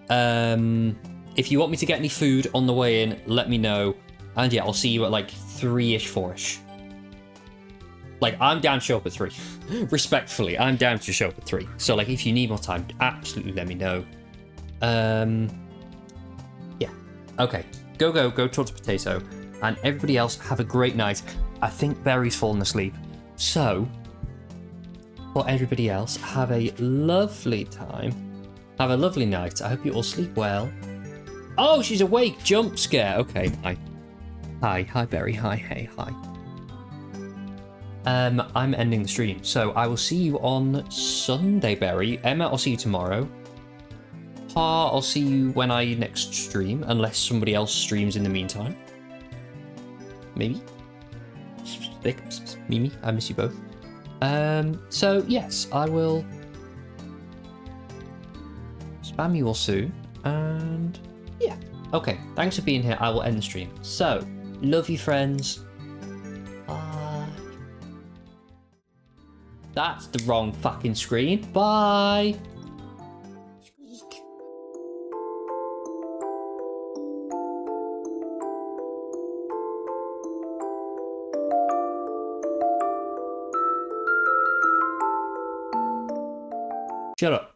If you want me to get any food on the way in, let me know. And yeah, I'll see you at like 3-ish, 4-ish. Like, I'm down to show up at 3. Respectfully, I'm down to show up at 3. So, like, if you need more time, absolutely let me know. Yeah. Okay. Go talk to Potato. And everybody else, have a great night. I think Barry's fallen asleep. So, for everybody else, have a lovely time. Have a lovely night. I hope you all sleep well. Oh, she's awake. Jump scare. Okay, hi. Hi, Barry. Hi, hey, hi. I'm ending the stream, so I will see you on Sunday, Barry. Emma, I'll see you tomorrow. Pa, I'll see you when I next stream, unless somebody else streams in the meantime. Maybe. Mimi, I miss you both. So yes, I will spam you all soon, and yeah. Okay, thanks for being here. I will end the stream. So, love you, friends. That's the wrong fucking screen. Bye. Squeak. Shut up.